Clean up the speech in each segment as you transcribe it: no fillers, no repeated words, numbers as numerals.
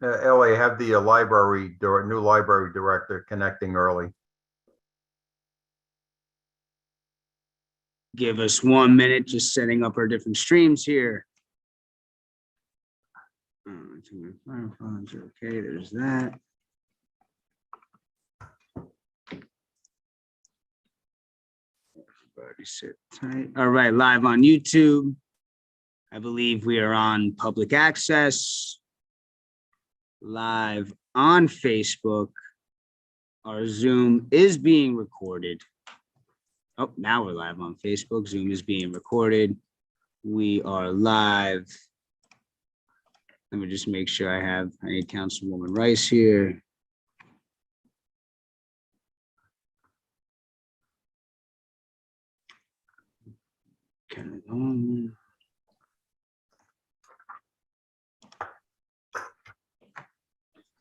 Ellie, have the new library director connecting early. Give us 1 minute, just setting up our different streams here. Okay, there's that. Everybody sit tight. All right, live on YouTube. I believe we are on public access. Live on Facebook. Our Zoom is being recorded. Oh, now we're live on Facebook. Zoom is being recorded. We are live. Let me just make sure I need Councilwoman Rice here.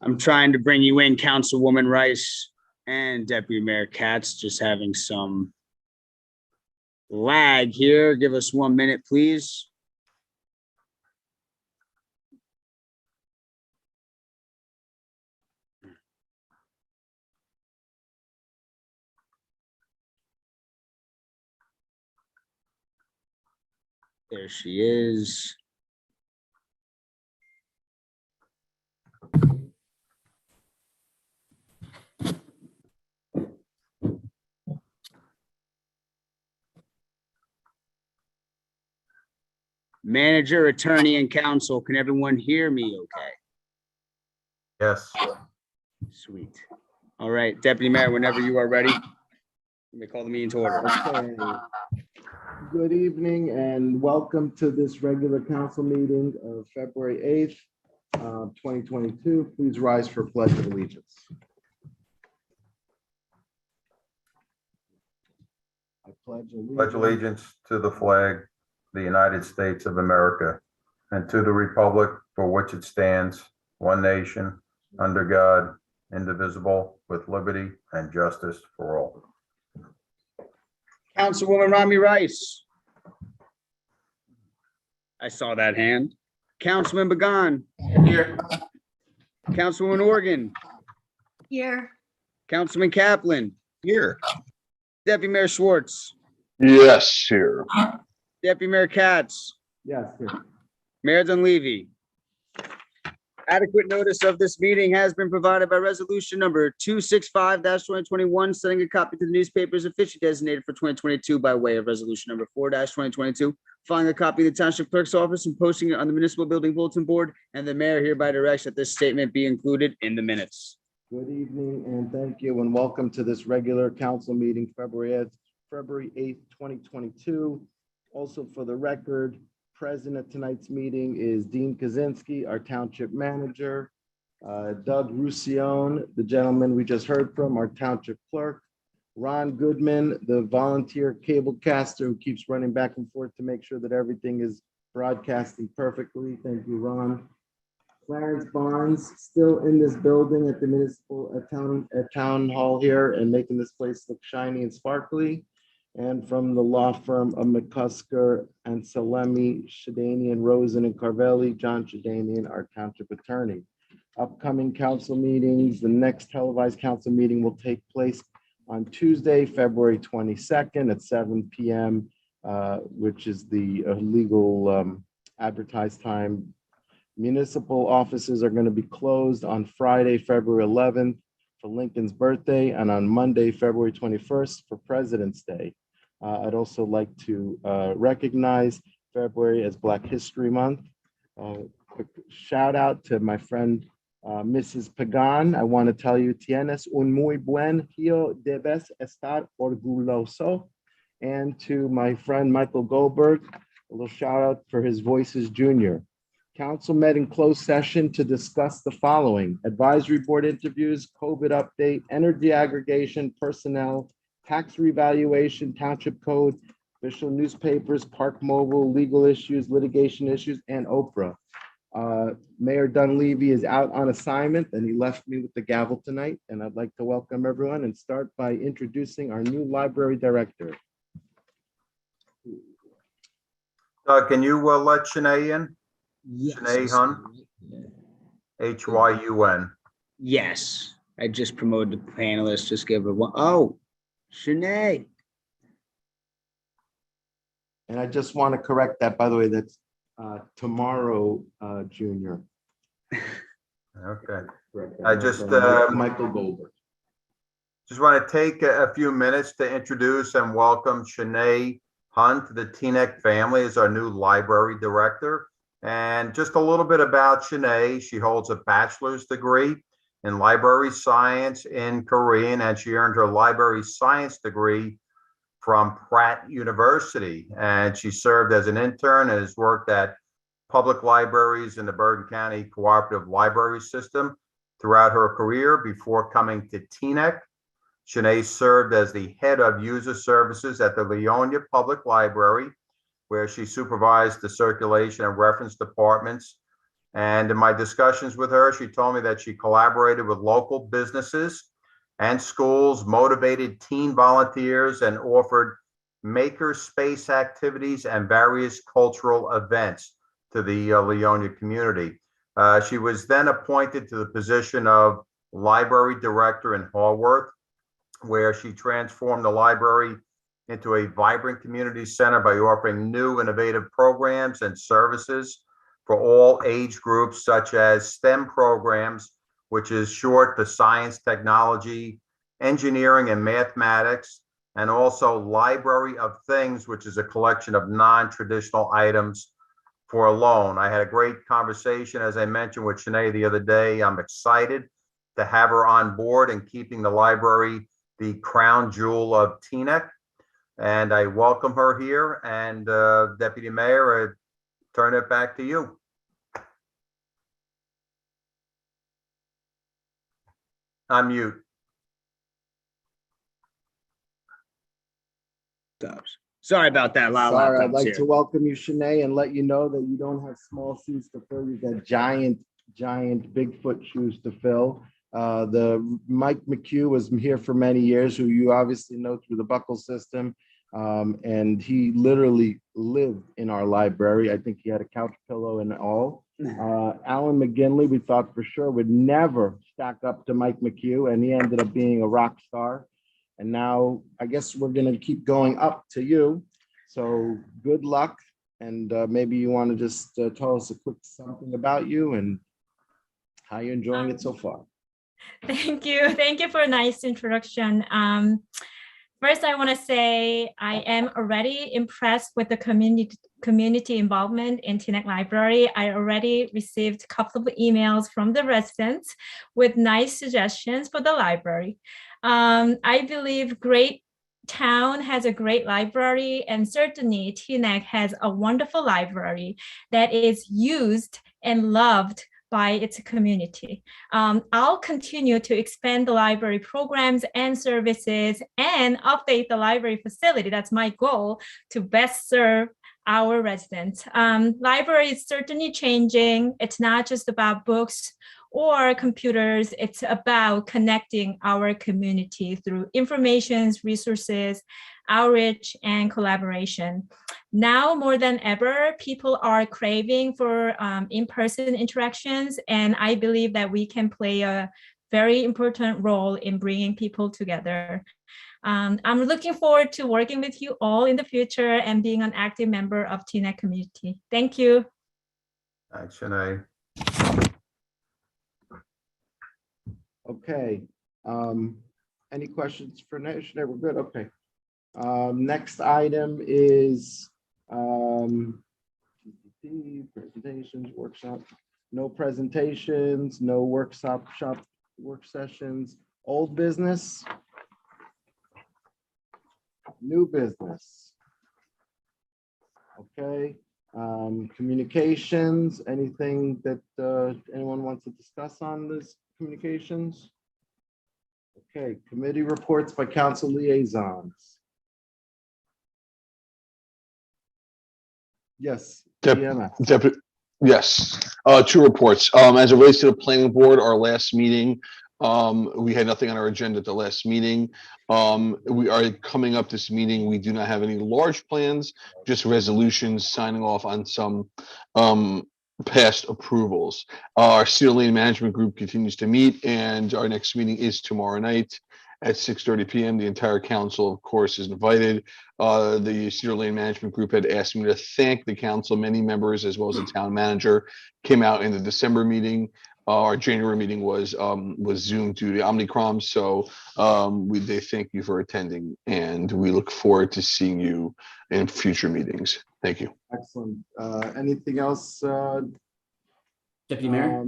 I'm trying to bring you in, Councilwoman Rice and Deputy Mayor Katz, just having some lag here. Give us 1 minute, please. There she is. Manager, attorney, and counsel, can everyone hear me okay? Yes. Sweet. All right, Deputy Mayor, whenever you are ready, let me call the meeting to order. Okay. Good evening and welcome to this regular council meeting of February 8th, 2022. Please rise for pledge of allegiance. I Pledge allegiance to the flag, the United States of America, and to the republic for which it stands, one nation, under God, indivisible, with liberty and justice for all. Councilwoman Rami Rice. I saw that hand. Councilman Bagan. Here. Councilwoman Organ. Here. Councilman Kaplan. Here. Deputy Mayor Schwartz. Yes, here. Deputy Mayor Katz. Yes, sir. Mayor Dunleavy. Adequate notice of this meeting has been provided by resolution number 265-2021, sending a copy to the newspapers officially designated for 2022 by way of resolution number 4-2022, filing a copy of the township clerk's office and posting it on the municipal building bulletin board, and the mayor hereby directs that this statement be included in the minutes. Good evening and thank you and welcome to this regular council meeting, February 8th, 2022. Also for the record, present at tonight's meeting is Dean Kaczynski, our township manager, Doug Roussillon, the gentleman we just heard from, our township clerk, Ron Goodman, the volunteer cable caster who keeps running back and forth to make sure that everything is broadcasting perfectly. Thank you, Ron. Clarence Barnes, still in this building at the municipal town hall here and making this place look shiny and sparkly. And from the law firm of McCusker and Salemi, Shadanian, Rosen, and Carvelli, John Shadanian, our township attorney. Upcoming council meetings, the next televised council meeting will take place on Tuesday, February 22nd at 7 p.m., which is the legal advertised time. Municipal offices are going to be closed on Friday, February 11th for Lincoln's birthday, and on Monday, February 21st for President's Day. I'd also like to recognize February as Black History Month. Quick shout out to my friend Mrs. Pagan. I want to tell you, tienes un muy buen tío, debes estar orgulloso. And to my friend Michael Goldberg, a little shout out for his Voices Junior. Council met in closed session to discuss the following: advisory board interviews, COVID update, energy aggregation, personnel, tax revaluation, township code, official newspapers, Park Mobile, legal issues, litigation issues, and Oprah. Mayor Dunleavy is out on assignment and he left me with the gavel tonight. And I'd like to welcome everyone and start by introducing our new library director. Can you let Shanae in? Yes. Shanae Hun? Hyun. Yes, I just promoted the panelists, just give her one. Oh, Shanae. And I just want to correct that, by the way, that's tomorrow, Junior. Okay. Correct that. I just, Michael Goldberg. Just want to take a few minutes to introduce and welcome Shanae Hunt to the Teaneck family as our new library director. And just a little bit about Shanae. She holds a bachelor's degree in library science in Korean, and she earned her library science degree from Pratt University. And she served as an intern and has worked at public libraries in the Bergen County Cooperative Library System throughout her career before coming to Teaneck. Shanae served as the head of user services at the Leonia Public Library, where she supervised the circulation and reference departments. And in my discussions with her, she told me that she collaborated with local businesses and schools, motivated teen volunteers, and offered maker space activities and various cultural events to the Leonia community. She was then appointed to the position of library director in Haworth, where she transformed the library into a vibrant community center by offering new innovative programs and services for all age groups, such as STEM programs, which is short for science, technology, engineering, and mathematics, and also Library of Things, which is a collection of non-traditional items for a loan. I had a great conversation, as I mentioned, with Shanae the other day. I'm excited to have her on board and keeping the library the crown jewel of Teaneck. And I welcome her here. And Deputy Mayor, I turn it back to you. I'm mute. Sorry about that. Sorry, I'd like to welcome you, Shanae, and let you know that you don't have small shoes to fill. You've got giant Bigfoot shoes to fill. The Mike McHugh was here for many years, who you obviously know through the Buckle system. And he literally lived in our library. I think he had a couch pillow and all. Alan McGinley, we thought for sure would never stack up to Mike McHugh, and he ended up being a rock star. And now I guess we're going to keep going up to you. So good luck. And maybe you want to just tell us a quick something about you and how you're enjoying it so far. Thank you. Thank you for a nice introduction. First, I want to say I am already impressed with the community involvement in Teaneck Library. I already received a couple of emails from the residents with nice suggestions for the library. I believe great town has a great library, and certainly Teaneck has a wonderful library that is used and loved by its community. I'll continue to expand the library programs and services and update the library facility. That's my goal, to best serve our residents. Library is certainly changing. It's not just about books or computers. It's about connecting our community through information, resources, outreach, and collaboration. Now more than ever, people are craving for in-person interactions, and I believe that we can play a very important role in bringing people together. I'm looking forward to working with you all in the future and being an active member of Teaneck community. Thank you. Thanks, Shanae. Okay. Any questions for Shanae? We're good. Okay. Next item is presentations, workshop. No presentations, no work sessions. Old business. New business. Okay. Communications. Anything that anyone wants to discuss on this communications? Okay. Committee reports by council liaisons. Yes. Deputy, yes, two reports. As it relates to the planning board, our last meeting, we had nothing on our agenda at the last meeting. We are coming up this meeting. We do not have any large plans, just resolutions, signing off on some past approvals. Our Cedar Lane Management Group continues to meet, and our next meeting is tomorrow night at 6:30 p.m. The entire council, of course, is invited. The Cedar Lane Management Group had asked me to thank the council. Many members, as well as the town manager, came out in the December meeting. Our January meeting was Zoom due to Omicron. So they thank you for attending, and we look forward to seeing you in future meetings. Thank you. Excellent. Anything else? Deputy Mayor?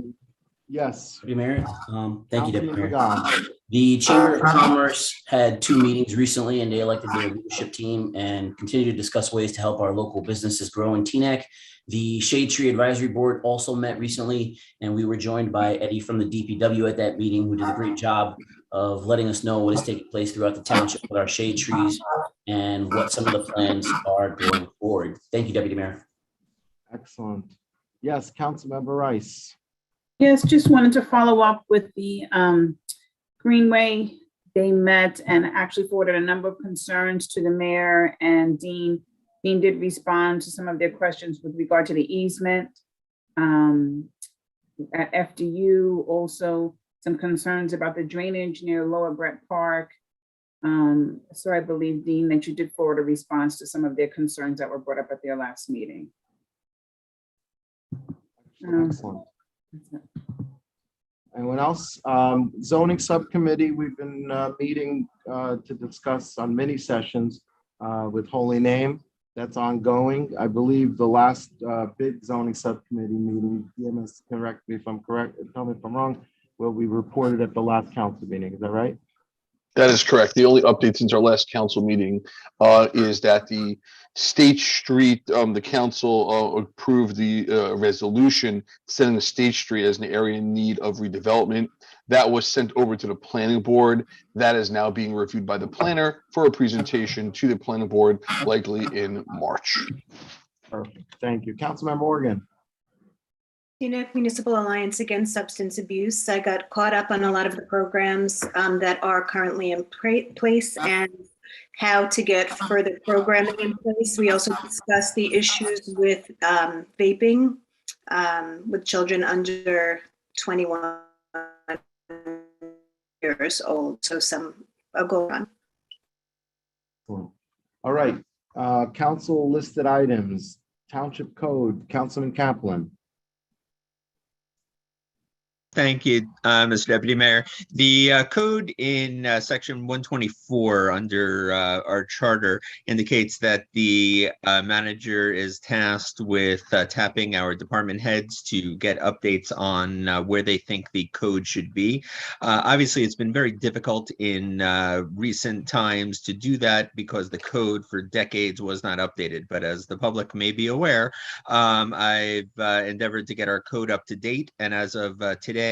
Yes. Deputy Mayor? Thank you, Deputy Councilman Mayor. Pagan. The Chamber of Commerce had 2 meetings recently, and they elected their leadership team and continue to discuss ways to help our local businesses grow in Teaneck. The Shade Tree Advisory Board also met recently, and we were joined by Eddie from the DPW at that meeting, who did a great job of letting us know what is taking place throughout the township with our shade trees and what some of the plans are going forward. Thank you, Deputy Mayor. Excellent. Yes, Councilmember Rice. Yes, just wanted to follow up with the Greenway. They met and actually forwarded a number of concerns to the mayor and Dean. Dean did respond to some of their questions with regard to the easement. At FDU, also some concerns about the drainage near Lower Brett Park. So I believe, Dean, that you did forward a response to some of their concerns that were brought up at their last meeting. Excellent. Anyone else? Zoning Subcommittee, we've been meeting to discuss on many sessions with Holy Name. That's ongoing. I believe the last big zoning subcommittee meeting, EMS, correct me if I'm correct, tell me if I'm wrong, will be reported at the last council meeting. Is that right? That is correct. The only update since our last council meeting is that the State Street, the council approved the resolution setting the State Street as an area in need of redevelopment. That was sent over to the planning board. That is now being reviewed by the planner for a presentation to the planning board, likely in March. Perfect. Thank you. Councilmember Morgan. Teaneck Municipal Alliance Against Substance Abuse. I got caught up on a lot of the programs that are currently in place and how to get further programming in place. We also discussed the issues with vaping with children under 21 years old. So I'll go on. All right. Council listed items, Township Code, Councilman Kaplan. Thank you, Mr. Deputy Mayor. The code in section 124 under our charter indicates that the manager is tasked with tapping our department heads to get updates on where they think the code should be. Obviously, it's been very difficult in recent times to do that because the code for decades was not updated. But as the public may be aware, I've endeavored to get our code up to date. And as of today,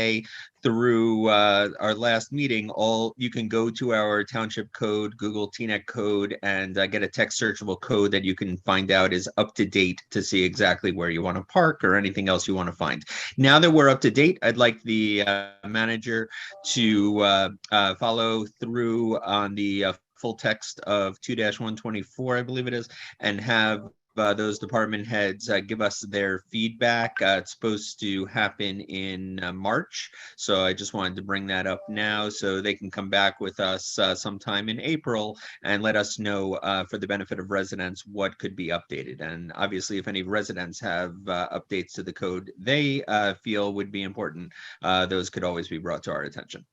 through our last meeting, you can go to our township code, Google Teaneck code, and get a text searchable code that you can find out is up to date to see exactly where you want to park or anything else you want to find. Now that we're up to date, I'd like the manager to follow through on the full text of 2-124, I believe it is, and have those department heads give us their feedback. It's supposed to happen in March. So I just wanted to bring that up now so they can come back with us sometime in April and let us know for the benefit of residents what could be updated. And obviously, if any residents have updates to the code they feel would be important, those could always be brought to our attention.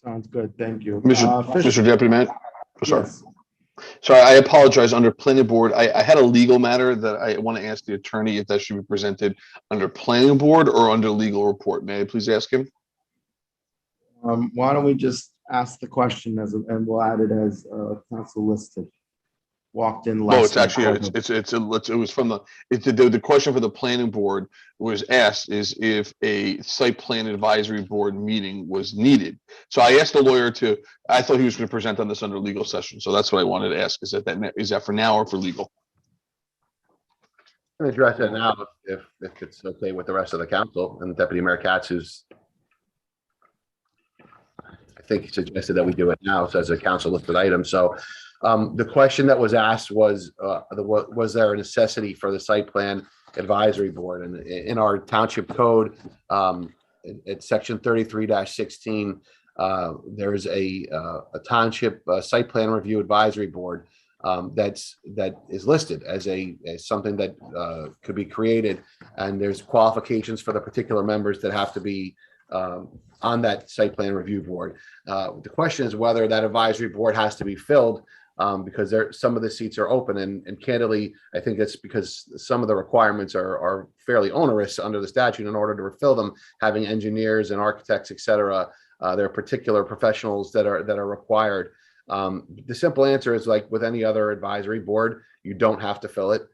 Sounds good. Thank you. Mr. Deputy Mayor, sorry. Yes. Sorry, I apologize. Under planning board, I had a legal matter that I want to ask the attorney if that should be presented under planning board or under legal report. May I please ask him? Why don't we just ask the question and we'll add it as council listed. Walked in last. No, it's actually, it was from the question for the planning board was asked is if a site plan advisory board meeting was needed. So I asked the lawyer I thought he was going to present on this under legal session. So that's what I wanted to ask. Is that for now or for legal? I'm going to address it now if it's okay with the rest of the council and Deputy Mayor Katz, who's I think he suggested that we do it now. So as a council listed item. So the question that was asked was there a necessity for the site plan advisory board. And in our township code, it's section 33-16. There is a township site plan review advisory board that is listed as something that could be created, and there's qualifications for the particular members that have to be on that site plan review board. The question is whether that advisory board has to be filled, because some of the seats are open, and candidly, I think it's because some of the requirements are fairly onerous under the statute. In order to fill them, having engineers and architects, et cetera, there are particular professionals that are required. The simple answer is, like with any other advisory board, you don't have to fill it.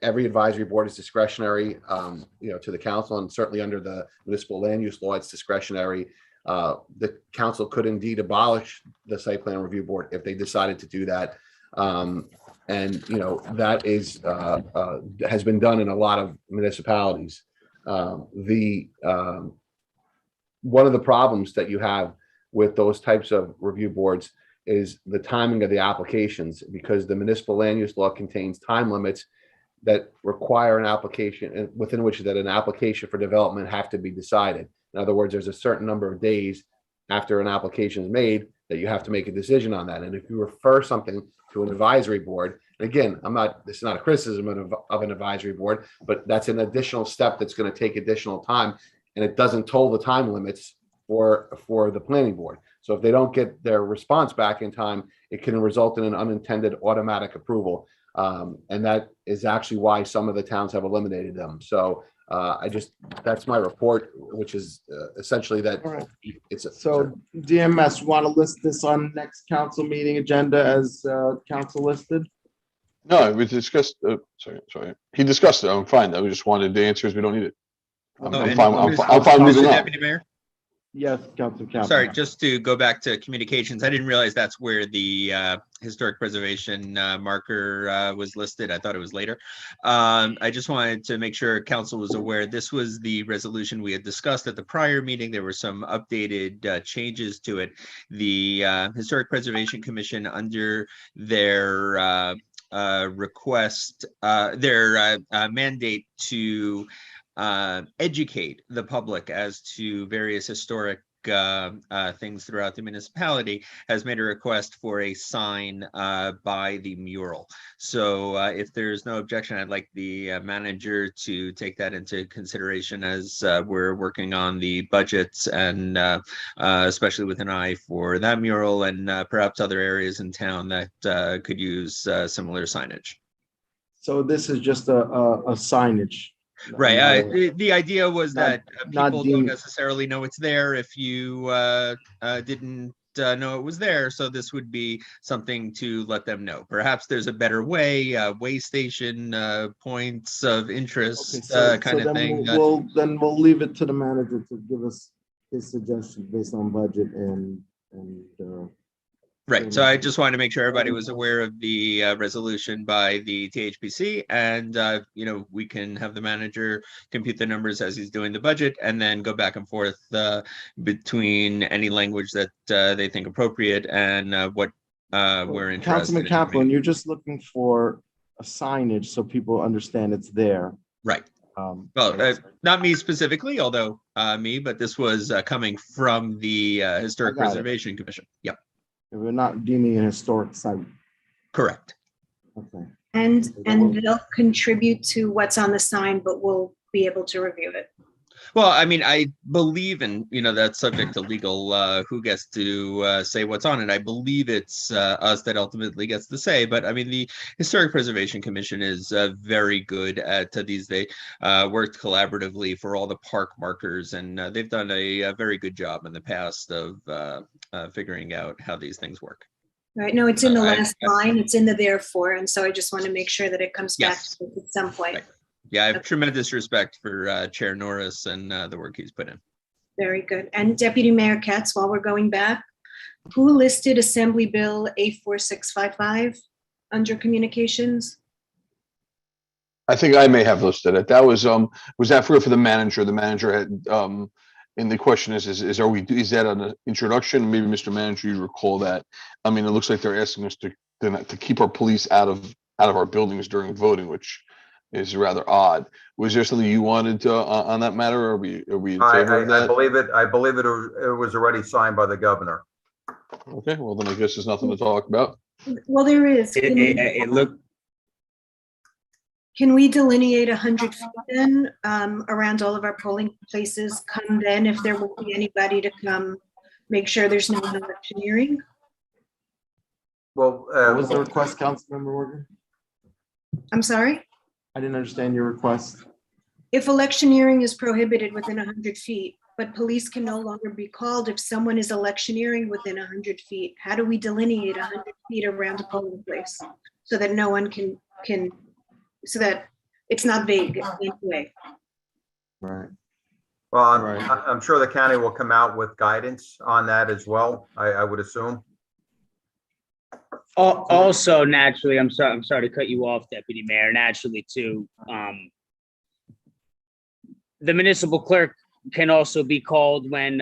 Every advisory board is discretionary, to the council, and certainly under the municipal land use law, it's discretionary. The council could indeed abolish the site plan review board if they decided to do that. That is has been done in a lot of municipalities. One of the problems that you have with those types of review boards is the timing of the applications, because the municipal land use law contains time limits that require an application within which that an application for development have to be decided. In other words, there's a certain number of days after an application is made that you have to make a decision on that. And if you refer something to an advisory board, and again, this is not a criticism of an advisory board, but that's an additional step that's going to take additional time, and it doesn't toll the time limits for the planning board. So if they don't get their response back in time, it can result in an unintended automatic approval. And that is actually why some of the towns have eliminated them. So that's my report, which is essentially that. All right. It's So DMS, want to list this on next council meeting agenda as council listed? No, we discussed, sorry. He discussed it. I'm fine. We just wanted the answers. We don't need it. I'm fine moving on. Deputy Mayor? Yes, Council Campbell. Sorry, just to go back to communications, I didn't realize that's where the historic preservation marker was listed. I thought it was later. I just wanted to make sure council was aware this was the resolution we had discussed at the prior meeting. There were some updated changes to it. The Historic Preservation Commission, under their request, their mandate to educate the public as to various historic things throughout the municipality, has made a request for a sign by the mural. So if there's no objection, I'd like the manager to take that into consideration as we're working on the budgets, and especially with an eye for that mural and perhaps other areas in town that could use similar signage. So this is just a signage. Right. The idea was that people don't deemed- necessarily know it's there if you didn't know it was there. So this would be something to let them know. Perhaps there's a better way, way station, points of interest, kind of thing. We'll leave it to the manager to give us his suggestion based on budget and. Right. So I just wanted to make sure everybody was aware of the resolution by the THPC, and we can have the manager compute the numbers as he's doing the budget, and then go back and forth between any language that they think appropriate and what we're interested Councilman in. Kaplan, you're just looking for a signage so people understand it's there. Right. Well, not me specifically, although but this was coming from the Historic I got it. Preservation Commission. Yep. We're not deeming an historic site. Correct. Okay. And they'll contribute to what's on the sign, but we'll be able to review it. Well, I mean, I believe in, that's subject to legal, who gets to say what's on it. I believe it's us that ultimately gets to say, but I mean, the Historic Preservation Commission is very good at these. They worked collaboratively for all the park markers, and they've done a very good job in the past of figuring out how these things work. Right. No, it's in the last line. It's in the therefore. And so I just want to make sure that it comes back Yes. at some point. Right. Yeah, I have tremendous respect for Chair Norris and the work he's put in. Very good. And Deputy Mayor Katz, while we're going back, who listed Assembly Bill 84655 under communications? I think I may have listed it. That was that for the manager? The manager had, and the question is that an introduction? Maybe Mr. Manager, you recall that. I mean, it looks like they're asking us to keep our police out of our buildings during voting, which is rather odd. Was there something you wanted to, on that matter, or are we in favor of I that? believe it was already signed by the governor. Okay, well, then I guess there's nothing to talk about. Well, there is. It looked, Can we delineate 100 feet then around all of our polling places? Come then, if there will be anybody to come, make sure there's no electioneering. Well, What was the request, Councilmember Morgan? I'm sorry? I didn't understand your request. If electioneering is prohibited within 100 feet, but police can no longer be called if someone is electioneering within 100 feet, how do we delineate 100 feet around a polling place so that no one can, so that it's not vague in any way? Right. well, Right. I'm sure the county will come out with guidance on that as well, I would assume. also naturally, I'm sorry to cut you off, Deputy Mayor, naturally too. The municipal clerk can also be called when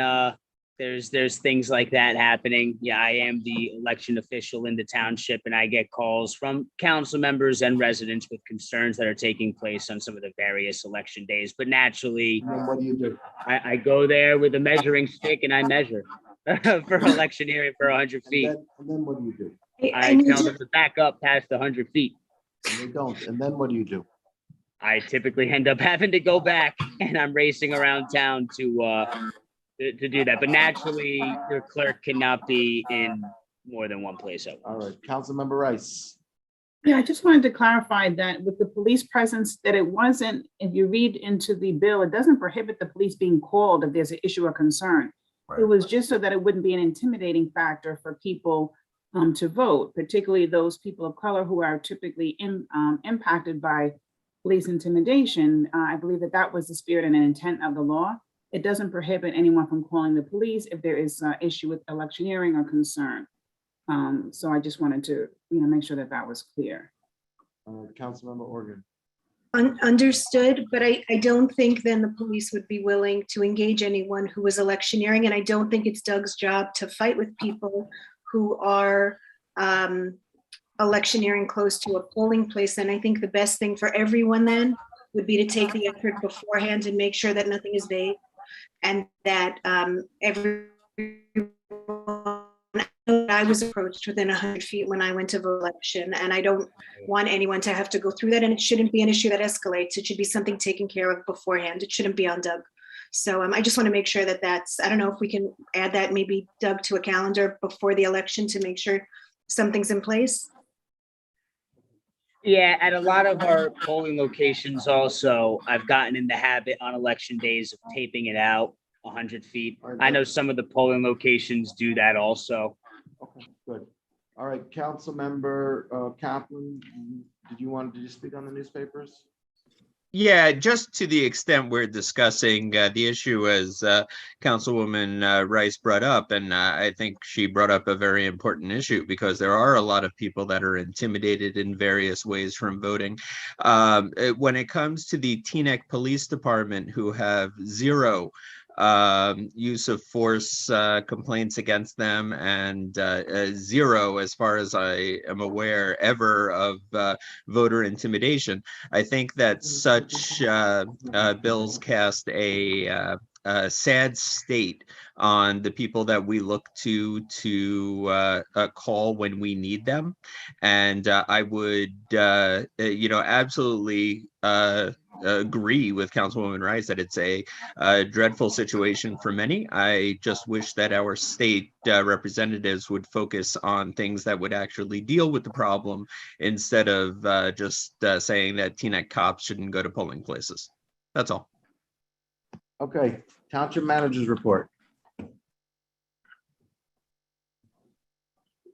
there's things like that happening. Yeah, I am the election official in the township, and I get calls from council members and residents with concerns that are taking place on some of the various election days. But naturally, And then what do you do? I go there with a measuring stick and I measure for electioneering for 100 feet. And then what do you do? I tell them to back up past 100 feet. And they don't. And then what do you do? I typically end up having to go back, and I'm racing around town to do that. But naturally, your clerk cannot be in more than one place at All once. right, Councilmember Rice. Yeah, I just wanted to clarify that with the police presence, that it wasn't, if you read into the bill, it doesn't prohibit the police being called if there's an issue or concern. It was just so that it wouldn't be an intimidating factor for people to vote, particularly those people of color who are typically impacted by police intimidation. I believe that was the spirit and intent of the law. It doesn't prohibit anyone from calling the police if there is an issue with electioneering or concern. So I just wanted to, make sure that was clear. Councilmember Organ. Understood, but I don't think then the police would be willing to engage anyone who was electioneering, and I don't think it's Doug's job to fight with people who are electioneering close to a polling place. And I think the best thing for everyone then would be to take the effort beforehand and make sure that nothing is vague, and that I was approached within 100 feet when I went to vote election, and I don't want anyone to have to go through that, and it shouldn't be an issue that escalates. It should be something taken care of beforehand. It shouldn't be on Doug. So I just want to make sure that I don't know if we can add that, maybe Doug, to a calendar before the election to make sure something's in place. Yeah, at a lot of our polling locations also, I've gotten in the habit on election days of taping it out 100 feet. I know some of the polling locations do that also. Okay, good. All right, Councilmember Kaplan, did you speak on the newspapers? Yeah, just to the extent we're discussing the issue as Councilwoman Rice brought up, and I think she brought up a very important issue because there are a lot of people that are intimidated in various ways from voting. When it comes to the Teaneck Police Department, who have zero use of force complaints against them, and zero, as far as I am aware, ever of voter intimidation. I think that such bills cast a sad state on the people that we look to call when we need them. And I would, absolutely agree with Councilwoman Rice that it's a dreadful situation for many. I just wish that our state representatives would focus on things that would actually deal with the problem instead of just saying that Teaneck cops shouldn't go to polling places. That's all. Okay, Township Managers Report.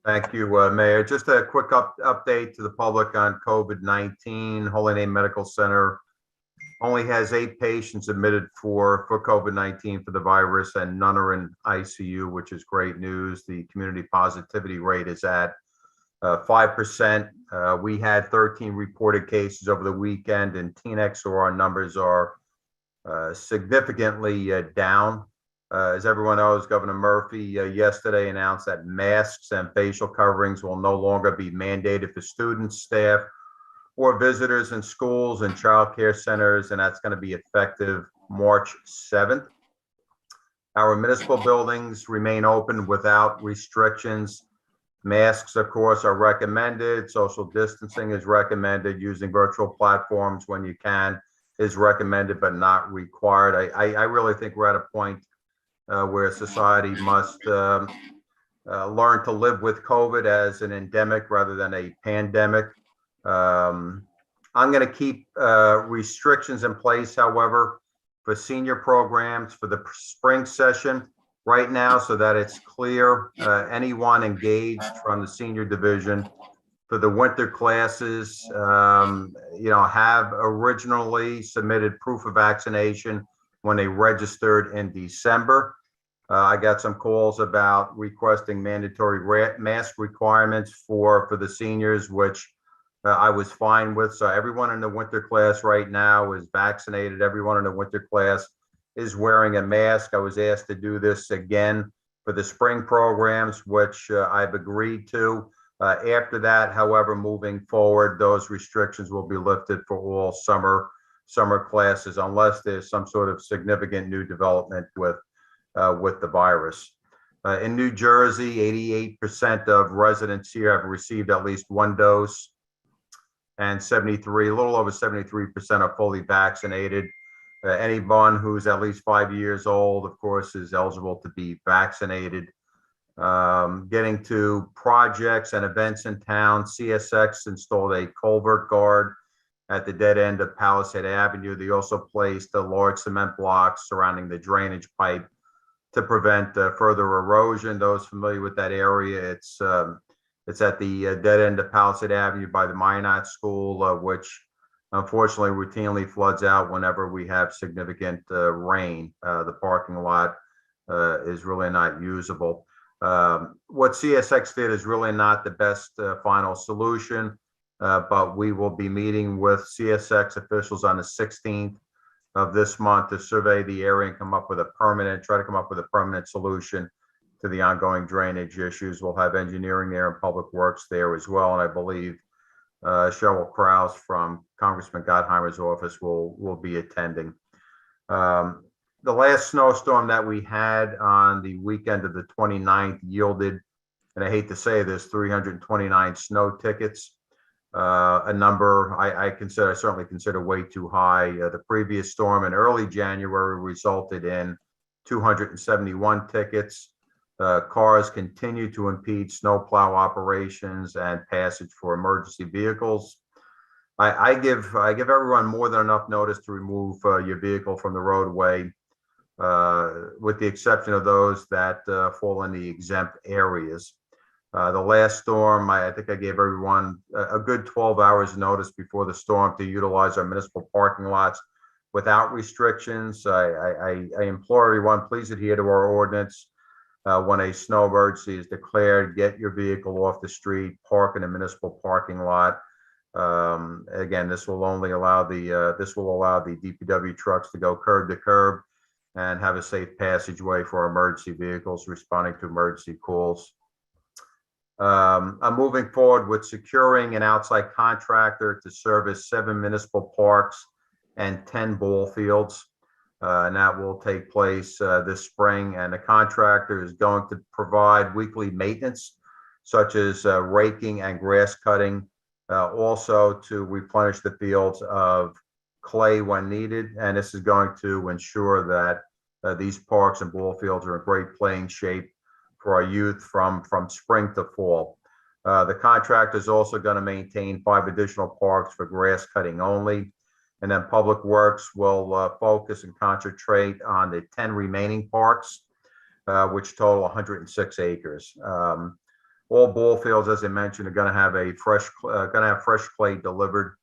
Thank you, Mayor. Just a quick update to the public on COVID-19. Holy Name Medical Center only has 8 patients admitted for COVID-19 for the virus, and none are in ICU, which is great news. The community positivity rate is at 5%. We had 13 reported cases over the weekend in Teaneck, so our numbers are significantly down. As everyone knows, Governor Murphy yesterday announced that masks and facial coverings will no longer be mandated for students, staff, or visitors in schools and childcare centers, and that's going to be effective March 7th. Our municipal buildings remain open without restrictions. Masks, of course, are recommended. Social distancing is recommended. Using virtual platforms when you can is recommended, but not required. I really think we're at a point where society must learn to live with COVID as an endemic rather than a pandemic. I'm going to keep restrictions in place, however, for senior programs for the spring session right now, so that it's clear. Anyone engaged from the senior division for the winter classes, have originally submitted proof of vaccination when they registered in December. I got some calls about requesting mandatory mask requirements for the seniors, which I was fine with. So everyone in the winter class right now is vaccinated. Everyone in the winter class is wearing a mask. I was asked to do this again for the spring programs, which I've agreed to. After that, however, moving forward, those restrictions will be lifted for all summer classes, unless there's some sort of significant new development with the virus. In New Jersey, 88% of residents here have received at least one dose, and a little over 73% are fully vaccinated. Anyone who's at least 5 years old, of course, is eligible to be vaccinated. Getting to projects and events in town, CSX installed a culvert guard at the dead end of Palisade Avenue. They also placed a large cement blocks surrounding the drainage pipe to prevent further erosion. Those familiar with that area, it's at the dead end of Palisade Avenue by the Minot School, which unfortunately routinely floods out whenever we have significant rain. The parking lot is really not usable. What CSX did is really not the best final solution, but we will be meeting with CSX officials on the 16th of this month to survey the area and try to come up with a permanent solution to the ongoing drainage issues. We'll have engineering there and public works there as well. And I believe Cheryl Krause from Congressman Gottheimer's office will be attending. The last snowstorm that we had on the weekend of the 29th yielded, and I hate to say this, 329 snow tickets. A number I certainly consider way too high. The previous storm in early January resulted in 271 tickets. Cars continue to impede snowplow operations and passage for emergency vehicles. I give everyone more than enough notice to remove your vehicle from the roadway, with the exception of those that fall in the exempt areas. The last storm, I think I gave everyone a good 12 hours notice before the storm to utilize our municipal parking lots without restrictions. I implore everyone, please adhere to our ordinance. When a snow emergency is declared, get your vehicle off the street, park in a municipal parking lot. Again, this will allow the DPW trucks to go curb to curb and have a safe passageway for emergency vehicles responding to emergency calls. I'm moving forward with securing an outside contractor to service 7 municipal parks and 10 ball fields. And that will take place this spring. And the contractor is going to provide weekly maintenance, such as raking and grass cutting, also to replenish the fields of clay when needed. And this is going to ensure that these parks and ball fields are in great playing shape for our youth from spring to fall. The contractor is also going to maintain 5 additional parks for grass cutting only. And then Public Works will focus and concentrate on the 10 remaining parks, which total 106 acres. All ball fields, as I mentioned, are going to have fresh clay delivered,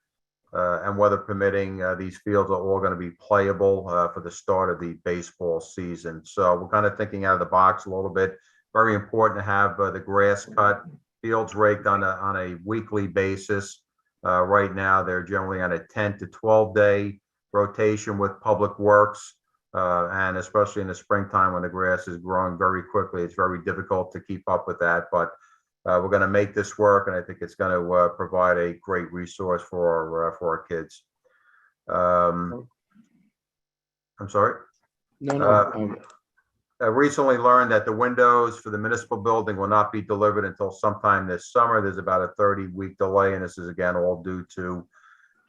and weather permitting, these fields are all going to be playable for the start of the baseball season. So we're kind of thinking out of the box a little bit. Very important to have the grass cut, fields raked on a weekly basis. Right now, they're generally on a 10 to 12 day rotation with Public Works. And especially in the springtime when the grass is growing very quickly, it's very difficult to keep up with that. But we're going to make this work, and I think it's going to provide a great resource for our kids. I'm sorry. No. I recently learned that the windows for the municipal building will not be delivered until sometime this summer. There's about a 30-week delay, and this is again all due to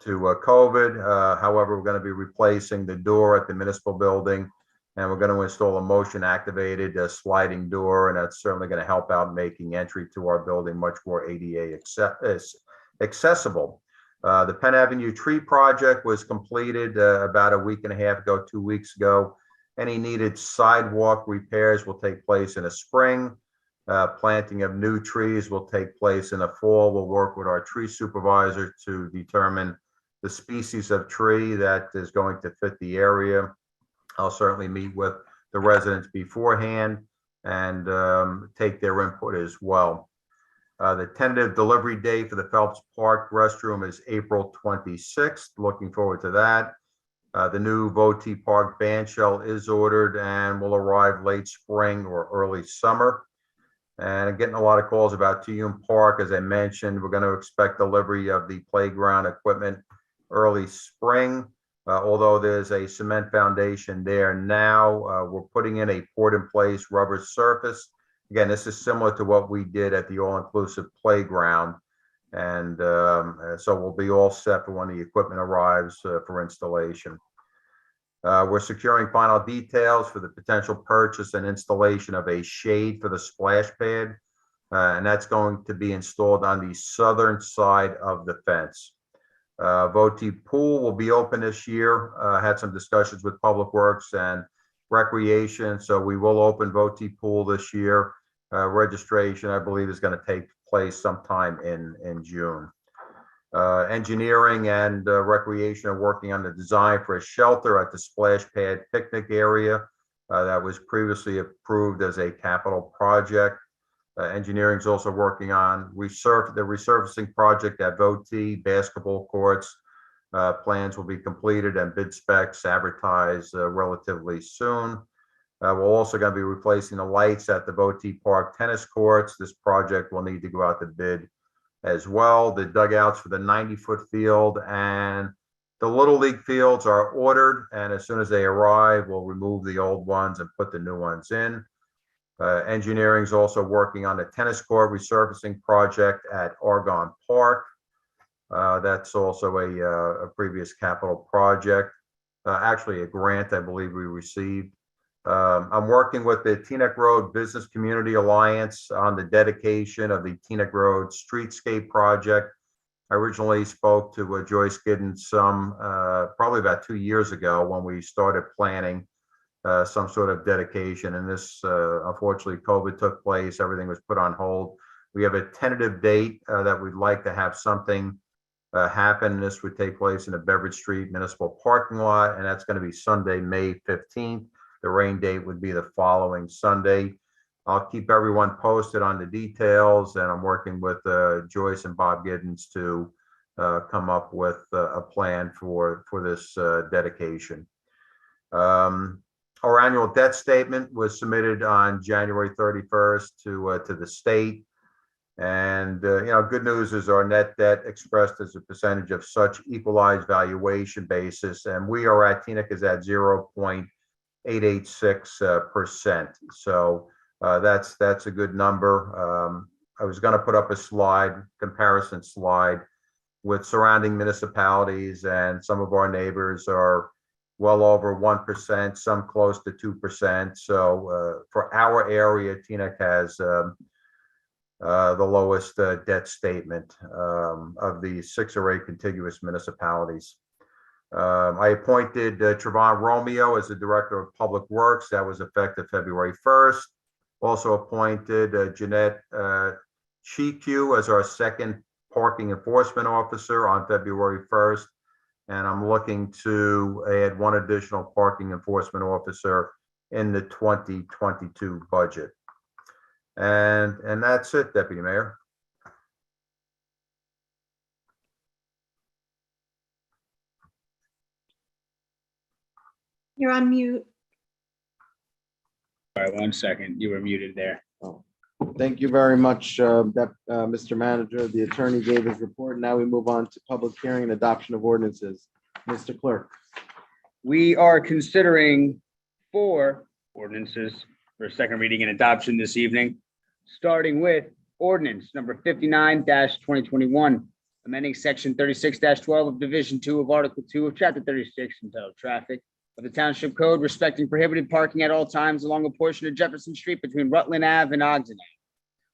COVID. However, we're going to be replacing the door at the municipal building, and we're going to install a motion-activated sliding door, and that's certainly going to help out making entry to our building much more ADA accessible. The Penn Avenue tree project was completed about a week and a half ago, 2 weeks ago. Any needed sidewalk repairs will take place in the spring. Planting of new trees will take place in the fall. We'll work with our tree supervisor to determine the species of tree that is going to fit the area. I'll certainly meet with the residents beforehand and take their input as well. The tentative delivery date for the Phelps Park restroom is April 26th. Looking forward to that. The new Voti Park band shell is ordered and will arrive late spring or early summer. And I'm getting a lot of calls about Tuyum Park. As I mentioned, we're going to expect delivery of the playground equipment early spring. Although there's a cement foundation there now, we're putting in a poured-in-place rubber surface. Again, this is similar to what we did at the all-inclusive playground. And so we'll be all set for when the equipment arrives for installation. We're securing final details for the potential purchase and installation of a shade for the splash pad. And that's going to be installed on the southern side of the fence. Voti Pool will be open this year. Had some discussions with Public Works and Recreation, so we will open Voti Pool this year. Registration, I believe, is going to take place sometime in June. Engineering and Recreation are working on the design for a shelter at the splash pad picnic area that was previously approved as a capital project. Engineering is also working on the resurfacing project at Voti basketball courts. Plans will be completed and bid specs advertised relatively soon. We're also going to be replacing the lights at the Voti Park tennis courts. This project will need to go out to bid as well. The dugouts for the 90-foot field and the Little League fields are ordered, and as soon as they arrive, we'll remove the old ones and put the new ones in. Engineering is also working on the tennis court resurfacing project at Argonne Park. That's also a previous capital project, actually a grant I believe we received. I'm working with the Teaneck Road Business Community Alliance on the dedication of the Teaneck Road Streetscape project. I originally spoke to Joyce Giddens probably about 2 years ago when we started planning some sort of dedication, and this unfortunately COVID took place. Everything was put on hold. We have a tentative date that we'd like to have something happen. This would take place in the Beverage Street Municipal Parking Lot, and that's going to be Sunday, May 15th. The rain date would be the following Sunday. I'll keep everyone posted on the details, and I'm working with Joyce and Bob Giddens to come up with a plan for this dedication. Our annual debt statement was submitted on January 31st to the state. And, good news is our net debt expressed as a percentage of such equalized valuation basis. And we are at, Teaneck is at 0.886%. So that's a good number. I was going to put up a comparison slide with surrounding municipalities, and some of our neighbors are well over 1%, some close to 2%. So for our area, Teaneck has the lowest debt statement of the 6 or 8 contiguous municipalities. I appointed Trevon Romeo as the Director of Public Works. That was effective February 1st. Also appointed Jeanette Chiku as our second Parking Enforcement Officer on February 1st. And I'm looking to add 1 additional parking enforcement officer in the 2022 budget. And that's it, Deputy Mayor. You're on mute. Sorry, 1 second. You were muted there. Thank you very much, Mr. Manager. The attorney gave his report. Now we move on to public hearing and adoption of ordinances. Mr. Clerk. We are considering 4 ordinances for second reading and adoption this evening, starting with ordinance number 59-2021, amending section 36-12 of Division 2 of Article 2 of Chapter 36 entitled Traffic of the Township Code respecting prohibited parking at all times along a portion of Jefferson Street between Rutland Ave and Ogden Ave.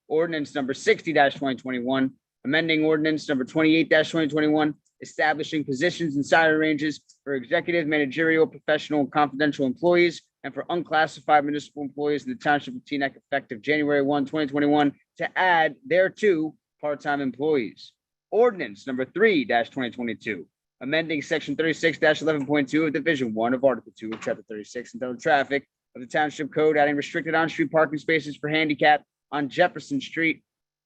Ordinance number 60-2021, amending ordinance number 28-2021, establishing positions and salary ranges for executive, managerial, professional, and confidential employees and for unclassified municipal employees in the Township of Teaneck effective January 1, 2021, to add thereto part-time employees. Ordinance number 3-2022, amending section 36-11.2 of Division 1 of Article 2 of Chapter 36 entitled Traffic of the Township Code, adding restricted on-street parking spaces for handicap on Jefferson Street.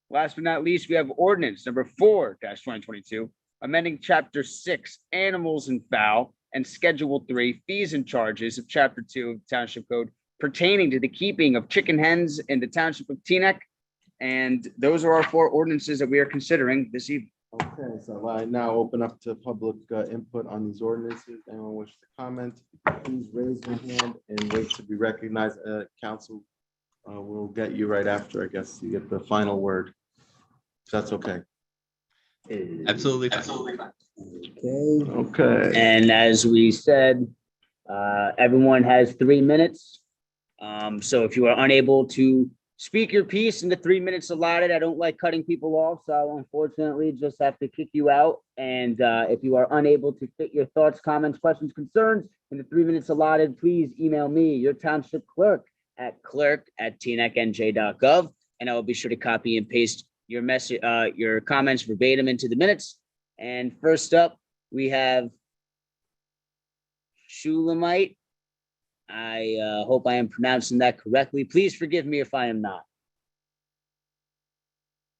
Last but not least, we have ordinance number 4-2022, amending Chapter 6, Animals and Fowl, and Schedule 3, Fees and Charges of Chapter 2 of the Township Code pertaining to the keeping of chicken hens in the Township of Teaneck. And those are our 4 ordinances that we are considering this evening. Okay, so I now open up to public input on these ordinances. Anyone wish to comment, please raise your hand and wait to be recognized. Council will get you right after, I guess, you get the final word. If that's okay. Absolutely. Okay. And as we said, everyone has 3 minutes. So if you are unable to speak your piece in the 3 minutes allotted, I don't like cutting people off, so I'll unfortunately just have to kick you out. And if you are unable to fit your thoughts, comments, questions, concerns in the 3 minutes allotted, please email me, your township clerk, at clerk@teanecknj.gov, and I will be sure to copy and paste your message, your comments verbatim into the minutes. And first up, we have Shulamite. I hope I am pronouncing that correctly. Please forgive me if I am not.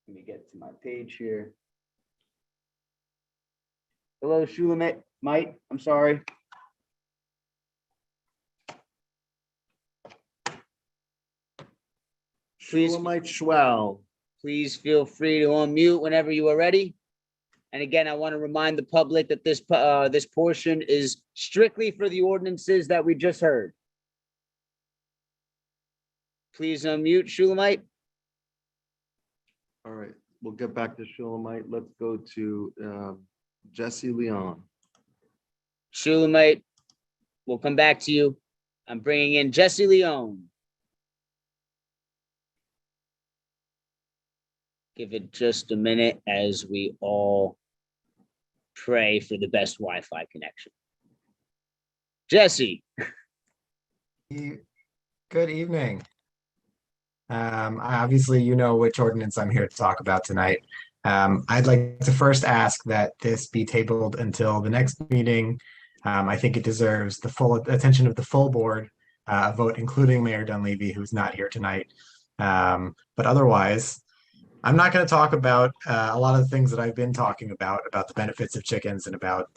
Let me get to my page here. Hello, Shulamite. I'm sorry. Please, Shulamite Schwell. please feel free to unmute whenever you are ready. And again, I want to remind the public that this portion is strictly for the ordinances that we just heard. Please unmute, Shulamite. All right, we'll get back to Shulamite. Let's go to Jesse Leon. Shulamite, we'll come back to you. I'm bringing in Jesse Leon. Give it just a minute as we all pray for the best Wi-Fi connection. Jesse. Good evening. Obviously, you know which ordinance I'm here to talk about tonight. I'd like to first ask that this be tabled until the next meeting. I think it deserves the full attention of the full board, vote, including Mayor Dunleavy, who's not here tonight. But otherwise, I'm not going to talk about a lot of the things that I've been talking about the benefits of chickens and about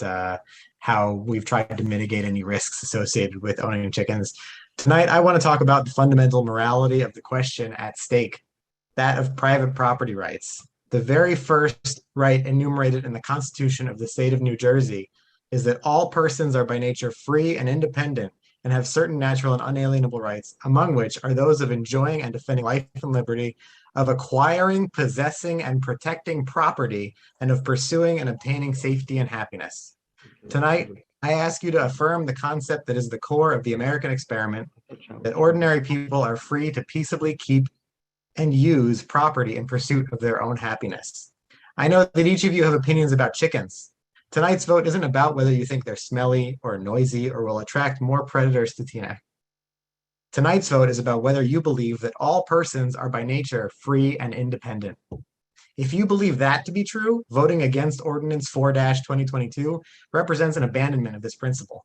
how we've tried to mitigate any risks associated with owning chickens. Tonight, I want to talk about the fundamental morality of the question at stake, that of private property rights. The very first right enumerated in the Constitution of the state of New Jersey is that all persons are by nature free and independent and have certain natural and unalienable rights, among which are those of enjoying and defending life and liberty, of acquiring, possessing, and protecting property, and of pursuing and obtaining safety and happiness. Tonight, I ask you to affirm the concept that is the core of the American experiment, that ordinary people are free to peaceably keep and use property in pursuit of their own happiness. I know that each of you have opinions about chickens. Tonight's vote isn't about whether you think they're smelly or noisy or will attract more predators to Teaneck. Tonight's vote is about whether you believe that all persons are by nature free and independent. If you believe that to be true, voting against Ordinance 4-2022 represents an abandonment of this principle.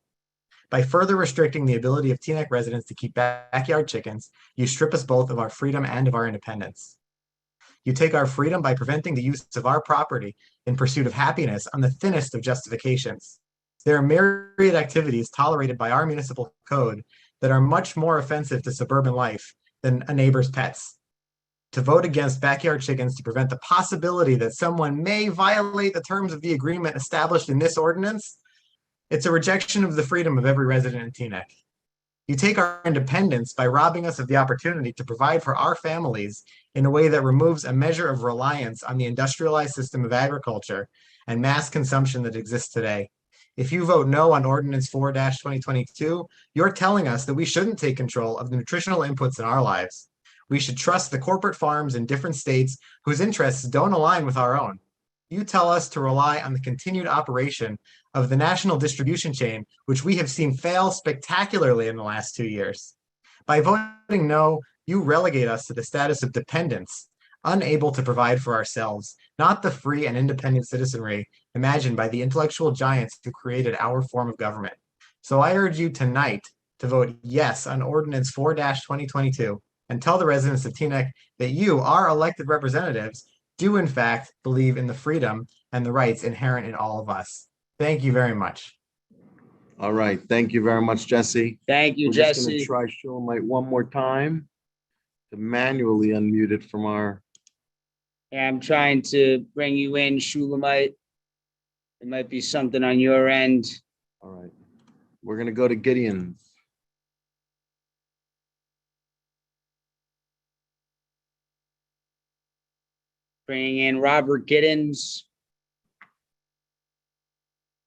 By further restricting the ability of Teaneck residents to keep backyard chickens, you strip us both of our freedom and of our independence. You take our freedom by preventing the use of our property in pursuit of happiness on the thinnest of justifications. There are myriad activities tolerated by our municipal code that are much more offensive to suburban life than a neighbor's pets. to vote against backyard chickens to prevent the possibility that someone may violate the terms of the agreement established in this ordinance, it's a rejection of the freedom of every resident in Teaneck. You take our independence by robbing us of the opportunity to provide for our families in a way that removes a measure of reliance on the industrialized system of agriculture and mass consumption that exists today. If you vote no on Ordinance 4-2022, you're telling us that we shouldn't take control of the nutritional inputs in our lives. We should trust the corporate farms in different states whose interests don't align with our own. You tell us to rely on the continued operation of the national distribution chain, which we have seen fail spectacularly in the last 2 years. By voting no, you relegate us to the status of dependents, unable to provide for ourselves, not the free and independent citizenry imagined by the intellectual giants who created our form of government. So I urge you tonight to vote yes on Ordinance 4-2022 and tell the residents of Teaneck that you, our elected representatives, do in fact believe in the freedom and the rights inherent in all of us. Thank you very much. All right, thank you very much, Jesse. Thank you, We're just gonna Jesse. try Shulamite one more time to manually unmute it from our, I'm trying to bring you in, Shulamite. There might be something on your end. all right. We're gonna go to Gideon. Bringing in Robert Giddens.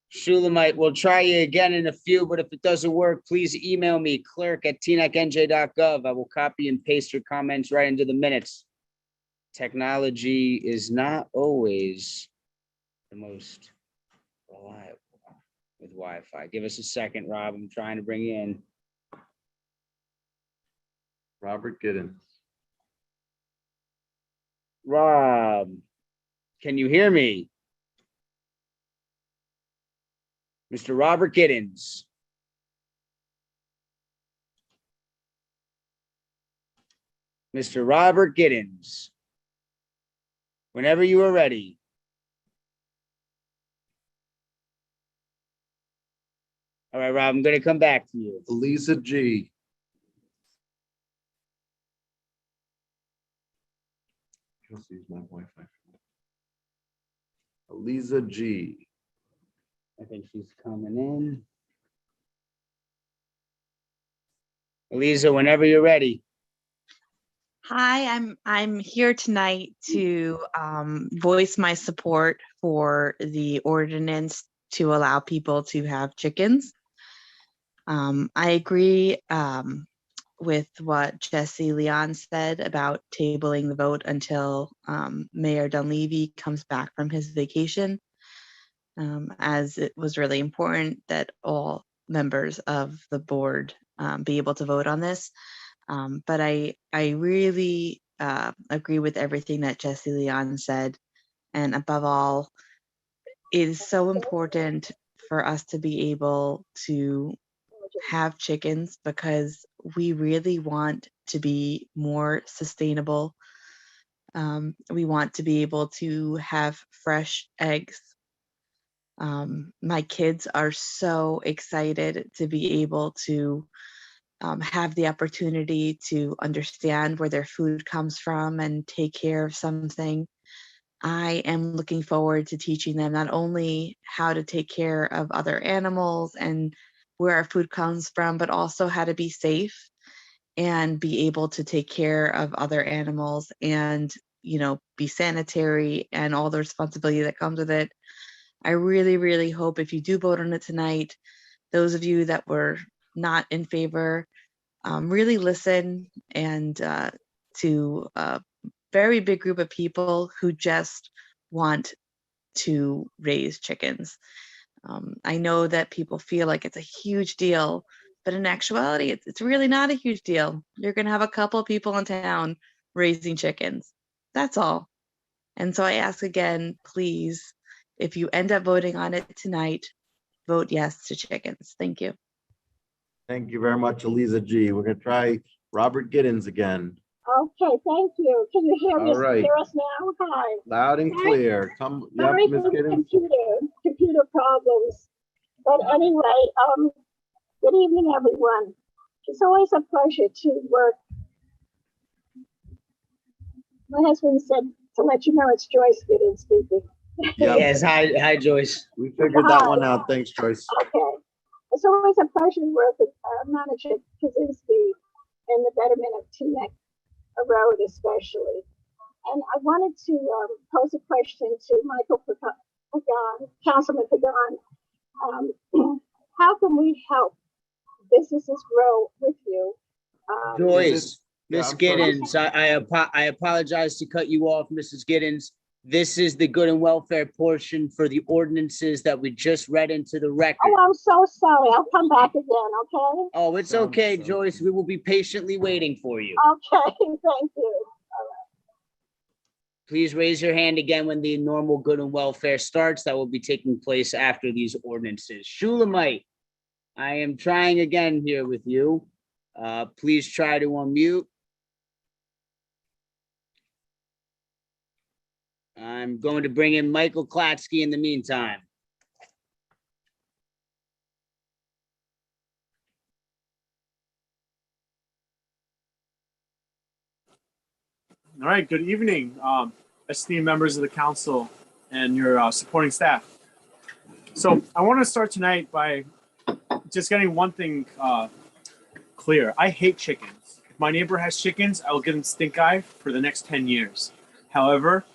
Shulamite, we'll try you again in a few, but if it doesn't work, please email me, clerk@teenecnj.gov. I will copy and paste your comments right into the minutes. Technology is not always the most reliable with Wi-Fi. Give us a second, Rob. I'm trying to bring you in. Robert Giddens. Rob, can you hear me? Mr. Robert Giddens. Mr. Robert Giddens. Whenever you are ready. All right, Rob, I'm going to come back to you. Lisa G. Just use my Wi-Fi. Eliza G. I think she's coming in. Eliza, whenever you're ready. Hi, I'm here tonight to voice my support for the ordinance to allow people to have chickens. I agree with what Jesse Leon said about tabling the vote until Mayor Dunleavy comes back from his vacation, as it was really important that all members of the board be able to vote on this. But I really agree with everything that Jesse Leon said. And above all, it is so important for us to be able to have chickens because we really want to be more sustainable. We want to be able to have fresh eggs. My kids are so excited to be able to have the opportunity to understand where their food comes from and take care of something. I am looking forward to teaching them not only how to take care of other animals and where our food comes from, but also how to be safe and be able to take care of other animals and, be sanitary and all the responsibility that comes with it. I really, really hope if you do vote on it tonight, those of you that were not in favor, really listen and to a very big group of people who just want to raise chickens. I know that people feel like it's a huge deal, but in actuality, it's really not a huge deal. You're going to have a couple of people in town raising chickens. That's all. And so I ask again, please, if you end up voting on it tonight, vote yes to chickens. Thank you. Thank you very much, Eliza G. We're gonna try Robert Giddens again. Okay, thank you. Can you hear me? All right. Hear us now? Hi. Loud and clear. Come, yep, Sorry Ms. for the Giddens. computer problems. But anyway, good evening, everyone. It's always a pleasure to work My husband said to let you know it's Joyce Giddens speaking. Yep. Yes, hi Joyce. We figured that one out. Thanks, Joyce. Okay. It's always a pleasure to work with Manager Kaczynski and the betterment of Teaneck Road especially. And I wanted to pose a question to Michael Pagan, Councilman Pagan. How can we help businesses grow with you? Joyce, Yeah, Miss I'm sorry. Giddens, I apologize to cut you off, Mrs. Giddens. This is the good and welfare portion for the ordinances that we just read into the record. Oh, I'm so sorry. I'll come back again, okay? Oh, it's okay, Joyce. We will be patiently waiting for you. Okay, thank you. Please raise your hand again when the normal good and welfare starts. That will be taking place after these ordinances. Shulamite, I am trying again here with you. Please try to unmute. I'm going to bring in Michael Klatsky in the meantime. All right, good evening, esteemed members of the council and your supporting staff. So I want to start tonight by just getting one thing clear. I hate chickens. If my neighbor has chickens, I will give them stink eye for the next 10 years. However,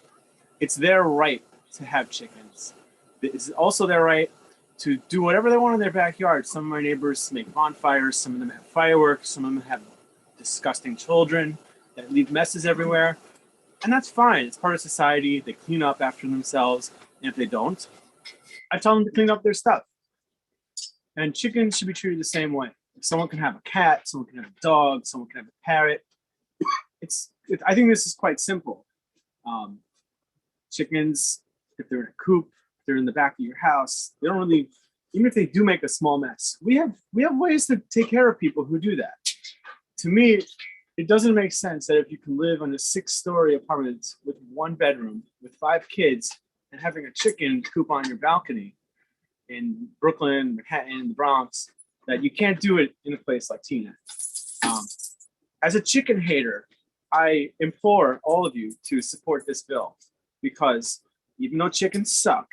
it's their right to have chickens. It's also their right to do whatever they want in their backyard. Some of my neighbors make bonfires, some of them have fireworks, some of them have disgusting children that leave messes everywhere. And that's fine. It's part of society. They clean up after themselves. And if they don't, I tell them to clean up their stuff. And chickens should be treated the same way. Someone can have a cat, someone can have a dog, someone can have a parrot. I think this is quite simple. Chickens, if they're in a coop, if they're in the back of your house, they don't really, even if they do make a small mess, we have ways to take care of people who do that. To me, it doesn't make sense that if you can live on a 6-story apartment with 1 bedroom with 5 kids and having a chicken coop on your balcony in Brooklyn, Manhattan, the Bronx, that you can't do it in a place like Teaneck. As a chicken hater, I implore all of you to support this bill because even though chickens suck,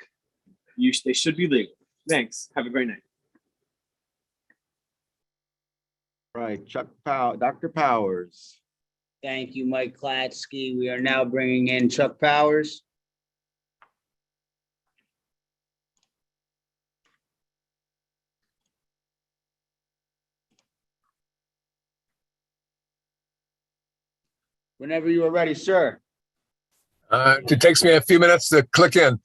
they should be legal. Thanks. Have a great night. Right, Dr. Powers. Thank you, Mike Klatsky. We are now bringing in Chuck Powers. Whenever you are ready, sir. It takes me a few minutes to click in.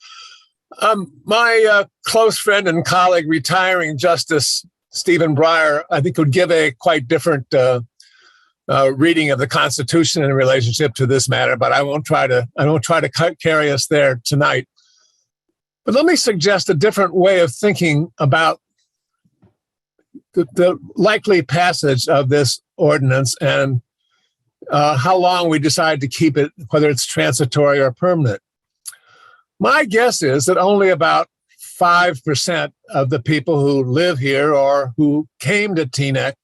My close friend and colleague, retiring Justice Stephen Breyer, I think would give a quite different reading of the Constitution in relationship to this matter, but I won't try to carry us there tonight. But let me suggest a different way of thinking about the likely passage of this ordinance and how long we decide to keep it, whether it's transitory or permanent. My guess is that only about 5% of the people who live here or who came to Teaneck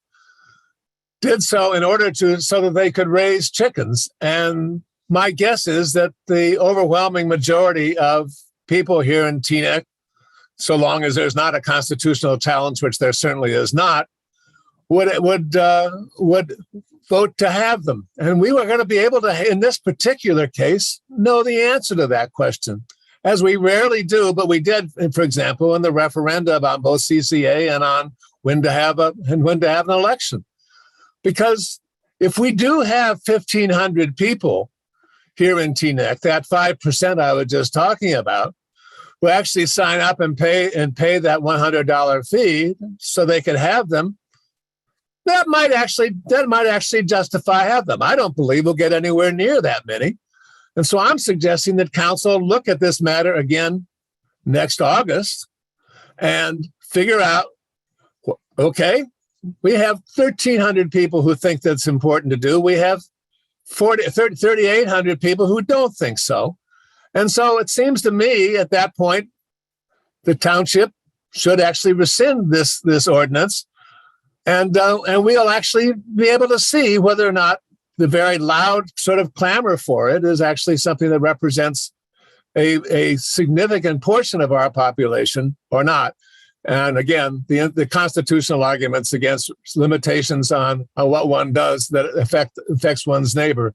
did so in order so that they could raise chickens. And my guess is that the overwhelming majority of people here in Teaneck, so long as there's not a constitutional challenge, which there certainly is not, would vote to have them. And we were going to be able to, in this particular case, know the answer to that question, as we rarely do, but we did, for example, in the referenda about both CCA and on when to have an election. Because if we do have 1,500 people here in Teaneck, that 5% I was just talking about, who actually sign up and pay that $100 fee so they could have them, that might actually justify have them. I don't believe we'll get anywhere near that many. And so I'm suggesting that council look at this matter again next August and figure out, okay, we have 1,300 people who think that's important to do. We have 3,800 people who don't think so. And so it seems to me at that point, the township should actually rescind this ordinance. And we'll actually be able to see whether or not the very loud sort of clamor for it is actually something that represents a significant portion of our population or not. And again, the constitutional arguments against limitations on what one does that affects one's neighbor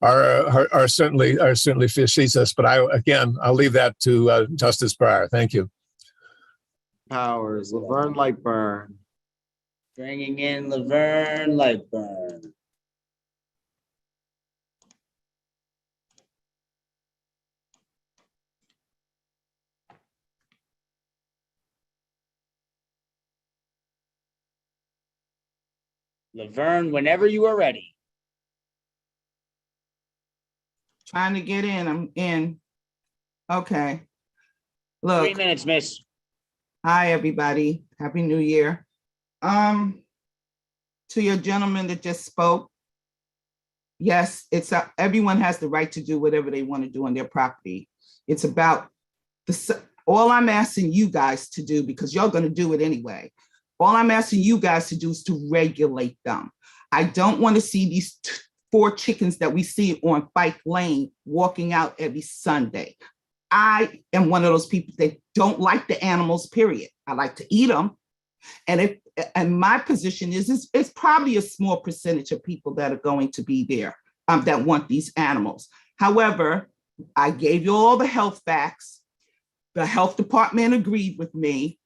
are certainly facetious. But I'll leave that to Justice Breyer. Thank you. Powers, Laverne Lightburn. Bringing in Laverne Lightburn. Laverne, whenever you are ready. Trying to get in, I'm in. Okay. 3 Look, minutes, miss. hi, everybody. Happy New Year. To your gentleman that just spoke, yes, everyone has the right to do whatever they want to do on their property. It's about all I'm asking you guys to do, because you're going to do it anyway. All I'm asking you guys to do is to regulate them. I don't want to see these 4 chickens that we see on Pike Lane walking out every Sunday. I am one of those people that don't like the animals, period. I like to eat them. And my position is it's probably a small percentage of people that are going to be there that want these animals. However, I gave you all the health facts. The health department agreed with me.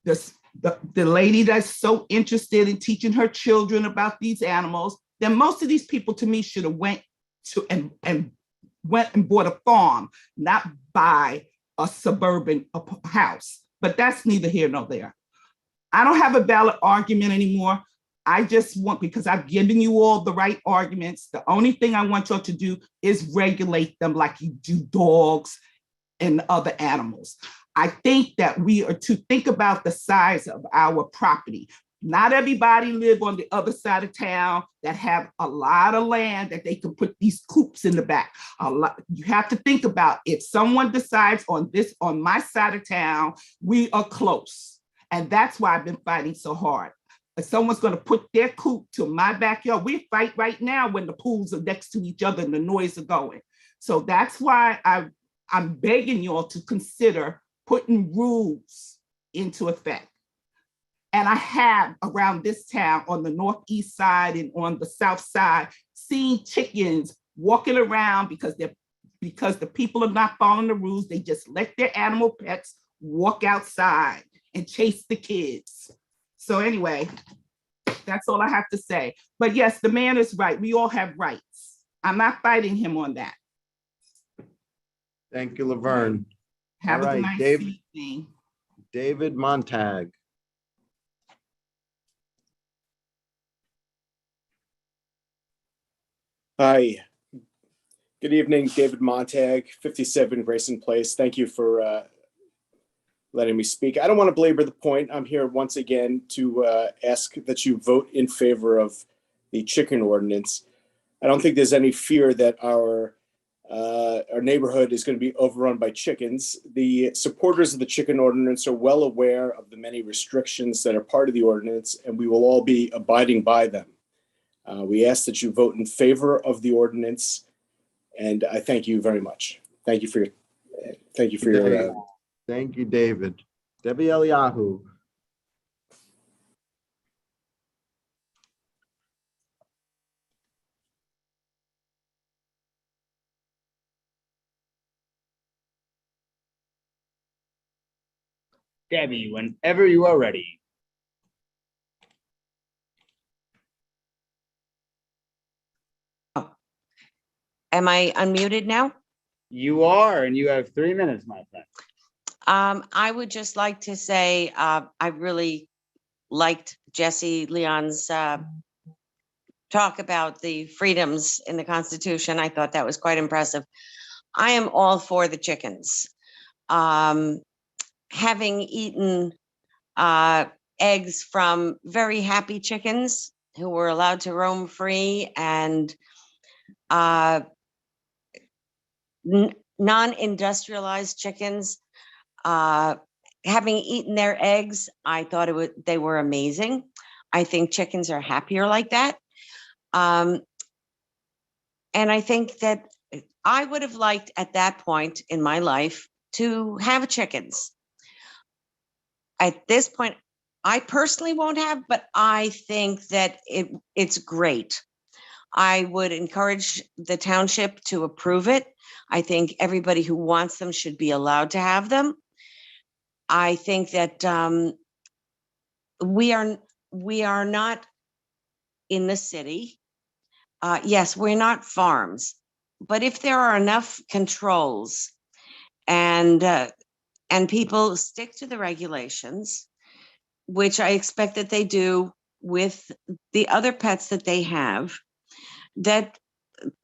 The lady that's so interested in teaching her children about these animals, then most of these people to me should have went and bought a farm, not buy a suburban house. But that's neither here nor there. I don't have a valid argument anymore. I just want, because I've given you all the right arguments, the only thing I want y'all to do is regulate them like you do dogs and other animals. I think that we are to think about the size of our property. Not everybody live on the other side of town that have a lot of land that they can put these coops in the back. You have to think about, if someone decides on my side of town, we are close. And that's why I've been fighting so hard. If someone's going to put their coop to my backyard, we fight right now when the pools are next to each other and the noise are going. So that's why I'm begging you all to consider putting rules into effect. And I have around this town on the northeast side and on the south side seen chickens walking around because the people are not following the rules. They just let their animal pets walk outside and chase the kids. So anyway, that's all I have to say. But yes, the man is right. We all have rights. I'm not fighting him on that. Thank you, Laverne. Have All a right, nice evening. David Montag. Hi. Good evening, David Montag, 57 Grayson Place. Thank you for letting me speak. I don't want to belabor the point. I'm here once again to ask that you vote in favor of the chicken ordinance. I don't think there's any fear that our neighborhood is going to be overrun by chickens. The supporters of the chicken ordinance are well aware of the many restrictions that are part of the ordinance, and we will all be abiding by them. We ask that you vote in favor of the ordinance, and I thank you very much. Thank you for your. Thank you, David. Debbie Eliyahu. Debbie, whenever you are ready. Am I unmuted now? You are, and you have 3 minutes, my friend. I would just like to say I really liked Jesse Leon's talk about the freedoms in the Constitution. I thought that was quite impressive. I am all for the chickens. Having eaten eggs from very happy chickens who were allowed to roam free and non-industrialized chickens, having eaten their eggs, I thought they were amazing. I think chickens are happier like that. And I think that I would have liked at that point in my life to have chickens. At this point, I personally won't have, but I think that it's great. I would encourage the township to approve it. I think everybody who wants them should be allowed to have them. I think that we are not in the city. Yes, we're not farms, but if there are enough controls and people stick to the regulations, which I expect that they do with the other pets that they have, that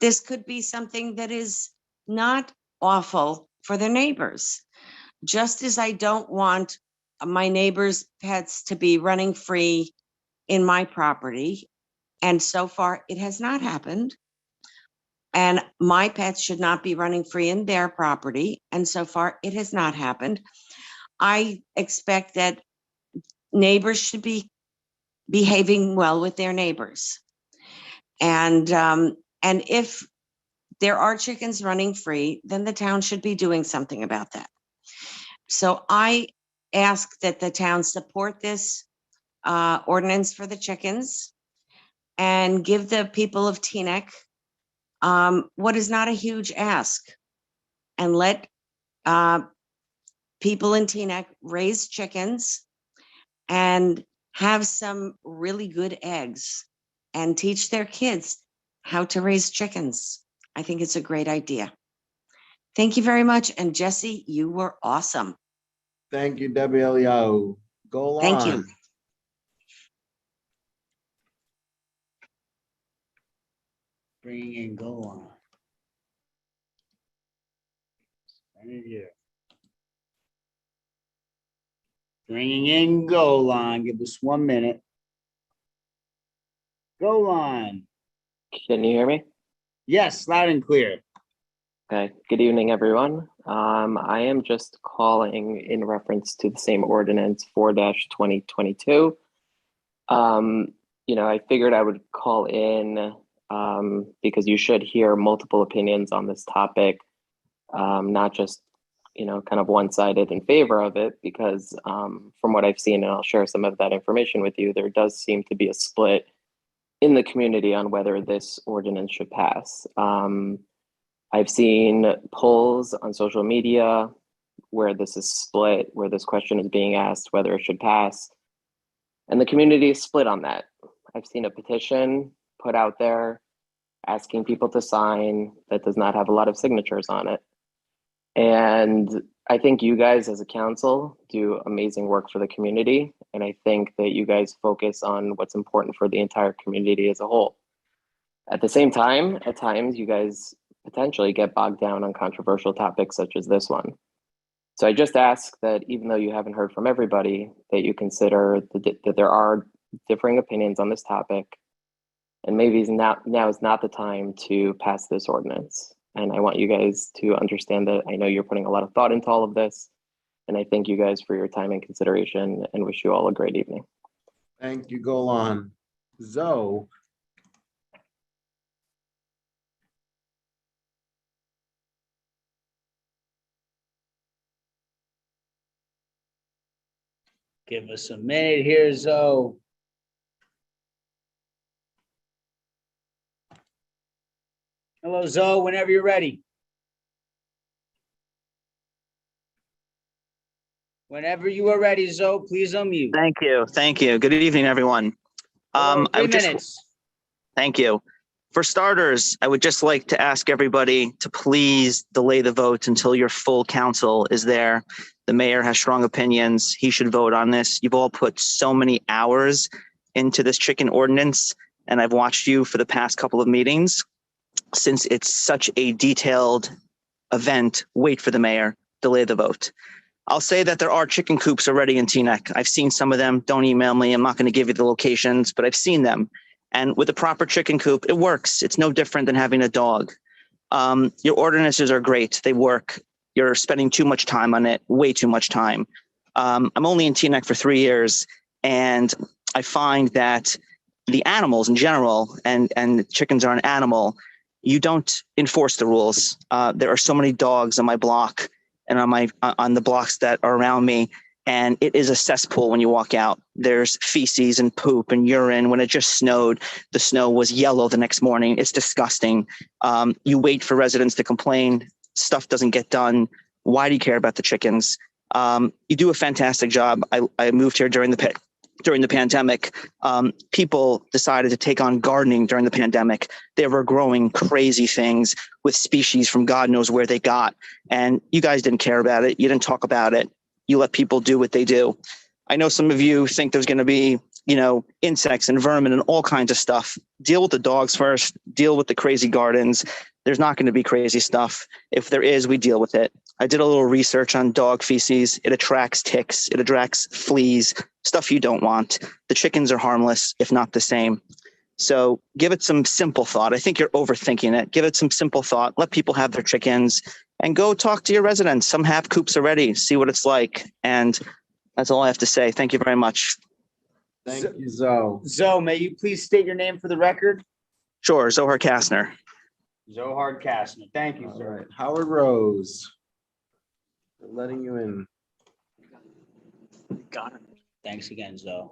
this could be something that is not awful for their neighbors. Just as I don't want my neighbors' pets to be running free in my property, and so far it has not happened. And my pets should not be running free in their property, and so far it has not happened. I expect that neighbors should be behaving well with their neighbors. And if there are chickens running free, then the town should be doing something about that. So I ask that the town support this ordinance for the chickens and give the people of Teaneck what is not a huge ask, and let people in Teaneck raise chickens and have some really good eggs and teach their kids how to raise chickens. I think it's a great idea. Thank you very much. And Jesse, you were awesome. Thank you, Debbie Eliyahu. Go on. Thank you. Bringing in Golan. Right here. Bringing in Golan. Give us 1 minute. Golan. Can you hear me? Yes, loud and clear. Okay. Good evening, everyone. I am just calling in reference to the same ordinance 4-2022. I figured I would call in because you should hear multiple opinions on this topic, not just kind of one-sided in favor of it, because from what I've seen, and I'll share some of that information with you, there does seem to be a split in the community on whether this ordinance should pass. I've seen polls on social media where this is split, where this question is being asked whether it should pass, and the community is split on that. I've seen a petition put out there asking people to sign that does not have a lot of signatures on it. And I think you guys as a council do amazing work for the community. And I think that you guys focus on what's important for the entire community as a whole. At the same time, at times you guys potentially get bogged down on controversial topics such as this one. So I just ask that even though you haven't heard from everybody, that you consider that there are differing opinions on this topic, and maybe now is not the time to pass this ordinance. And I want you guys to understand that I know you're putting a lot of thought into all of this, and I thank you guys for your time and consideration, and wish you all a great evening. Thank you, Golan. Zoe. Give us a minute here, Zoe. Hello, Zoe, whenever you're ready. Whenever you are ready, Zoe, please unmute. Thank you. Thank you. Good evening, everyone. Hello, 3 minutes. Thank you. For starters, I would just like to ask everybody to please delay the vote until your full council is there. The mayor has strong opinions. He should vote on this. You've all put so many hours into this chicken ordinance, and I've watched you for the past couple of meetings. Since it's such a detailed event, wait for the mayor, delay the vote. I'll say that there are chicken coops already in Teaneck. I've seen some of them. Don't email me. I'm not going to give you the locations, but I've seen them. And with a proper chicken coop, it works. It's no different than having a dog. Your ordinances are great. They work. You're spending too much time on it, way too much time. I'm only in Teaneck for 3 years, and I find that the animals in general, and chickens are an animal, you don't enforce the rules. There are so many dogs on my block and on the blocks that are around me, and it is a cesspool when you walk out. There's feces and poop and urine. When it just snowed, the snow was yellow the next morning. It's disgusting. You wait for residents to complain. Stuff doesn't get done. Why do you care about the chickens? You do a fantastic job. I moved here during the pandemic. People decided to take on gardening during the pandemic. They were growing crazy things with species from God knows where they got. And you guys didn't care about it. You didn't talk about it. You let people do what they do. I know some of you think there's going to be, insects and vermin and all kinds of stuff. Deal with the dogs first. Deal with the crazy gardens. There's not going to be crazy stuff. If there is, we deal with it. I did a little research on dog feces. It attracts ticks. It attracts fleas, stuff you don't want. The chickens are harmless, if not the same. So give it some simple thought. I think you're overthinking it. Give it some simple thought. Let people have their chickens and go talk to your residents. Some have coops already. See what it's like. And that's all I have to say. Thank you very much. Thank you, Zoe. Zoe, may you please state your name for the record? Sure. Zohar Kastner. Zohar Kastner. Thank you, All sir. right, Howard Rose. We're letting you in. Got it. Thanks again, Zoe.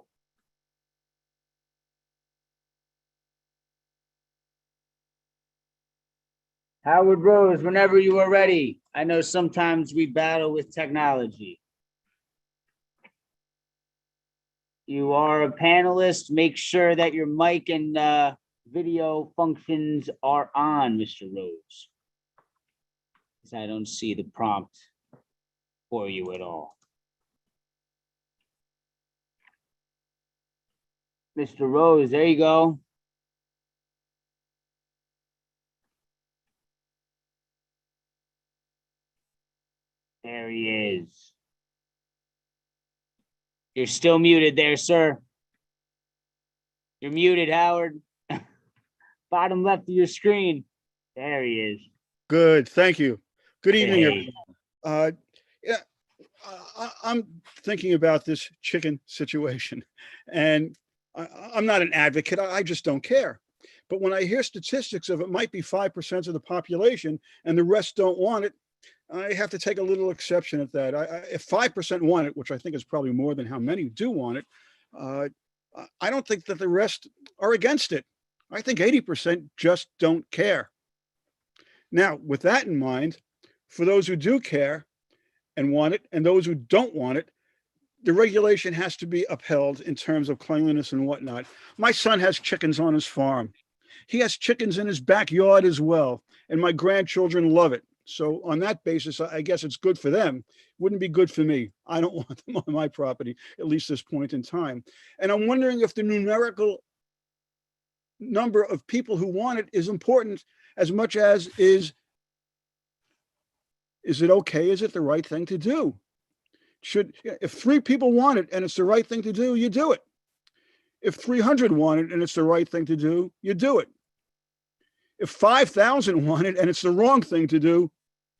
Howard Rose, whenever you are ready. I know sometimes we battle with technology. You are a panelist. Make sure that your mic and video functions are on, Mr. Rose. Because I don't see the prompt for you at all. Mr. Rose, there you go. There he is. You're still muted there, sir. You're muted, Howard. Bottom left of your screen. There he is. Good, thank you. Good evening, Hey. everyone. I'm thinking about this chicken situation, and I'm not an advocate. I just don't care. But when I hear statistics of it might be 5% of the population and the rest don't want it, I have to take a little exception at that. If 5% want it, which I think is probably more than how many do want it, I don't think that the rest are against it. I think 80% just don't care. Now, with that in mind, for those who do care and want it, and those who don't want it, the regulation has to be upheld in terms of cleanliness and whatnot. My son has chickens on his farm. He has chickens in his backyard as well, and my grandchildren love it. So on that basis, I guess it's good for them. Wouldn't be good for me. I don't want them on my property, at least this point in time. And I'm wondering if the numerical number of people who want it is important as much as is it okay? Is it the right thing to do? If 3 people want it and it's the right thing to do, you do it. If 300 want it and it's the right thing to do, you do it. If 5,000 want it and it's the wrong thing to do,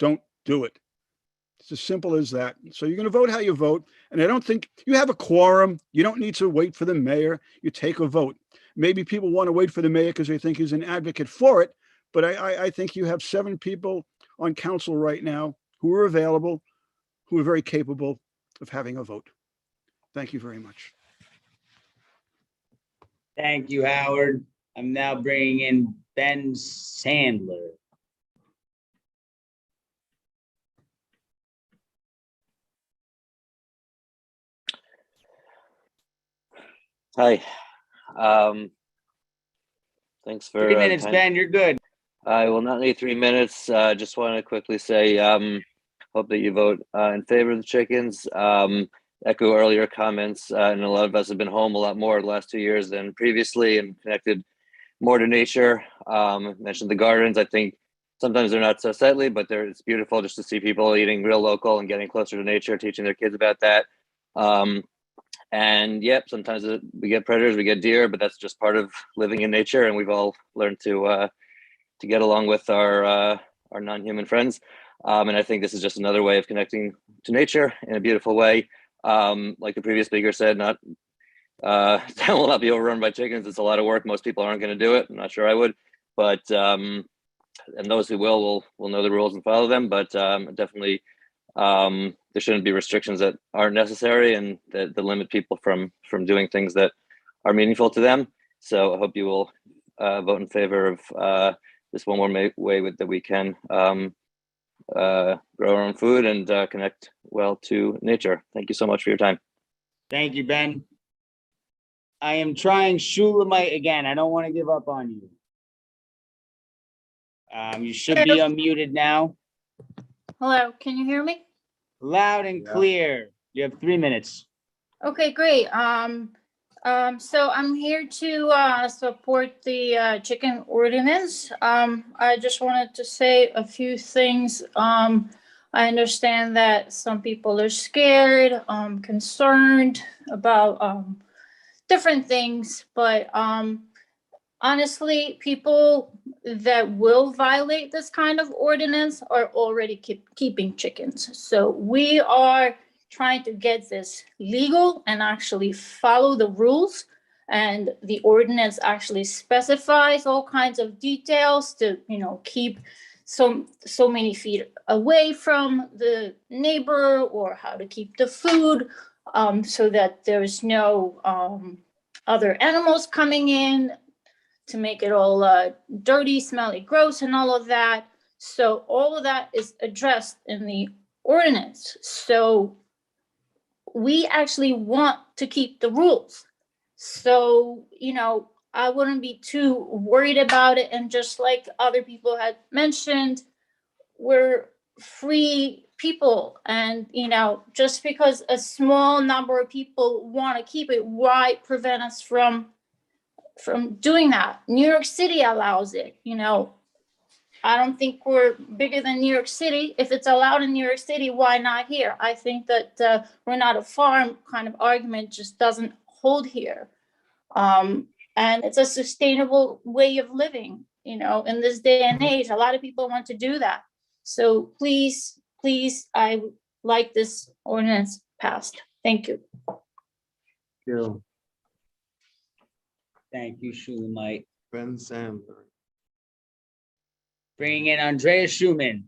don't do it. It's as simple as that. So you're going to vote how you vote. And I don't think you have a quorum. You don't need to wait for the mayor. You take a vote. Maybe people want to wait for the mayor because they think he's an advocate for it. But I think you have 7 people on council right now who are available, who are very capable of having a vote. Thank you very much. Thank you, Howard. I'm now bringing in Ben Sandler. Hi. Thanks for 3 minutes, time. Ben, you're good. I will not need 3 minutes. Just want to quickly say, hope that you vote in favor of the chickens. Echo earlier comments, and a lot of us have been home a lot more the last 2 years than previously and connected more to nature. Mentioned the gardens. I think sometimes they're not so sightly, but it's beautiful just to see people eating real local and getting closer to nature, teaching their kids about that. And yep, sometimes we get predators, we get deer, but that's just part of living in nature, and we've all learned to get along with our non-human friends. And I think this is just another way of connecting to nature in a beautiful way. Like the previous speaker said, town will not be overrun by chickens. It's a lot of work. Most people aren't going to do it. I'm not sure I would, but and those who will know the rules and follow them. But definitely, there shouldn't be restrictions that aren't necessary and that limit people from doing things that are meaningful to them. So I hope you will vote in favor of this one more way that we can grow our own food and connect well to nature. Thank you so much for your time. Thank you, Ben. I am trying Shulamite again. I don't want to give up on you. You should be unmuted now. Hello, can you hear me? Loud and clear. You have 3 minutes. Okay, great. So I'm here to support the chicken ordinance. I just wanted to say a few things. I understand that some people are scared, concerned about different things, but honestly, people that will violate this kind of ordinance are already keeping chickens. So we are trying to get this legal and actually follow the rules. And the ordinance actually specifies all kinds of details to, keep so many feet away from the neighbor, or how to keep the food so that there's no other animals coming in to make it all dirty, smelly, gross, and all of that. So all of that is addressed in the ordinance. So we actually want to keep the rules. So, I wouldn't be too worried about it. And just like other people had mentioned, we're free people. And, just because a small number of people want to keep it, why prevent us from doing that? New York City allows it. I don't think we're bigger than New York City. If it's allowed in New York City, why not here? I think that we're not a farm kind of argument just doesn't hold here. And it's a sustainable way of living, in this day and age. A lot of people want to do that. So please, I would like this ordinance passed. Thank you. Thank you, Shulamite. Ben Sandberg. Bringing in Andrea Schumann.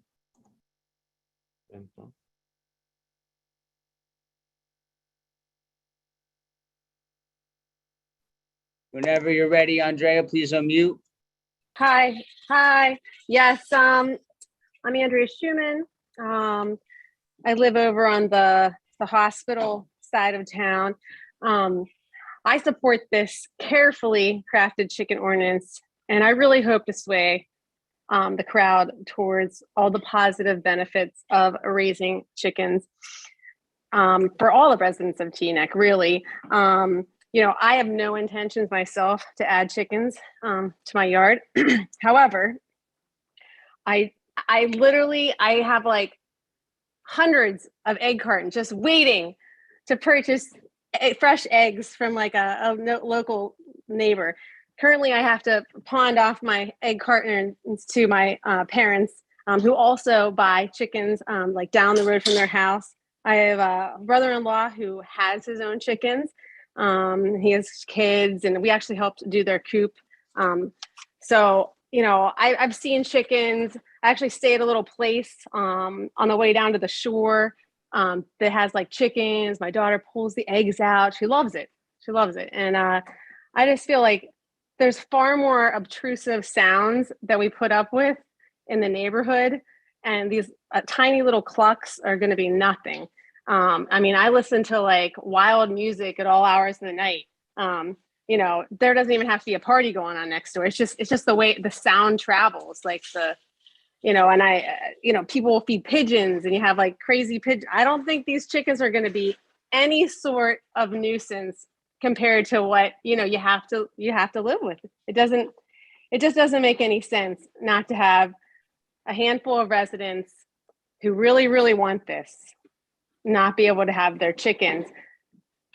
Whenever you're ready, Andrea, please unmute. Hi. Yes, I'm Andrea Schumann. I live over on the hospital side of town. I support this carefully crafted chicken ordinance, and I really hope to sway the crowd towards all the positive benefits of raising chickens for all the residents of Teaneck, really. I have no intentions myself to add chickens to my yard. However, I have like hundreds of egg cartons just waiting to purchase fresh eggs from like a local neighbor. Currently, I have to pawn off my egg cartons to my parents, who also buy chickens like down the road from their house. I have a brother-in-law who has his own chickens. He has kids, and we actually helped do their coop. So, I've seen chickens. I actually stay at a little place on the way down to the shore that has like chickens. My daughter pulls the eggs out. She loves it. And I just feel like there's far more obtrusive sounds that we put up with in the neighborhood, and these tiny little clucks are going to be nothing. I listen to like wild music at all hours of the night. There doesn't even have to be a party going on next door. It's just the way the sound travels, like people will feed pigeons, and you have like crazy pigeons. I don't think these chickens are going to be any sort of nuisance compared to what, you have to live with. It just doesn't make any sense not to have a handful of residents who really, really want this not be able to have their chickens.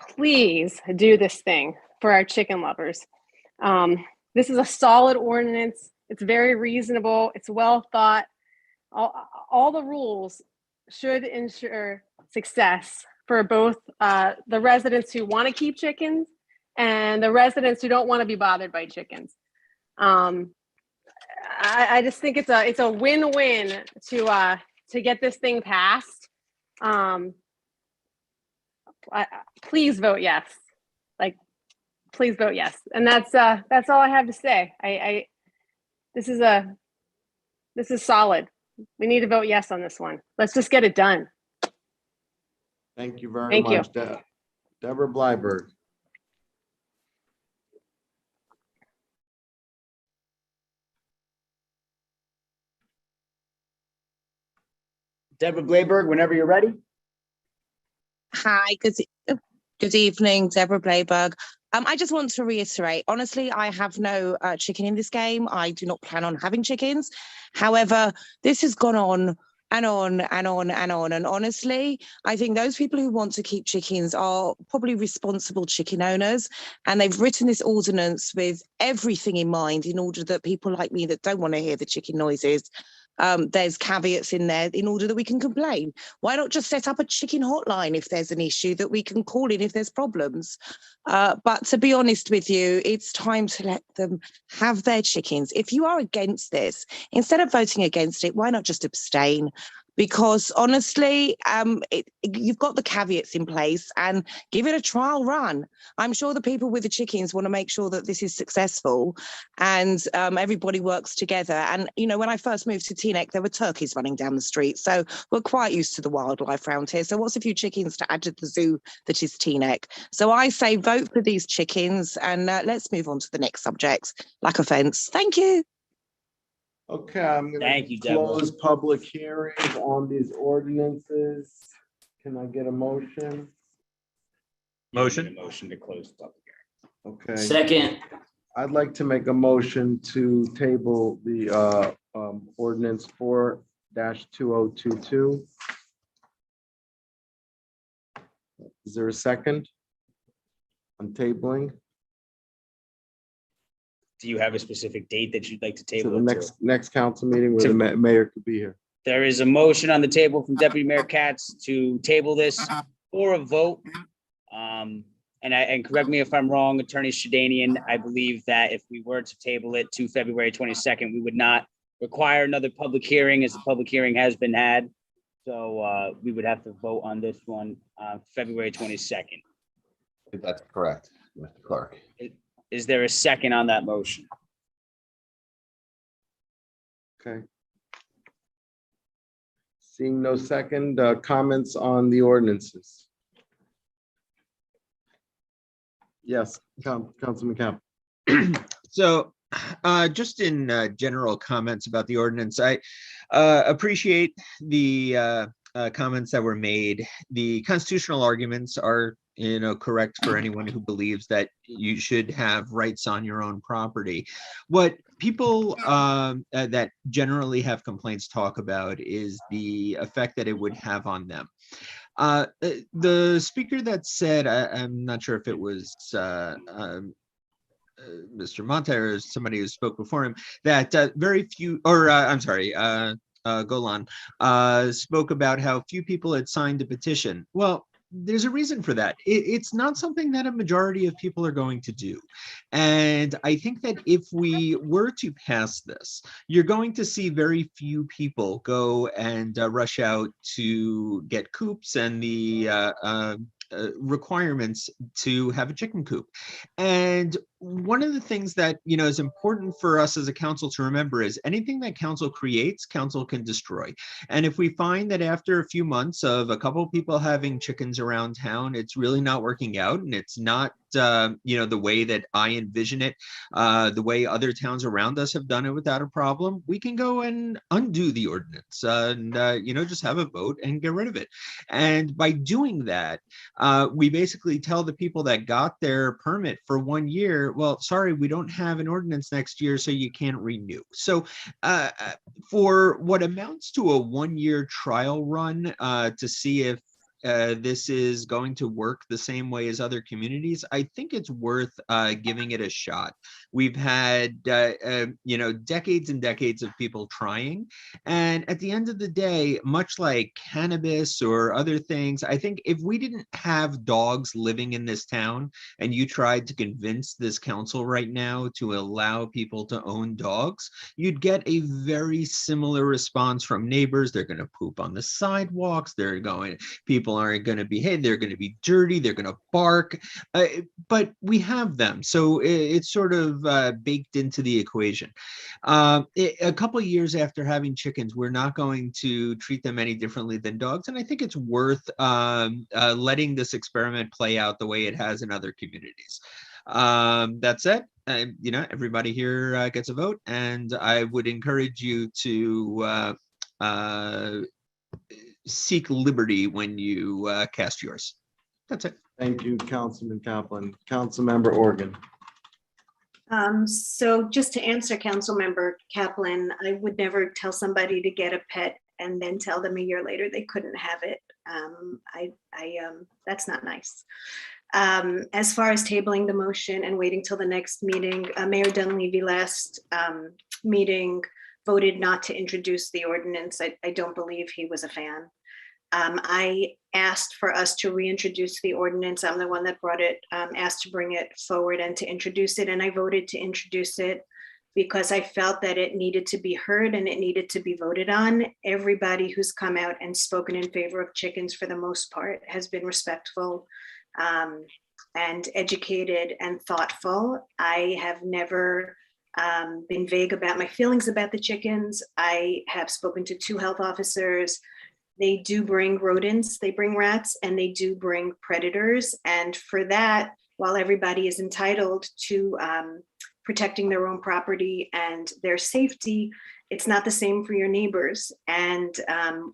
Please do this thing for our chicken lovers. This is a solid ordinance. It's very reasonable. It's well thought. All the rules should ensure success for both the residents who want to keep chickens and the residents who don't want to be bothered by chickens. I I just think it's a win-win to get this thing passed. Please vote yes. Like, please vote yes. And that's all I have to say. This is solid. We need to vote yes on this one. Let's just get it done. Thank you very Thank you. much. Deborah Blyberg. Deborah Blayberg, whenever you're ready. Hi, good evening, Deborah Blayberg. I just want to reiterate, honestly, I have no chicken in this game. I do not plan on having chickens. However, this has gone on and on and on and on. And honestly, I think those people who want to keep chickens are probably responsible chicken owners. And they've written this ordinance with everything in mind in order that people like me that don't want to hear the chicken noises, there's caveats in there in order that we can complain. Why not just set up a chicken hotline if there's an issue that we can call in if there's problems? But to be honest with you, it's time to let them have their chickens. If you are against this, instead of voting against it, why not just abstain? Because honestly, you've got the caveats in place and give it a trial run. I'm sure the people with the chickens want to make sure that this is successful and everybody works together. And, you know, when I first moved to Teaneck, there were turkeys running down the street. So we're quite used to the wildlife around here. So what's a few chickens to add to the zoo that is Teaneck? So I say vote for these chickens and let's move on to the next subject. Lack of fence. Thank you. Okay, I'm Thank going you, to Deborah. close public hearings on these ordinances. Can I get a motion? Motion. Motion to close the public hearing. Okay. Second. I'd like to make a motion to table the ordinance 4-2022. Is there a second? On tabling Do you have a specific date that you'd like to to table? the it to? next council meeting where the mayor could be here. There is a motion on the table from Deputy Mayor Katz to table this for a vote. And correct me if I'm wrong, Attorney Shedanian, I believe that if we were to table it to February 22nd, we would not require another public hearing as the public hearing has been had. So we would have to vote on this one February 22nd. That's correct, Mr. Clark. Is there a second on that motion? Okay. Seeing no second, comments on the ordinances? Yes, Councilman Camp. So just in general comments about the ordinance, I appreciate the comments that were made. The constitutional arguments are, correct for anyone who believes that you should have rights on your own property. What people that generally have complaints talk about is the effect that it would have on them. The speaker that said, I'm not sure if it was Mr. Monte or somebody who spoke before him, that very few, or I'm sorry, Golan, spoke about how few people had signed a petition. Well, there's a reason for that. It's not something that a majority of people are going to do. And I think that if we were to pass this, you're going to see very few people go and rush out to get coops and the requirements to have a chicken coop. And one of the things that is important for us as a council to remember is anything that council creates, council can destroy. And if we find that after a few months of a couple of people having chickens around town, it's really not working out and it's not the way that I envision it, the way other towns around us have done it without a problem, we can go and undo the ordinance and just have a vote and get rid of it. And by doing that, we basically tell the people that got their permit for 1 year, well, sorry, we don't have an ordinance next year, so you can't renew. So for what amounts to a 1-year trial run to see if this is going to work the same way as other communities, I think it's worth giving it a shot. We've had, decades and decades of people trying. And at the end of the day, much like cannabis or other things, I think if we didn't have dogs living in this town and you tried to convince this council right now to allow people to own dogs, you'd get a very similar response from neighbors. They're going to poop on the sidewalks. People aren't going to behave. They're going to be dirty. They're going to bark. But we have them. So it's sort of baked into the equation. A couple of years after having chickens, we're not going to treat them any differently than dogs. And I think it's worth letting this experiment play out the way it has in other communities. That's it. Everybody here gets a vote, and I would encourage you to seek liberty when you cast yours. That's it. Thank you, Councilman Kaplan. Councilmember Organ. So just to answer Councilmember Kaplan, I would never tell somebody to get a pet and then tell them a year later they couldn't have it. That's not nice. As far as tabling the motion and waiting till the next meeting, Mayor Dunleavy last meeting voted not to introduce the ordinance. I don't believe he was a fan. I asked for us to reintroduce the ordinance. I'm the one that brought it, asked to bring it forward and to introduce it, and I voted to introduce it because I felt that it needed to be heard and it needed to be voted on. Everybody who's come out and spoken in favor of chickens, for the most part, has been respectful and educated and thoughtful. I have never been vague about my feelings about the chickens. I have spoken to 2 health officers. They do bring rodents, they bring rats, and they do bring predators. And for that, while everybody is entitled to protecting their own property and their safety, it's not the same for your neighbors. And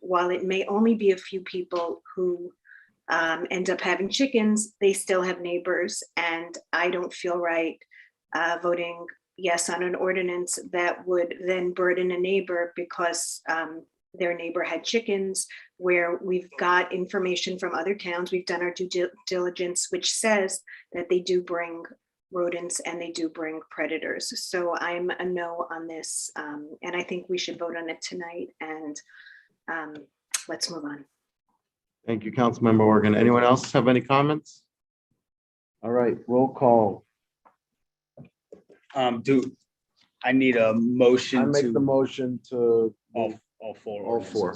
while it may only be a few people who end up having chickens, they still have neighbors. And I don't feel right voting yes on an ordinance that would then burden a neighbor because their neighbor had chickens, where we've got information from other towns. We've done our due diligence, which says that they do bring rodents and they do bring predators. So I'm a no on this. And I think we should vote on it tonight, and let's move on. Thank you, Councilmember Organ. Anyone else have any comments? All right, roll call. I need a motion I make the motion to all four. all 4.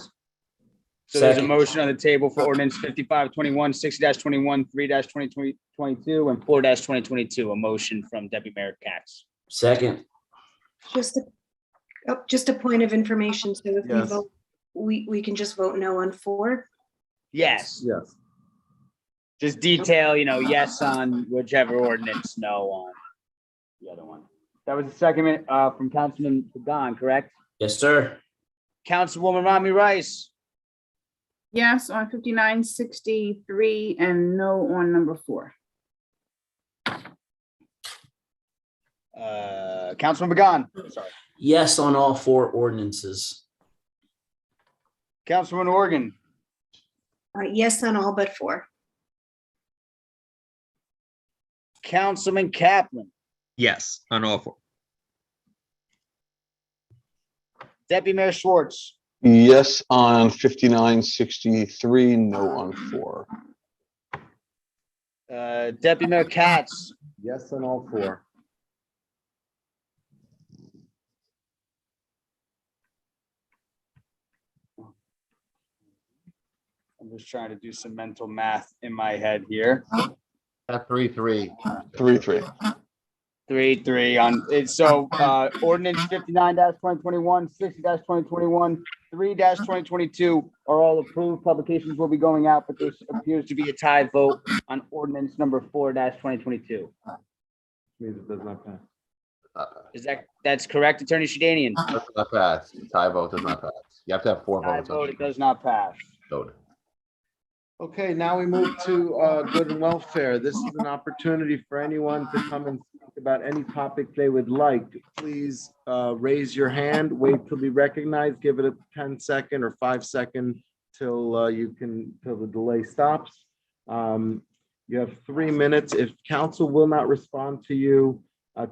So there's a Second. motion on the table for ordinance 5521, 60-21, 3-2022, and 4-2022. A motion from Deputy Mayor Katz. Second. Just a point of information. So if we Yes. vote, we can just vote no on 4. Yes. Yes. Just detail, yes on whichever ordinance, no on the other one. That was a second from Councilman Pagan, correct? Yes, sir. Councilwoman Rami Rice. Yes on 5963 and no on number 4. Councilman Pagan. Sorry. Yes on all 4 ordinances. Councilman Organ. Yes on all but 4. Councilman Kaplan. Yes, on all 4. Deputy Mayor Schwartz. Yes on 5963, no on 4. Deputy Mayor Katz. Yes on all 4. I'm just trying to do some mental math in my head here. At 3-3. 3-3. 3-3 on it. So ordinance 59-2021, 60-2021, 3-2022 are all approved. Publications will be going out, but there appears to be a tie vote on ordinance number 4-2022. Means it does not pass. That's correct, Attorney Shedanian? Does not pass. Tie vote does not pass. You have to have 4 Tie votes. vote, it does not pass. Vote. Okay, now we move to good and welfare. This is an opportunity for anyone to come and speak about any topic they would like. Please raise your hand, wait to be recognized, give it a 10-second or 5-second till till the delay stops. You have 3 minutes. If council will not respond to you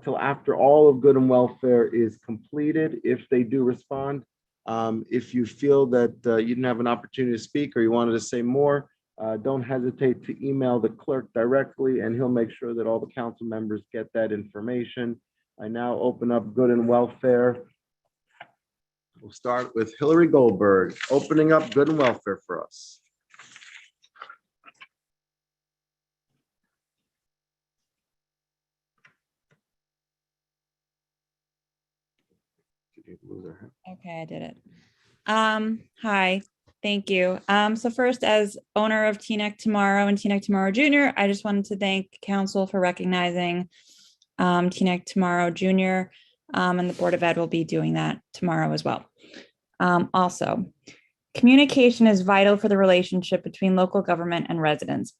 till after all of good and welfare is completed, if they do respond, if you feel that you didn't have an opportunity to speak or you wanted to say more, don't hesitate to email the clerk directly and he'll make sure that all the council members get that information. I now open up good and welfare. We'll start with Hillary Goldberg, opening up good and welfare for us. Okay, I did it. Hi, thank you. So first, as owner of Teaneck Tomorrow and Teaneck Tomorrow Jr., I just wanted to thank council for recognizing Teaneck Tomorrow Jr. And the Board of Ed will be doing that tomorrow as well. Also, communication is vital for the relationship between local government and residents.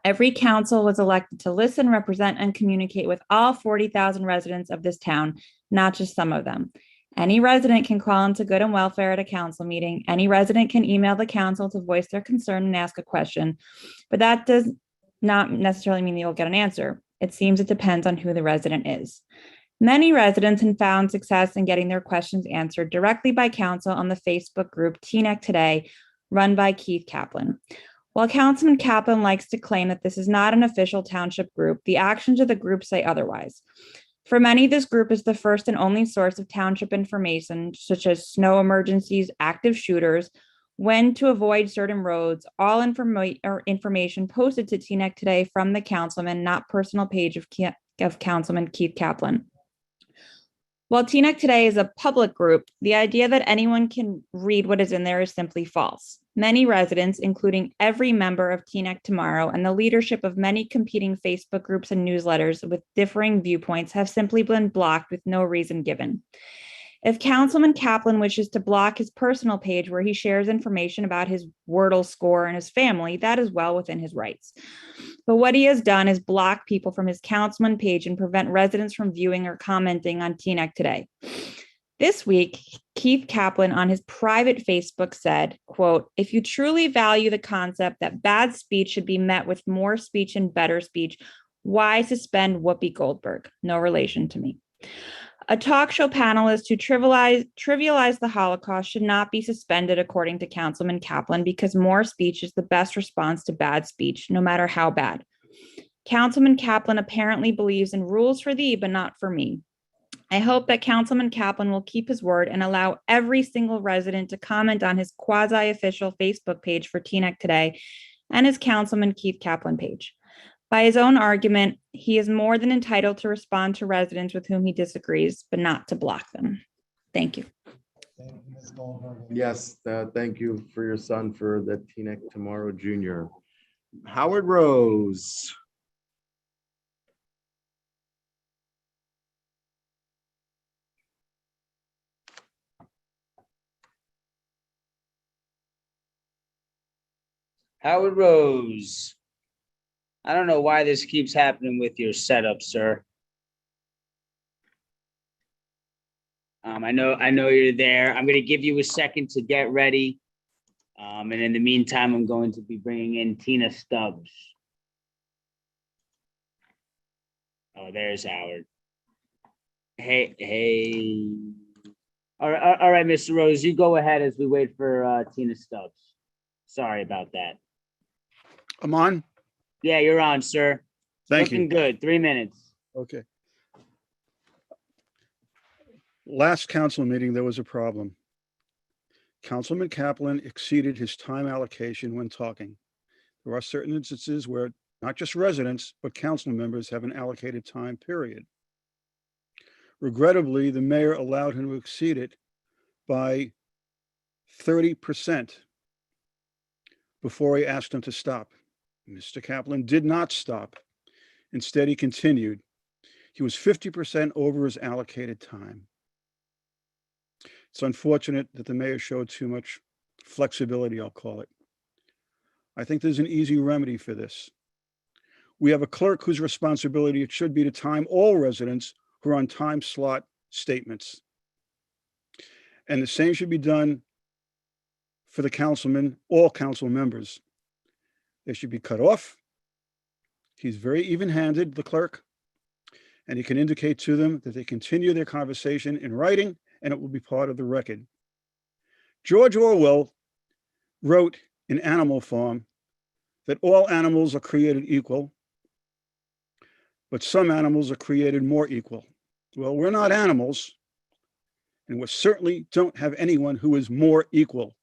Every council was elected to listen, represent, and communicate with all 40,000 residents of this town, not just some of them. Any resident can call into good and welfare at a council meeting. Any resident can email the council to voice their concern and ask a question, but that does not necessarily mean you'll get an answer. It seems it depends on who the resident is. Many residents have found success in getting their questions answered directly by council on the Facebook group Teaneck Today, run by Keith Kaplan. While Councilman Kaplan likes to claim that this is not an official township group, the actions of the group say otherwise. For many, this group is the first and only source of township information, such as snow emergencies, active shooters, when to avoid certain roads, all information posted to Teaneck Today from the councilman, not personal page of Councilman Keith Kaplan. While Teaneck Today is a public group, the idea that anyone can read what is in there is simply false. Many residents, including every member of Teaneck Tomorrow and the leadership of many competing Facebook groups and newsletters with differing viewpoints, have simply been blocked with no reason given. If Councilman Kaplan wishes to block his personal page where he shares information about his Wordle score and his family, that is well within his rights. But what he has done is block people from his councilman page and prevent residents from viewing or commenting on Teaneck Today. This week, Keith Kaplan on his private Facebook said, quote, "If you truly value the concept that bad speech should be met with more speech and better speech, why suspend Whoopi Goldberg? No relation to me. A talk show panelist who trivialize the Holocaust should not be suspended, according to Councilman Kaplan, because more speech is the best response to bad speech, no matter how bad. Councilman Kaplan apparently believes in rules for thee, but not for me. I hope that Councilman Kaplan will keep his word and allow every single resident to comment on his quasi-official Facebook page for Teaneck Today and his Councilman Keith Kaplan page. By his own argument, he is more than entitled to respond to residents with whom he disagrees, but not to block them. Thank you." Yes, thank you for your son for the Teaneck Tomorrow Jr. Howard Rose. Howard Rose. I don't know why this keeps happening with your setup, sir. I know you're there. I'm going to give you a second to get ready. And in the meantime, I'm going to be bringing in Tina Stubbs. Oh, there's Howard. Hey. All right, Mr. Rose, you go ahead as we wait for Tina Stubbs. Sorry about that. I'm on? Yeah, you're on, sir. Thank Looking you. good. 3 minutes. Okay. Last council meeting, there was a problem. Councilman Kaplan exceeded his time allocation when talking. There are certain instances where not just residents, but council members have an allocated time period. Regrettably, the mayor allowed him to exceed it by 30% before he asked him to stop. Mr. Kaplan did not stop. Instead, he continued. He was 50% over his allocated time. It's unfortunate that the mayor showed too much flexibility, I'll call it. I think there's an easy remedy for this. We have a clerk whose responsibility it should be to time all residents who are on time slot statements. And the same should be done for the councilman, all council members. They should be cut off. He's very even-handed, the clerk, and he can indicate to them that they continue their conversation in writing, and it will be part of the record. George Orwell wrote in Animal Farm that all animals are created equal, but some animals are created more equal. Well, we're not animals, and we certainly don't have anyone who is more equal.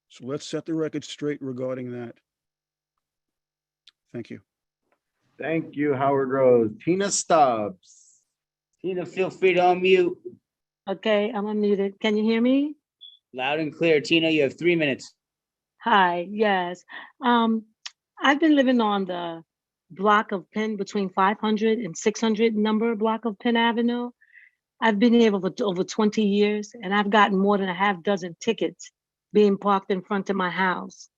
So let's set the record straight regarding that. Thank you. Thank you, Howard Rose. Tina Stubbs. Tina, feel free to unmute. Okay, I'm unmuted. Can you hear me? Loud and clear. Tina, you have 3 minutes. Hi, yes. I've been living on the block of Penn between 500 and 600 number block of Penn Avenue. I've been here for over 20 years, and I've gotten more than a half dozen tickets being parked in front of my house.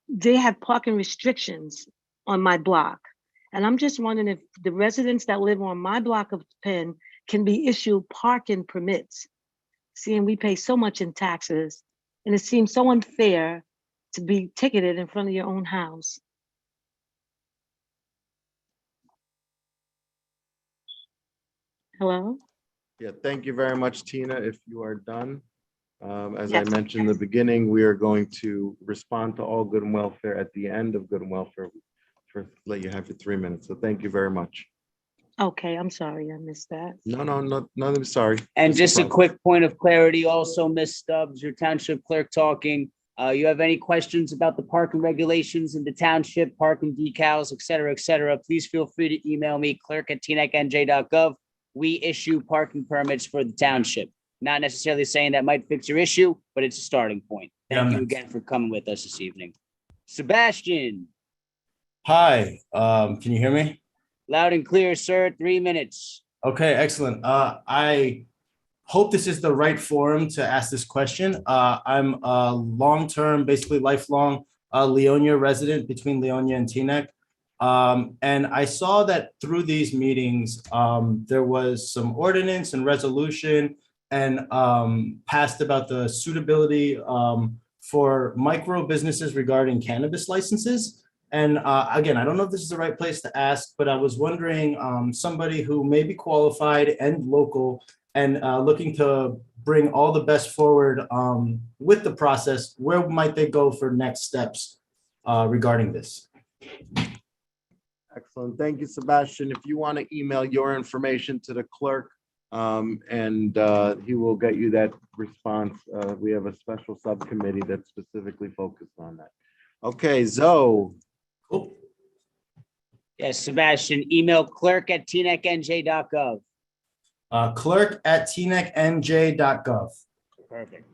They have parking restrictions on my block. And I'm just wondering if the residents that live on my block of Penn can be issued parking permits. Seeing we pay so much in taxes, and it seems so unfair to be ticketed in front of your own house. Hello? Yeah, thank you very much, Tina. If you are done, as I Yes. mentioned in the beginning, we are going to respond to all good and welfare at the end of good and welfare. Let you have your 3 minutes. So thank you very much. Okay, I'm sorry, I missed that. No, I'm sorry. And It's no just a problem. quick point of clarity also, Ms. Stubbs, your township clerk talking. You have any questions about the parking regulations in the township, parking decals, et cetera, please feel free to email me, clerk@tnecnj.gov. We issue parking permits for the township. Not necessarily saying that might fix your issue, but it's a starting point. Thank you again for coming with us this evening. Sebastian, Hi, can you hear me? loud and clear, sir, 3 minutes. Okay, excellent. I hope this is the right forum to ask this question. I'm a long-term, basically lifelong Leonia resident between Leonia and Teaneck. And I saw that through these meetings, there was some ordinance and resolution and passed about the suitability for micro businesses regarding cannabis licenses. And again, I don't know if this is the right place to ask, but I was wondering, somebody who may be qualified and local and looking to bring all the best forward with the process, where might they go for next steps regarding this? Excellent. Thank you, Sebastian. If you want to email your information to the clerk, and he will get you that response. We have a special subcommittee that's specifically focused on that. Okay, Zoe. Cool. Yes, Sebastian, email clerk@tnecnj.gov. Clerk@tnecnj.gov. Perfect.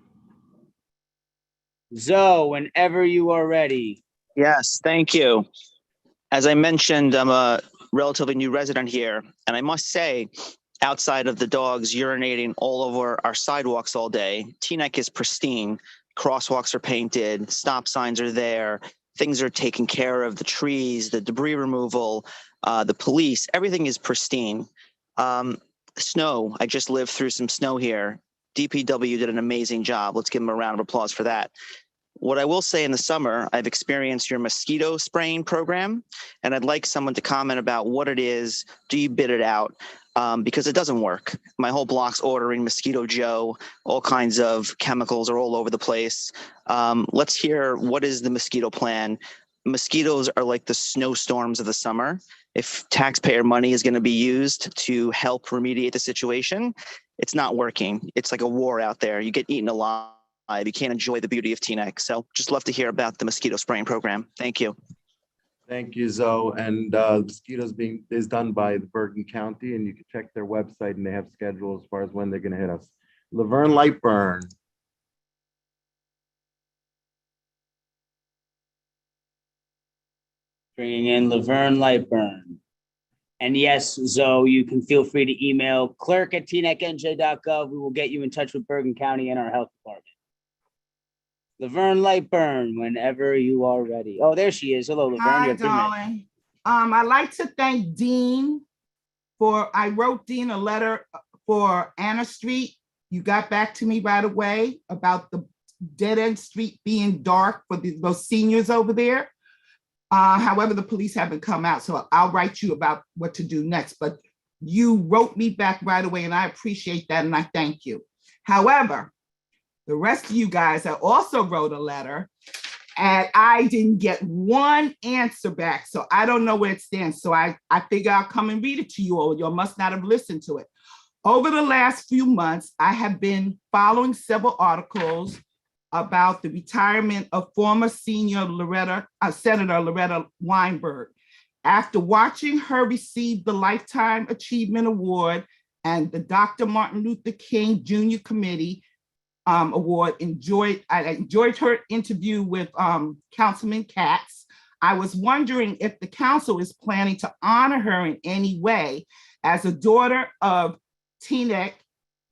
Zoe, whenever you are ready. Yes, thank you. As I mentioned, I'm a relatively new resident here, and I must say, outside of the dogs urinating all over our sidewalks all day, Teaneck is pristine. Crosswalks are painted, stop signs are there, things are taken care of, the trees, the debris removal, the police, everything is pristine. Snow, I just lived through some snow here. DPW did an amazing job. Let's give them a round of applause for that. What I will say in the summer, I've experienced your mosquito spraying program, and I'd like someone to comment about what it is. Do you bid it out? Because it doesn't work. My whole block's ordering Mosquito Joe. All kinds of chemicals are all over the place. Let's hear, what is the mosquito plan? Mosquitoes are like the snowstorms of the summer. If taxpayer money is going to be used to help remediate the situation, it's not working. It's like a war out there. You get eaten alive. You can't enjoy the beauty of Teaneck. So just love to hear about the mosquito spraying program. Thank you. Thank you, Zoe. And mosquitoes is done by the Bergen County, and you can check their website and they have schedules as far as when they're going to hit us. Laverne Lightburn. Bringing in Laverne Lightburn. And yes, Zoe, you can feel free to email clerk@tnecnj.gov. We will get you in touch with Bergen County and our health department. Laverne Lightburn, whenever you are ready. Oh, there she is. Hello, Laverne. Hi, You have 3 minutes. darling. I'd like to thank Dean I wrote Dean a letter for Anna Street. You got back to me right away about the dead-end street being dark for those seniors over there. However, the police haven't come out, so I'll write you about what to do next. But you wrote me back right away, and I appreciate that, and I thank you. However, the rest of you guys, I also wrote a letter, and I didn't get one answer back, so I don't know where it stands. So I figure I'll come and read it to you all. You must not have listened to it. Over the last few months, I have been following several articles about the retirement of former senior Senator Loretta Weinberg. After watching her receive the Lifetime Achievement Award and the Dr. Martin Luther King Jr. Committee Award, I enjoyed her interview with Councilman Katz. I was wondering if the council is planning to honor her in any way as a daughter of Teaneck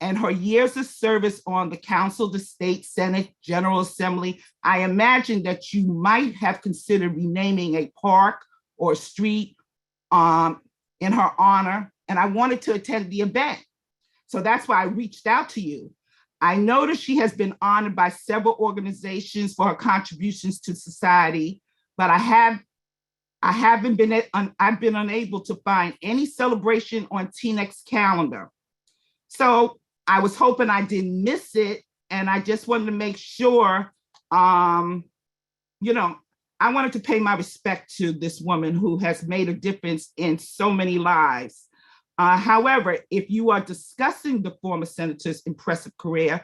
and her years of service on the council, the state, Senate, General Assembly. I imagine that you might have considered renaming a park or street in her honor, and I wanted to attend the event. So that's why I reached out to you. I noticed she has been honored by several organizations for her contributions to society, but I've been unable to find any celebration on Teaneck's calendar. So I was hoping I didn't miss it, and I just wanted to make sure, I wanted to pay my respect to this woman who has made a difference in so many lives. However, if you are discussing the former senator's impressive career,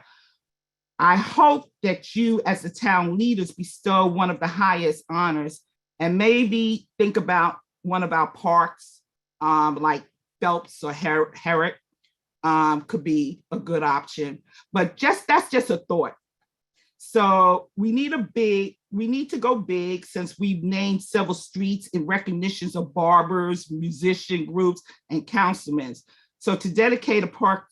I hope that you as the town leaders bestow one of the highest honors and maybe think about one of our parks, like Phelps or Herrick. Could be a good option, but that's just a thought. So we need to go big, since we've named several streets in recognitions of barbers, musician groups, and councilmen. So to dedicate a park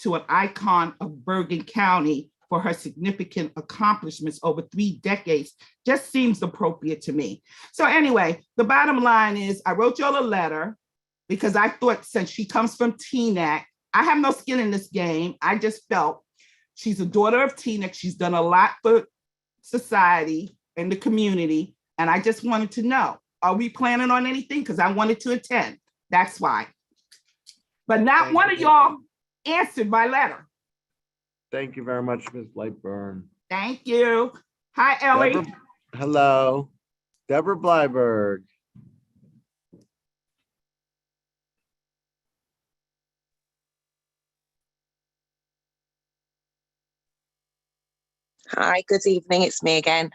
to an icon of Bergen County for her significant accomplishments over 3 decades just seems appropriate to me. So anyway, the bottom line is I wrote y'all a letter because I thought, since she comes from Teaneck, I have no skin in this game. I just felt she's a daughter of Teaneck. She's done a lot for society and the community. And I just wanted to know, are we planning on anything? Because I wanted to attend. That's why. But not one of y'all answered my letter. Thank you very much, Ms. Lightburn. Thank you. Hi, Ellie. Hello. Deborah Blyberg. Hi, good evening. It's me again.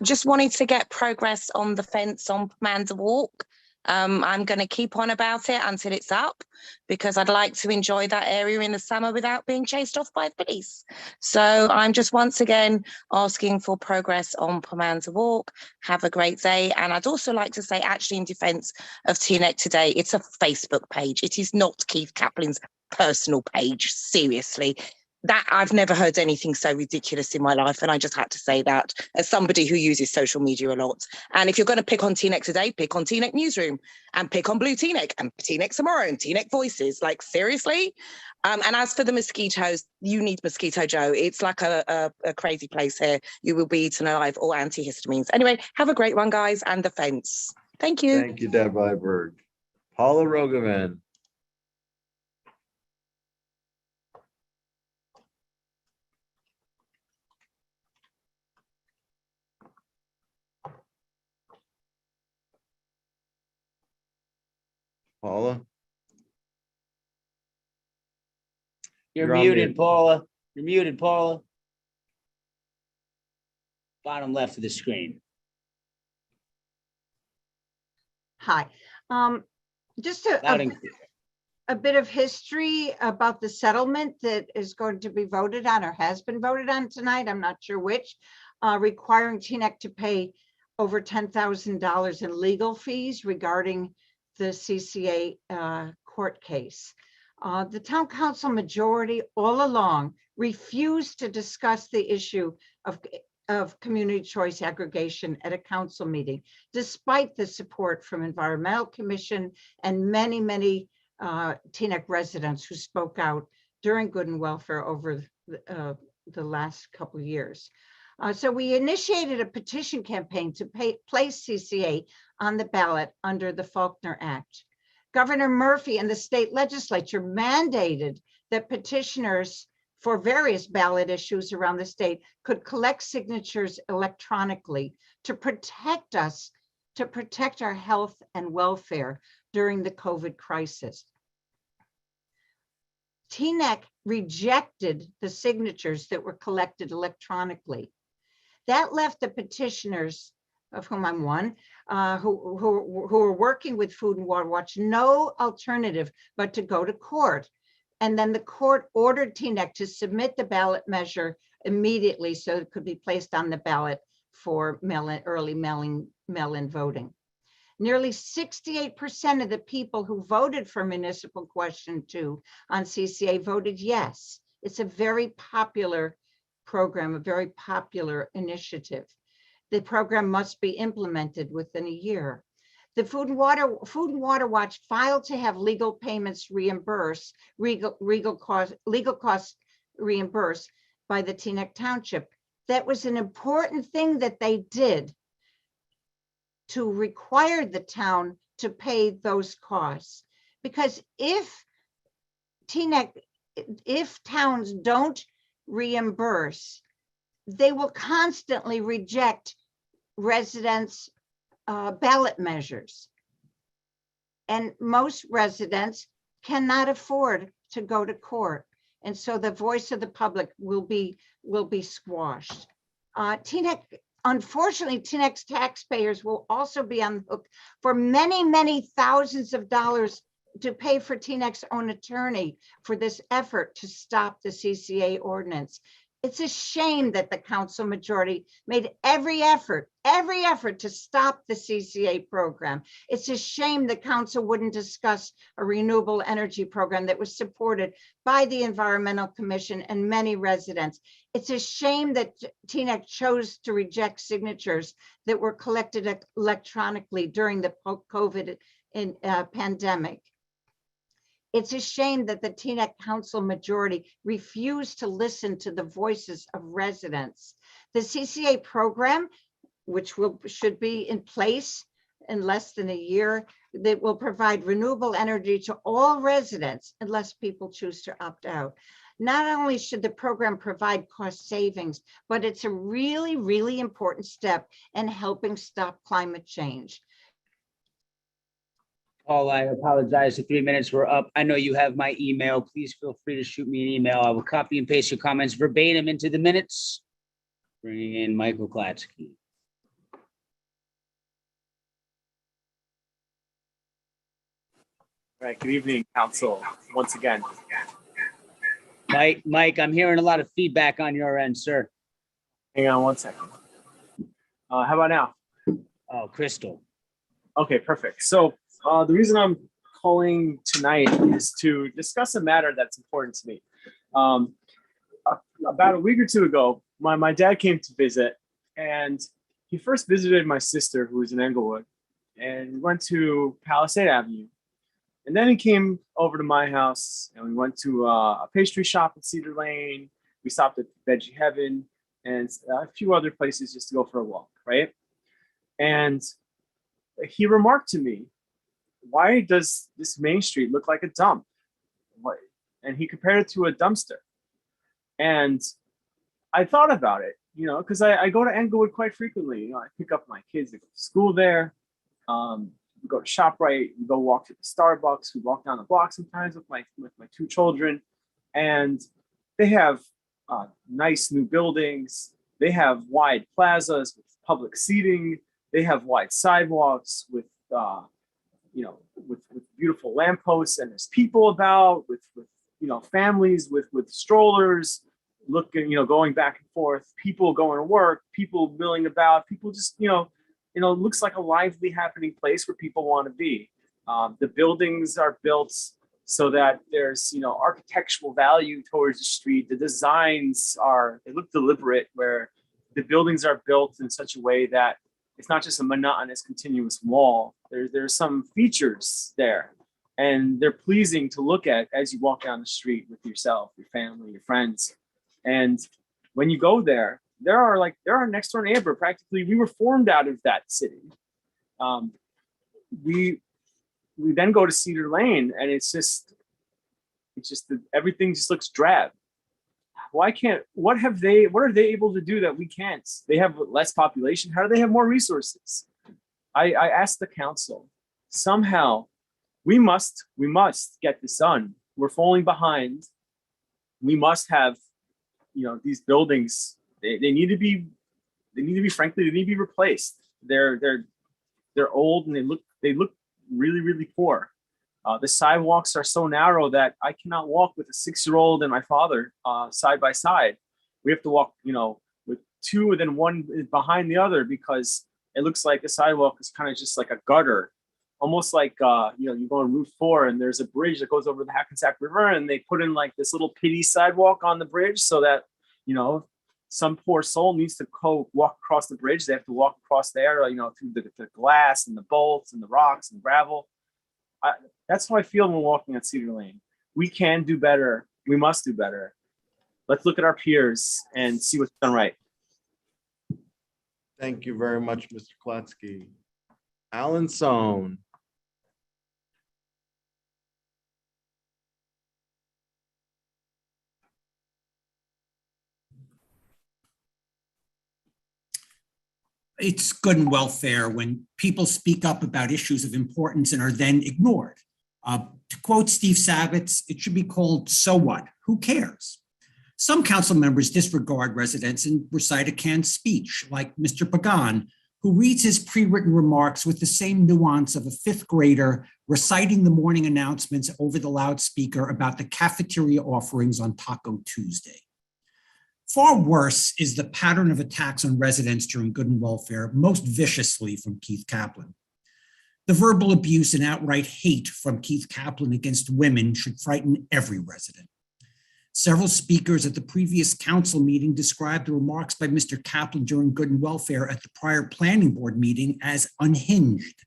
Just wanted to get progress on the fence on Pomander Walk. I'm going to keep on about it until it's up, because I'd like to enjoy that area in the summer without being chased off by the police. So I'm just once again asking for progress on Pomander Walk. Have a great day. And I'd also like to say, actually, in defense of Teaneck Today, it's a Facebook page. It is not Keith Kaplan's personal page. Seriously. That I've never heard anything so ridiculous in my life. And I just had to say that as somebody who uses social media a lot. And if you're going to pick on Teaneck Today, pick on Teaneck Newsroom and pick on Blue Teaneck and Teaneck Tomorrow and Teaneck Voices. Like, seriously? And as for the mosquitoes, you need Mosquito Joe. It's like a crazy place here. You will be eaten alive, or antihistamines. Anyway, have a great one, guys, and the fence. Thank you. Thank you, Deb Blyberg. Paula Rogovan. Paula? You're on muted, mute. Paula. You're muted, Paula. Bottom left of the screen. Hi. Just Loud and a bit of history about the settlement that is going to be voted on or has been voted on tonight. I'm not sure which, requiring Teaneck to pay over $10,000 in legal fees regarding the CCA court case. The town council majority all along refused to discuss the issue of community choice aggregation at a council meeting, despite the support from Environmental Commission and many Teaneck residents who spoke out during Good and Welfare over the last couple of years. So we initiated a petition campaign to place CCA on the ballot under the Faulkner Act. Governor Murphy and the state legislature mandated that petitioners for various ballot issues around the state could collect signatures electronically to protect us, to protect our health and welfare during the COVID crisis. TNEC rejected the signatures that were collected electronically. That left the petitioners, of whom I'm one, who are working with Food and Water Watch, no alternative but to go to court. And then the court ordered TNEC to submit the ballot measure immediately so it could be placed on the ballot for early mail-in voting. Nearly 68% of the people who voted for municipal question 2 on CCA voted yes. It's a very popular program, a very popular initiative. The program must be implemented within a year. The Food and Water Watch filed to have legal payments reimbursed, legal costs reimbursed by the Teaneck Township. That was an important thing that they did to require the town to pay those costs. Because if towns don't reimburse, they will constantly reject residents' ballot measures. And most residents cannot afford to go to court. And so the voice of the public will be squashed. Unfortunately, Teaneck's taxpayers will also be on the hook for many, many thousands of dollars to pay for Teaneck's own attorney for this effort to stop the CCA ordinance. It's a shame that the council majority made every effort to stop the CCA program. It's a shame the council wouldn't discuss a renewable energy program that was supported by the Environmental Commission and many residents. It's a shame that Teaneck chose to reject signatures that were collected electronically during the COVID pandemic. It's a shame that the Teaneck Council majority refused to listen to the voices of residents. The CCA program, which should be in place in less than a year, that will provide renewable energy to all residents unless people choose to opt out. Not only should the program provide cost savings, but it's a really, really important step in helping stop climate change. Paul, I apologize. The 3 minutes were up. I know you have my email. Please feel free to shoot me an email. I will copy and paste your comments verbatim into the minutes. Bringing in Michael Klatsky. All right, good evening, council, once again. Mike, I'm hearing a lot of feedback on your end, sir. Hang on one second. How about now? Oh, crystal. Okay, perfect. So the reason I'm calling tonight is to discuss a matter that's important to me. About a week or two ago, my dad came to visit, and he first visited my sister, who was in Englewood, and we went to Palisade Avenue. And then he came over to my house, and we went to a pastry shop in Cedar Lane. We stopped at Veggie Heaven and a few other places just to go for a walk, right? And he remarked to me, "Why does this main street look like a dump?" And he compared it to a dumpster. And I thought about it, you know, because I go to Englewood quite frequently. You know, I pick up my kids, they go to school there. We go to ShopRite, we go walk to the Starbucks, we walk down the block sometimes with my two children, and they have nice new buildings. They have wide plazas with public seating. They have wide sidewalks with beautiful lampposts, and there's people about with families with strollers looking, going back and forth, people going to work, people milling about, people just, it looks like a lively, happening place where people want to be. The buildings are built so that there's, architectural value towards the street. The designs they look deliberate, where the buildings are built in such a way that it's not just a monotonous, continuous wall. There's some features there, and they're pleasing to look at as you walk down the street with yourself, your family, your friends. And when you go there, There are next door neighbor. Practically, we were formed out of that city. We then go to Cedar Lane, and everything just looks drab. What are they able to do that we can't? They have less population. How do they have more resources? I asked the council, somehow we must get this done. We're falling behind. We must have, these buildings, they need to be replaced. They're old and they look really, really poor. The sidewalks are so narrow that I cannot walk with a 6-year-old and my father side by side. We have to walk, with two and then one behind the other, because it looks like the sidewalk is kind of just like a gutter, almost like you go on Route 4 and there's a bridge that goes over the Hackensack River, and they put in like this little pity sidewalk on the bridge so that some poor soul needs to walk across the bridge. They have to walk across there, through the glass and the bolts and the rocks and gravel. That's how I feel when walking on Cedar Lane. We can do better. We must do better. Let's look at our peers and see what's done right. Thank you very much, Mr. Kletzky. Alan Sohn. It's good and welfare when people speak up about issues of importance and are then ignored. To quote Steve Savitz, it should be called, "So what? Who cares?" Some council members disregard residents and recite a canned speech, like Mr. Pagan, who reads his pre-written remarks with the same nuance of a 5th grader reciting the morning announcements over the loudspeaker about the cafeteria offerings on Taco Tuesday. Far worse is the pattern of attacks on residents during good and welfare, most viciously from Keith Kaplan. The verbal abuse and outright hate from Keith Kaplan against women should frighten every resident. Several speakers at the previous council meeting described the remarks by Mr. Kaplan during good and welfare at the prior planning board meeting as unhinged,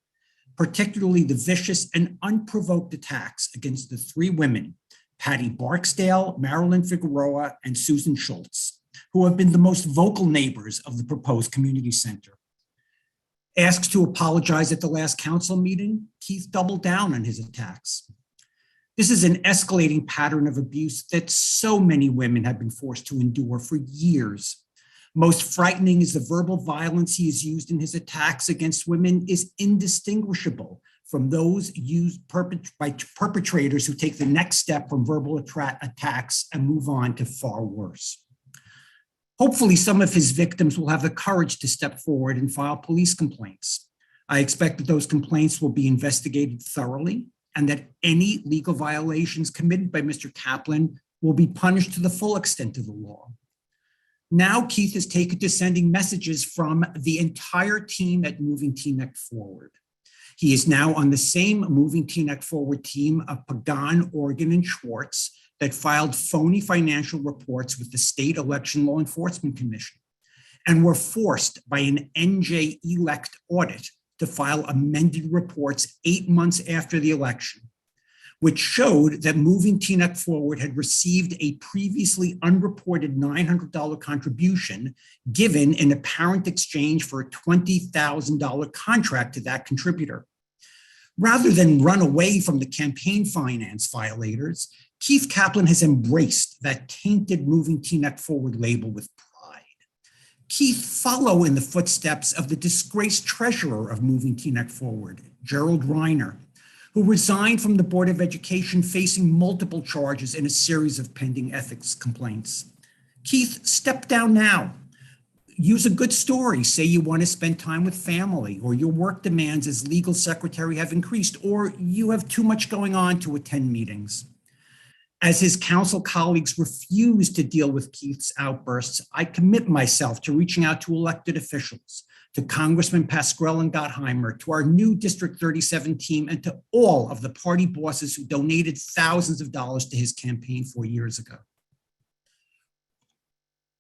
particularly the vicious and unprovoked attacks against the 3 women, Patty Barksdale, Marilyn Figueroa, and Susan Schultz, who have been the most vocal neighbors of the proposed community center. Asked to apologize at the last council meeting, Keith doubled down on his attacks. This is an escalating pattern of abuse that so many women have been forced to endure for years. Most frightening is the verbal violence he has used in his attacks against women is indistinguishable from those used by perpetrators who take the next step from verbal attacks and move on to far worse. Hopefully, some of his victims will have the courage to step forward and file police complaints. I expect that those complaints will be investigated thoroughly and that any legal violations committed by Mr. Kaplan will be punished to the full extent of the law. Now, Keith has taken to sending messages from the entire team at Moving Teaneck Forward. He is now on the same Moving Teaneck Forward team of Pagan, Organ, and Schwartz that filed phony financial reports with the State Election Law Enforcement Commission and were forced by an NJ elect audit to file amended reports 8 months after the election, which showed that Moving Teaneck Forward had received a previously unreported $900 contribution given in apparent exchange for a $20,000 contract to that contributor. Rather than run away from the campaign finance violators, Keith Kaplan has embraced that tainted Moving Teaneck Forward label with pride. Keith follow in the footsteps of the disgraced treasurer of Moving Teaneck Forward, Gerald Reiner, who resigned from the Board of Education facing multiple charges in a series of pending ethics complaints. Keith, step down now. Use a good story. Say you want to spend time with family, or your work demands as legal secretary have increased, or you have too much going on to attend meetings. As his council colleagues refuse to deal with Keith's outbursts, I commit myself to reaching out to elected officials, to Congressman Pascrell and Gottheimer, to our new District 37 team, and to all of the party bosses who donated thousands of dollars to his campaign 4 years ago.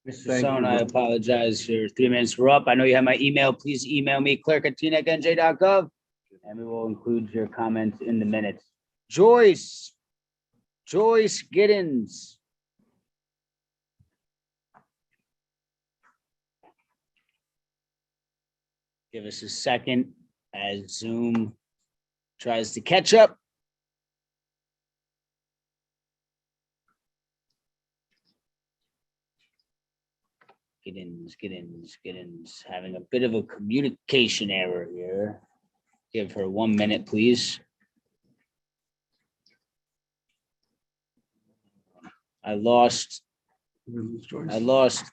Mr. Sohn, I apologize. Your 3 minutes were up. I know you have my email. Please email me, clerk@tnecknj.gov, and we will include your comments in the minutes. Joyce Giddens. Give us a second as Zoom tries to catch up. Giddens, having a bit of a communication error here. Give her 1 minute, please. I lost the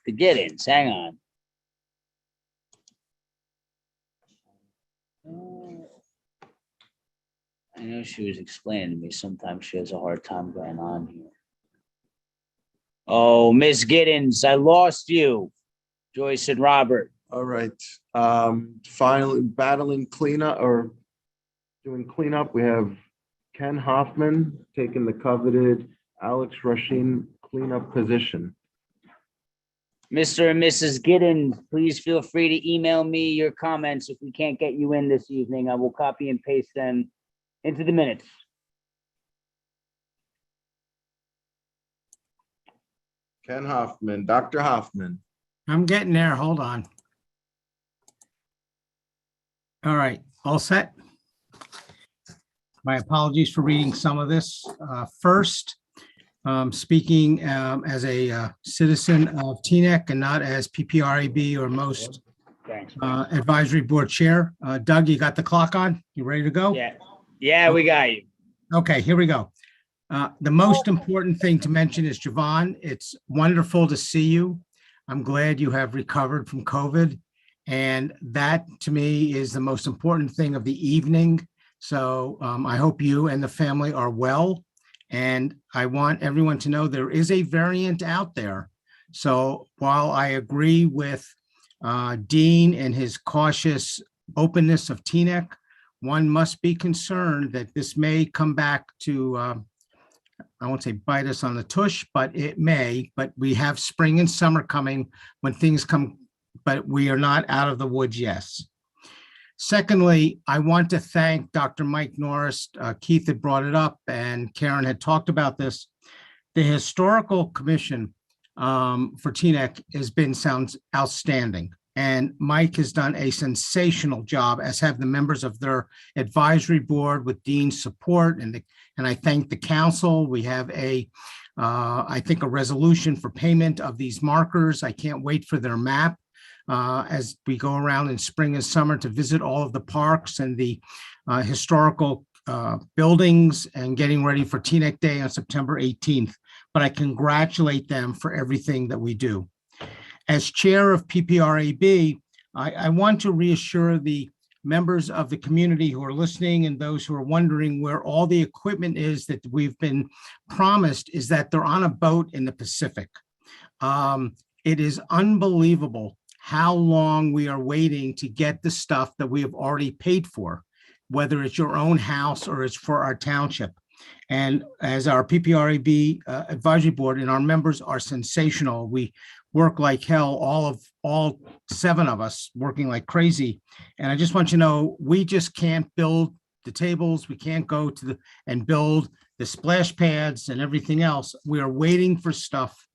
Giddens. Hang on. I know she was explaining to me, sometimes she has a hard time going on here. Oh, Miss Giddens, I lost you. Joyce and Robert. All right. Finally battling cleanup or doing cleanup. We have Ken Hoffman taking the coveted Alex Rasheen cleanup position. Mr. and Mrs. Giddens, please feel free to email me your comments. If we can't get you in this evening, I will copy and paste them into the minutes. Ken Hoffman, Dr. Hoffman. I'm getting there. Hold on. All right, all set? My apologies for reading some of this. First, speaking as a citizen of Teaneck and not as PPRAB or most Thanks. advisory board chair. Doug, you got the clock on? You ready to go? Yeah, we got you. Okay, here we go. The most important thing to mention is Javon. It's wonderful to see you. I'm glad you have recovered from COVID. And that to me is the most important thing of the evening. So I hope you and the family are well. And I want everyone to know there is a variant out there. So while I agree with Dean and his cautious openness of Teaneck, one must be concerned that this may come back to I won't say bite us on the tush, but it may. But we have spring and summer coming when things come, but we are not out of the woods yet. Secondly, I want to thank Dr. Mike Norris. Keith had brought it up and Karen had talked about this. The Historical Commission for Teaneck sounds outstanding. And Mike has done a sensational job, as have the members of their advisory board with Dean's support. And I thank the council. We have I think a resolution for payment of these markers. I can't wait for their map as we go around in spring and summer to visit all of the parks and the historical buildings and getting ready for Teaneck Day on September 18th. But I congratulate them for everything that we do. As chair of PPRAB, I want to reassure the members of the community who are listening and those who are wondering where all the equipment is that we've been promised is that they're on a boat in the Pacific. It is unbelievable how long we are waiting to get the stuff that we have already paid for, whether it's your own house or it's for our township. And as our PPRAB advisory board and our members are sensational, we work like hell, all 7 of us working like crazy. And I just want you to know, we just can't build the tables. We can't go to and build the splash pads and everything else. We are waiting for stuff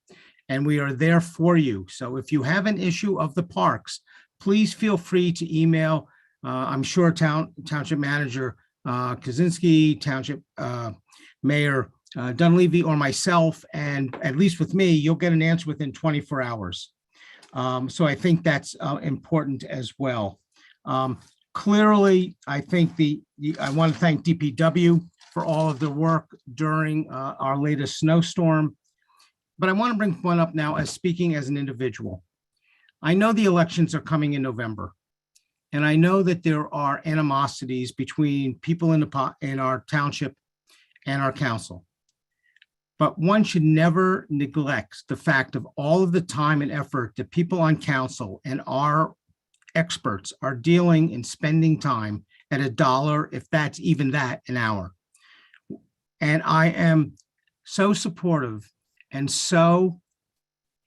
and we are there for you. So if you have an issue of the parks, please feel free to email. I'm sure Township Manager Kaczynski, Township Mayor Dunleavy, or myself, and at least with me, you'll get an answer within 24 hours. So I think that's important as well. Clearly, I think I want to thank DPW for all of the work during our latest snowstorm. But I want to bring one up now as speaking as an individual. I know the elections are coming in November, and I know that there are animosities between people in our township and our council. But one should never neglect the fact of all of the time and effort that people on council and our experts are dealing and spending time at $1, if that's even that, an hour. And I am so supportive and so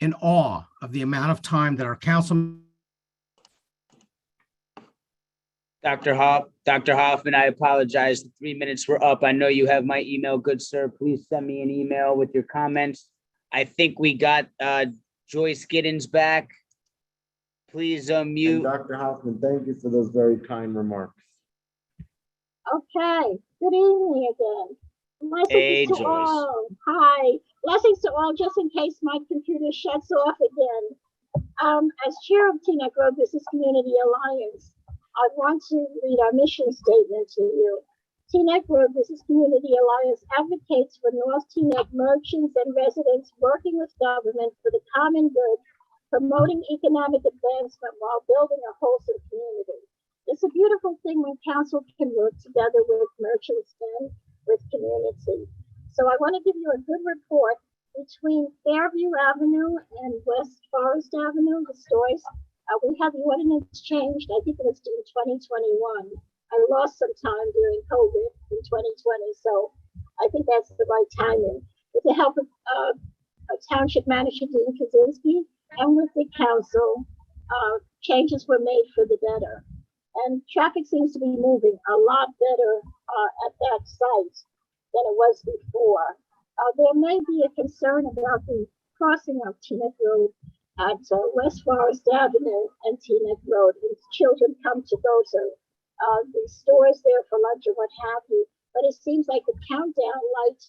in awe of the amount of time that our council. Dr. Hoffman, I apologize. The 3 minutes were up. I know you have my email, good sir. Please send me an email with your comments. I think we got Joyce Giddens back. Please And unmute. Dr. Hoffman, thank you for those very kind remarks. Okay, good evening again. Hey, Blessings to Joyce. all. Hi, blessings to all, just in case my computer shuts off again. As chair of Teaneck Road Business Community Alliance, I want to read our mission statement to you. Teaneck Road Business Community Alliance advocates for North Teaneck merchants and residents working with government for the common good, promoting economic advancement while building a wholesome community. It's a beautiful thing when council can work together with merchants and with community. So I want to give you a good report. Between Fairview Avenue and West Forest Avenue, the stores, we had the ordinance changed. I think it was in 2021. I lost some time during COVID in 2020, so I think that's the right timing. With the help of Township Manager Dean Kaczynski and with the council, changes were made for the better. And traffic seems to be moving a lot better at that site than it was before. There may be a concern about the crossing of Teaneck Road at West Forest Avenue and Teaneck Road. And children come to go to the stores there for lunch or what have you. But it seems like the countdown light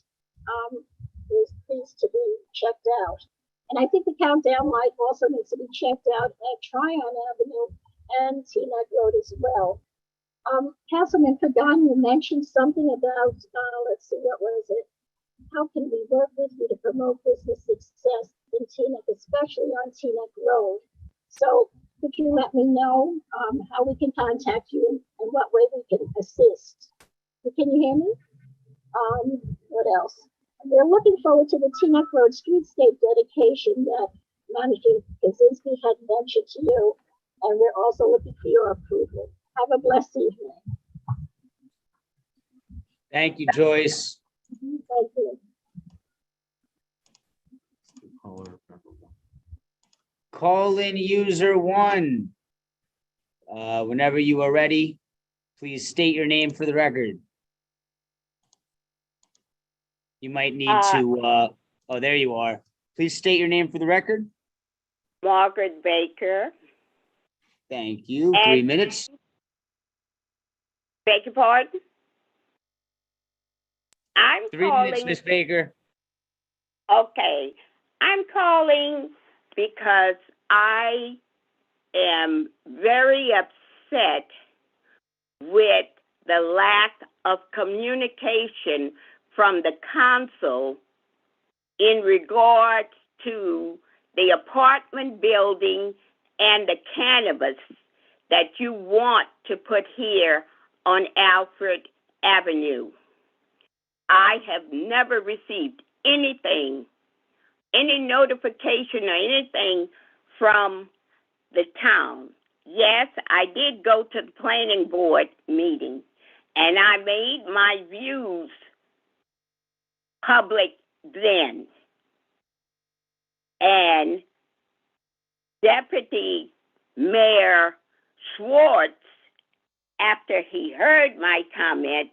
needs to be checked out. And I think the countdown light also needs to be checked out at Tryon Avenue and Teaneck Road as well. Councilman Pagano, you mentioned something about, let's see, what was it? How can we work with you to promote business success in Teaneck, especially on Teaneck Road? So could you let me know how we can contact you and what way we can assist? Can you hear me? What else? We're looking forward to the Teaneck Road streetscape dedication that Manager Kaczynski had mentioned to you, and we're also looking for your approval. Have a blessed evening. Thank you, Joyce. Thank you. Call in user 1. Whenever you are ready, please state your name for the record. You might need to, oh, there you are. Please state your name for the record. Margaret Baker. Thank you. And- 3 minutes. Beg your pardon? I'm 3 calling. minutes, Miss Baker. Okay. I'm calling because I am very upset with the lack of communication from the council in regards to the apartment building and the cannabis that you want to put here on Alfred Avenue. I have never received anything, any notification or anything from the town. Yes, I did go to the planning board meeting and I made my views public then. And Deputy Mayor Schwartz, after he heard my comment,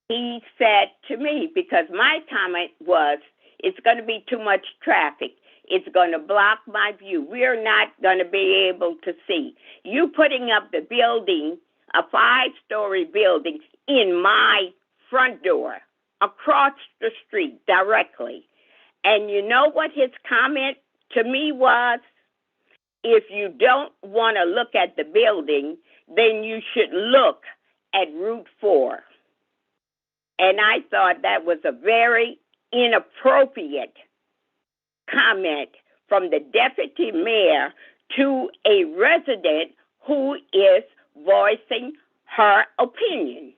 he said to me, because my comment was, it's going to be too much traffic. It's going to block my view. We're not going to be able to see. You putting up the building, a 5-story building, in my front door, across the street directly. And you know what his comment to me was? If you don't want to look at the building, then you should look at Route 4. And I thought that was a very inappropriate comment from the deputy mayor to a resident who is voicing her opinion.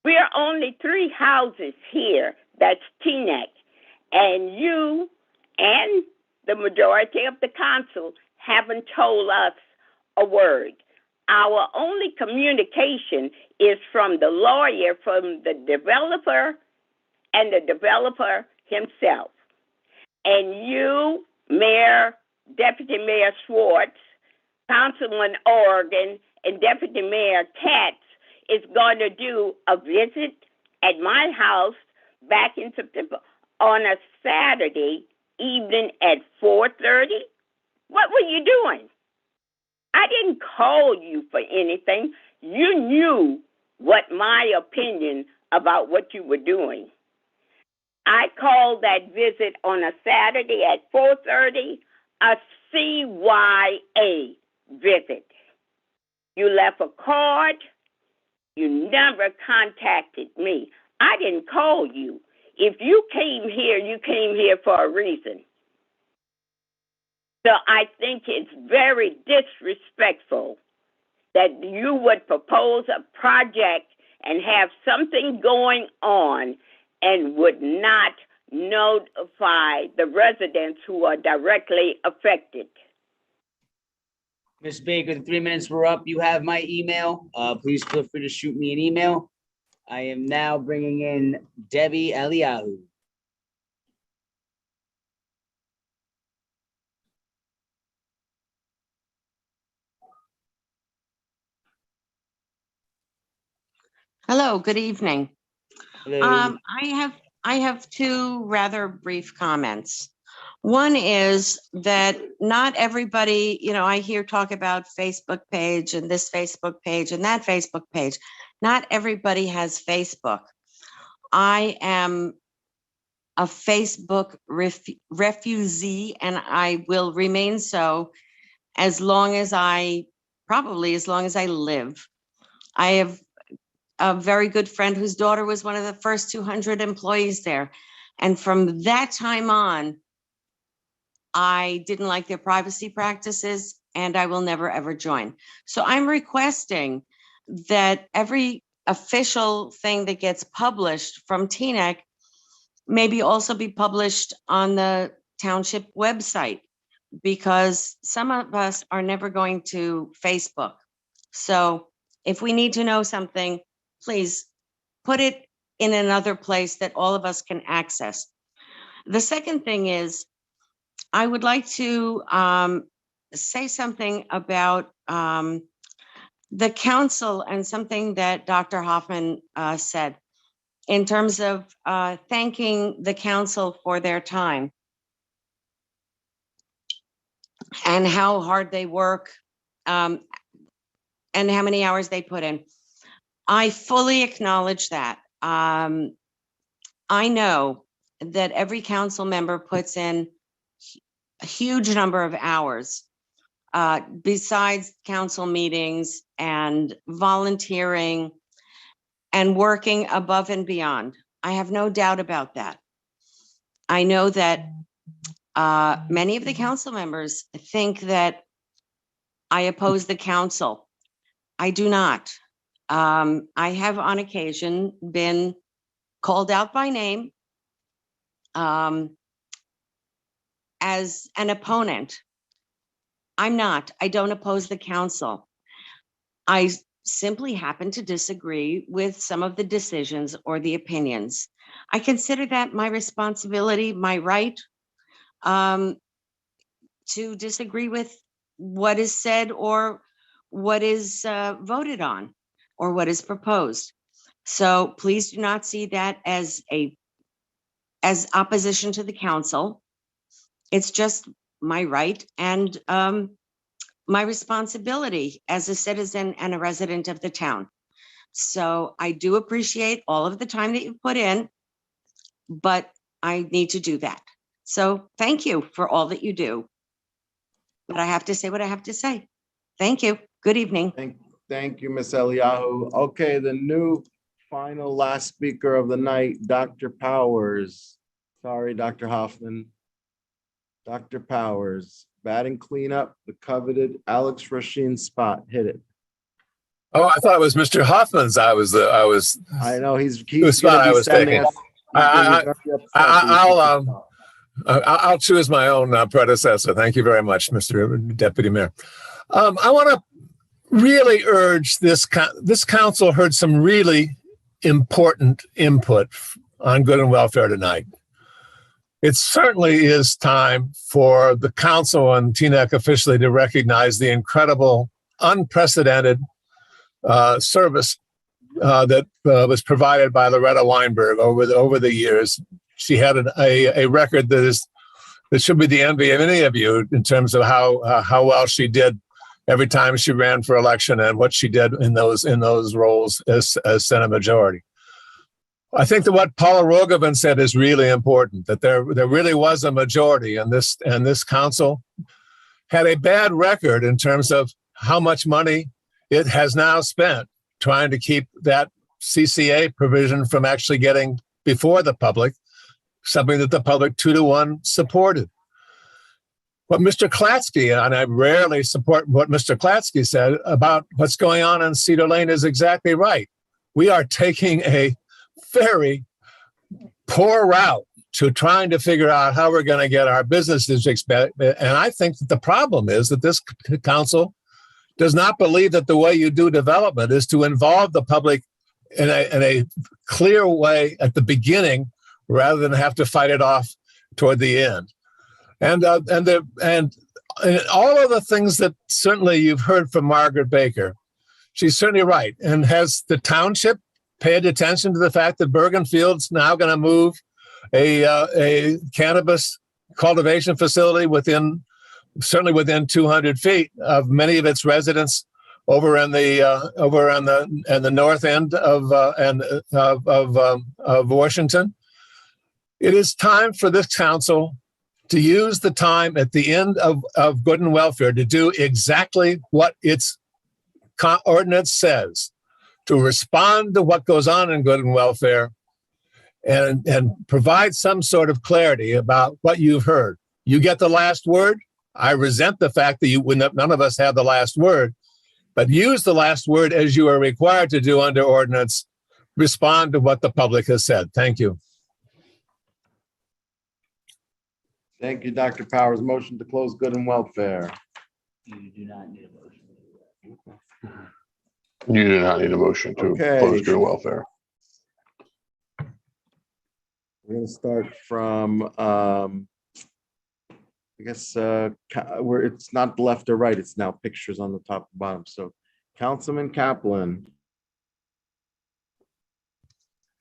We're only 3 houses here, that's Teaneck, and you and the majority of the council haven't told us a word. Our only communication is from the lawyer, from the developer, and the developer himself. And you, Mayor, Deputy Mayor Schwartz, Councilman Oregon, and Deputy Mayor Katz is going to do a visit at my house back in September on a Saturday evening at 4:30. What were you doing? I didn't call you for anything. You knew what my opinion about what you were doing. I called that visit on a Saturday at 4:30, a CYA visit. You left a card. You never contacted me. I didn't call you. If you came here, you came here for a reason. So I think it's very disrespectful that you would propose a project and have something going on and would not notify the residents who are directly affected. Ms. Baker, the 3 minutes were up. You have my email. Please feel free to shoot me an email. I am now bringing in Debbie Eliyahu. Hello, good evening. Hello. I have two rather brief comments. One is that not everybody, I hear talk about Facebook page and this Facebook page and that Facebook page. Not everybody has Facebook. I am a Facebook refugee, and I will remain so as long as I live. I have a very good friend whose daughter was one of the first 200 employees there. And from that time on, I didn't like their privacy practices, and I will never, ever join. So I'm requesting that every official thing that gets published from TNEC maybe also be published on the township website, because some of us are never going to Facebook. So if we need to know something, please put it in another place that all of us can access. The second thing is, I would like to say something about the council and something that Dr. Hoffman said in terms of thanking the council for their time and how hard they work and how many hours they put in. I fully acknowledge that. I know that every council member puts in a huge number of hours besides council meetings and volunteering and working above and beyond. I have no doubt about that. I know that many of the council members think that I oppose the council. I do not. I have on occasion been called out by name as an opponent. I'm not. I don't oppose the council. I simply happen to disagree with some of the decisions or the opinions. I consider that my responsibility, my right to disagree with what is said or what is voted on or what is proposed. So please do not see that as opposition to the council. It's just my right and my responsibility as a citizen and a resident of the town. So I do appreciate all of the time that you put in, but I need to do that. So thank you for all that you do. But I have to say what I have to say. Thank you. Good evening. Thank you, Ms. Eliyahu. Okay, the new final last speaker of the night, Dr. Powers. Sorry, Dr. Hoffman. Dr. Powers, batting cleanup, the coveted Alex Rasheen spot. Hit it. Oh, I thought it was Mr. Hoffman's. I know he's whose spot I was taking. I'll choose my own predecessor. Thank you very much, Mr. Deputy Mayor. I want to really urge this council heard some really important input on good and welfare tonight. It certainly is time for the council and TNEC officially to recognize the incredible, unprecedented service that was provided by Loretta Weinberg over the years. She had a record that should be the envy of any of you in terms of how well she did every time she ran for election and what she did in those roles as Senate Majority. I think that what Paula Rogovan said is really important, that there really was a majority, and this council had a bad record in terms of how much money it has now spent trying to keep that CCA provision from actually getting before the public, something that the public 2-to-1 supported. What Mr. Klatsky, and I rarely support what Mr. Klatsky said about what's going on in Cedar Lane, is exactly right. We are taking a very poor route to trying to figure out how we're going to get our business districts better. And I think that the problem is that this council does not believe that the way you do development is to involve the public in a clear way at the beginning, rather than have to fight it off toward the end. And all of the things that certainly you've heard from Margaret Baker, she's certainly right. And has the township paid attention to the fact that Bergenfield's now going to move a cannabis cultivation facility certainly within 200 feet of many of its residents over in the north end of Washington? It is time for this council to use the time at the end of Good and Welfare to do exactly what its ordinance says, to respond to what goes on in Good and Welfare and provide some sort of clarity about what you've heard. You get the last word. I resent the fact that none of us have the last word, but use the last word as you are required to do under ordinance. Respond to what the public has said. Thank you. Thank you, Dr. Powers. Motion to close Good and Welfare. You do not need a motion. You do not need a motion to Okay. close Good and Welfare. We're going to start from, I guess, where it's not left or right, it's now pictures on the top and bottom. So Councilman Kaplan.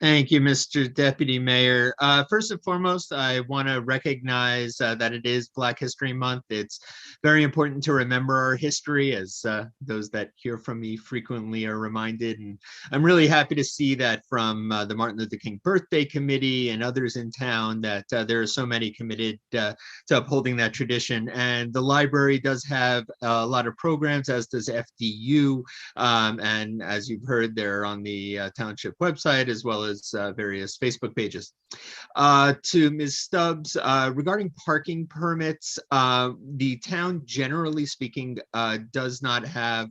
Thank you, Mr. Deputy Mayor. First and foremost, I want to recognize that it is Black History Month. It's very important to remember our history, as those that hear from me frequently are reminded. And I'm really happy to see that from the Martin Luther King Birthday Committee and others in town that there are so many committed to upholding that tradition. And the library does have a lot of programs, as does FDU. And as you've heard, they're on the township website, as well as various Facebook pages. To Ms. Stubbs, regarding parking permits, the town, generally speaking, does not have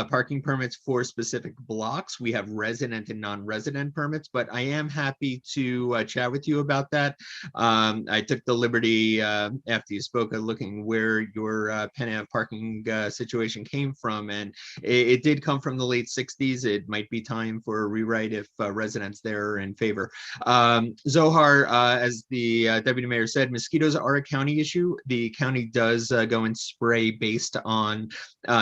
parking permits for specific blocks. We have resident and non-resident permits, but I am happy to chat with you about that. I took the liberty after you spoke of looking where your Penn Ave parking situation came from, and it did come from the late 60s. It might be time for a rewrite if residents there are in favor. Zohar, as the deputy mayor said, mosquitoes are a county issue. The county does go and spray based on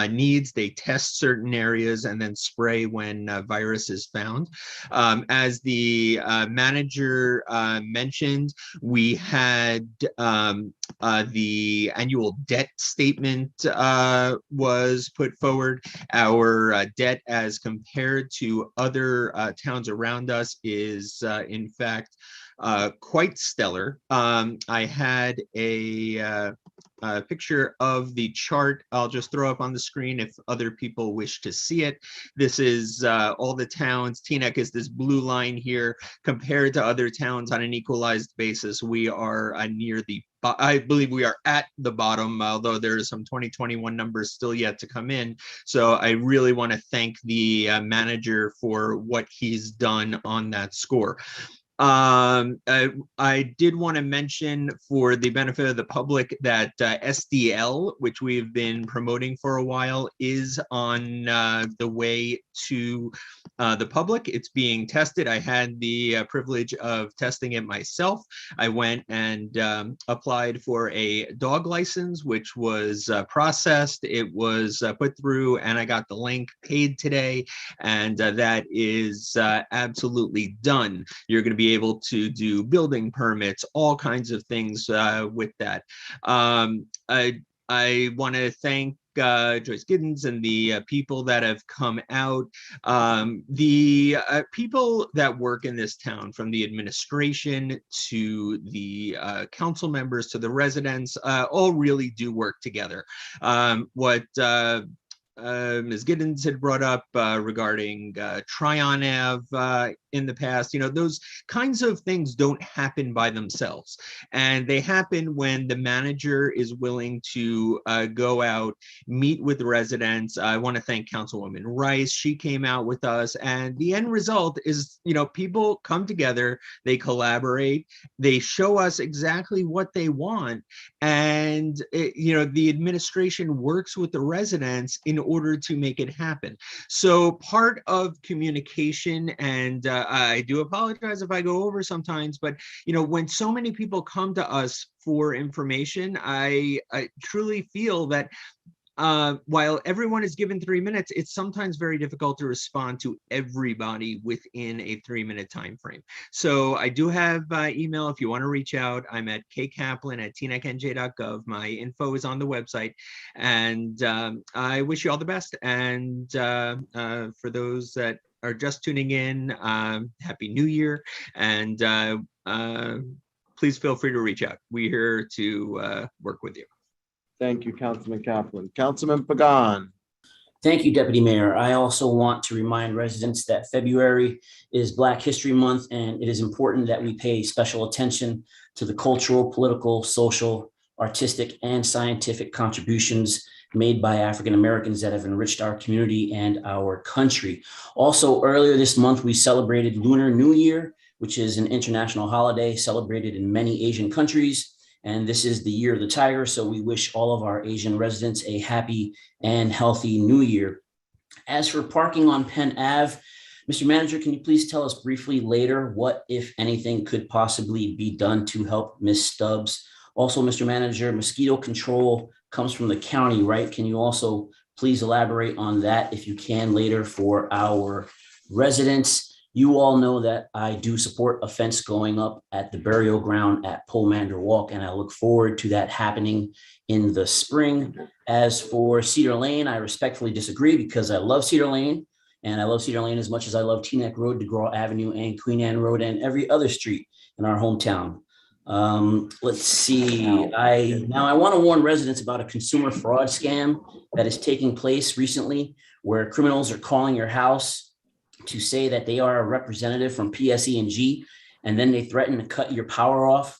needs. They test certain areas and then spray when virus is found. As the manager mentioned, we had the annual debt statement was put forward. Our debt as compared to other towns around us is in fact quite stellar. I had a picture of the chart. I'll just throw up on the screen if other people wish to see it. This is all the towns. Teaneck is this blue line here. Compared to other towns on an equalized basis, we are near the I believe we are at the bottom, although there are some 2021 numbers still yet to come in. So I really want to thank the manager for what he's done on that score. I did want to mention, for the benefit of the public, that SDL, which we've been promoting for a while, is on the way to the public. It's being tested. I had the privilege of testing it myself. I went and applied for a dog license, which was processed. It was put through, and I got the link, paid today, and that is absolutely done. You're going to be able to do building permits, all kinds of things with that. I want to thank Joyce Giddens and the people that have come out. The people that work in this town, from the administration to the council members to the residents, all really do work together. What Ms. Giddens had brought up regarding Tryon Ave in the past, those kinds of things don't happen by themselves. And they happen when the manager is willing to go out, meet with the residents. I want to thank Councilwoman Rice. She came out with us, and the end result is, people come together, they collaborate, they show us exactly what they want. And, the administration works with the residents in order to make it happen. So part of communication, and I do apologize if I go over sometimes, but when so many people come to us for information, I truly feel that while everyone is given 3 minutes, it's sometimes very difficult to respond to everybody within a 3-minute time frame. So I do have email if you want to reach out. I'm at kkaplan@tnecnj.gov. My info is on the website, and I wish you all the best. And for those that are just tuning in, Happy New Year, and please feel free to reach out. We're here to work with you. Thank you, Councilman Kaplan. Councilman Pagan. Thank you, Deputy Mayor. I also want to remind residents that February is Black History Month, and it is important that we pay special attention to the cultural, political, social, artistic, and scientific contributions made by African Americans that have enriched our community and our country. Also, earlier this month, we celebrated Lunar New Year, which is an international holiday celebrated in many Asian countries. And this is the year of the tiger. So we wish all of our Asian residents a happy and healthy new year. As for parking on Penn Ave, Mr. Manager, can you please tell us briefly later what, if anything, could possibly be done to help Ms. Stubbs? Also, Mr. Manager, mosquito control comes from the county, right? Can you also please elaborate on that if you can later for our residents? You all know that I do support a fence going up at the burial ground at Pomander Walk, and I look forward to that happening in the spring. As for Cedar Lane, I respectfully disagree because I love Cedar Lane, and I love Cedar Lane as much as I love Teaneck Road, DeGraw Avenue, and Queen Anne Road, and every other street in our hometown. Let's see. I want to warn residents about a consumer fraud scam that is taking place recently, where criminals are calling your house to say that they are a representative from PSE&G, and then they threaten to cut your power off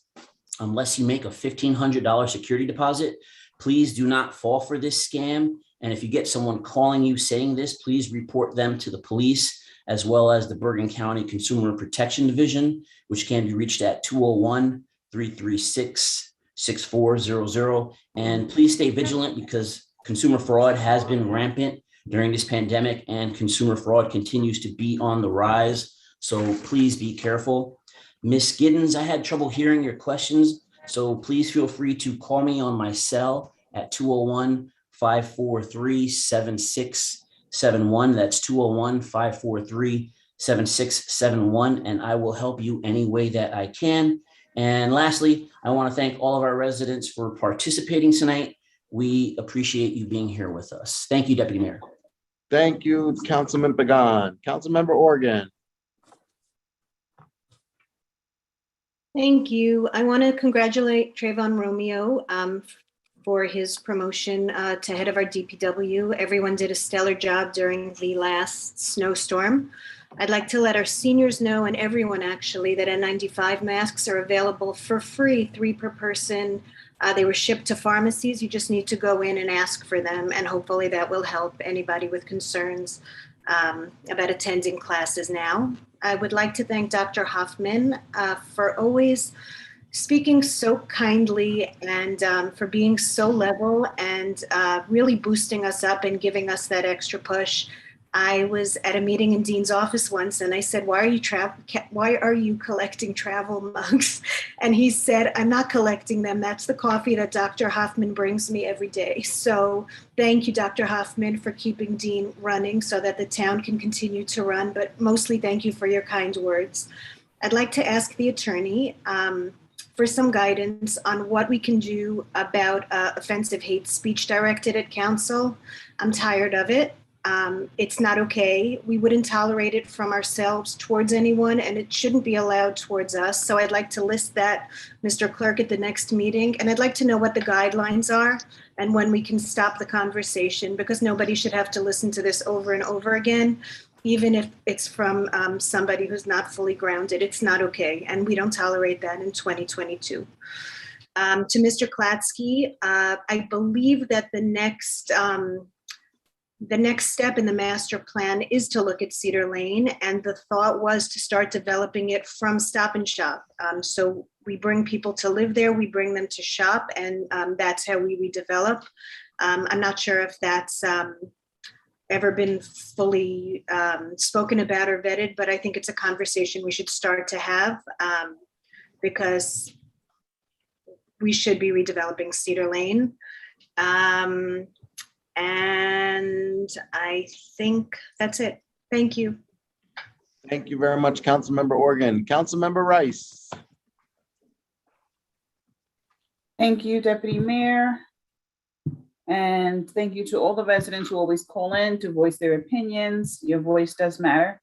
unless you make a $1,500 security deposit. Please do not fall for this scam. And if you get someone calling you saying this, please report them to the police, as well as the Bergen County Consumer Protection Division, which can be reached at 201-336-6400. And please stay vigilant because consumer fraud has been rampant during this pandemic, and consumer fraud continues to be on the rise. So please be careful. Ms. Giddens, I had trouble hearing your questions, so please feel free to call me on my cell at 201-543-7671. That's 201-543-7671, and I will help you any way that I can. And lastly, I want to thank all of our residents for participating tonight. We appreciate you being here with us. Thank you, Deputy Mayor. Thank you, Councilman Pagan. Councilmember Organ. Thank you. I want to congratulate Trayvon Romeo for his promotion to head of our DPW. Everyone did a stellar job during the last snowstorm. I'd like to let our seniors know, and everyone actually, that N95 masks are available for free, 3 per person. They were shipped to pharmacies. You just need to go in and ask for them, and hopefully that will help anybody with concerns about attending classes now. I would like to thank Dr. Hoffman for always speaking so kindly and for being so level and really boosting us up and giving us that extra push. I was at a meeting in Dean's office once and I said, why are you collecting travel mugs? And he said, I'm not collecting them. That's the coffee that Dr. Hoffman brings me every day. So thank you, Dr. Hoffman, for keeping Dean running so that the town can continue to run, but mostly thank you for your kind words. I'd like to ask the attorney, for some guidance on what we can do about offensive hate speech directed at council. I'm tired of it. It's not okay. We wouldn't tolerate it from ourselves towards anyone, and it shouldn't be allowed towards us. So I'd like to list that, Mr. Clerk, at the next meeting. And I'd like to know what the guidelines are and when we can stop the conversation, because nobody should have to listen to this over and over again, even if it's from somebody who's not fully grounded. It's not okay, and we don't tolerate that in 2022. To Mr. Klatsky, I believe that the next step in the master plan is to look at Cedar Lane, and the thought was to start developing it from Stop and Shop. So we bring people to live there, we bring them to shop, and that's how we redevelop. I'm not sure if that's ever been fully spoken about or vetted, but I think it's a conversation we should start to have, because we should be redeveloping Cedar Lane. And I think that's it. Thank you. Thank you very much, Councilmember Organ. Councilmember Rice. Thank you, Deputy Mayor. And thank you to all the residents who always call in to voice their opinions. Your voice does matter.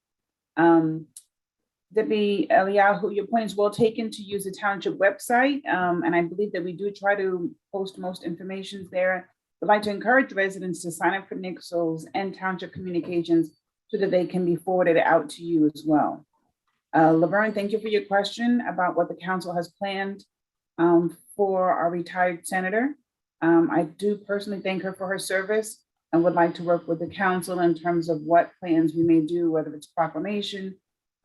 Deputy Eliyahu, your point is well taken to use the township website. And I believe that we do try to post most information there. I'd like to encourage residents to sign up for Nixles and township communications so that they can be forwarded out to you as well. Laverne, thank you for your question about what the council has planned for our retired senator. I do personally thank her for her service and would like to work with the council in terms of what plans we may do, whether it's proclamation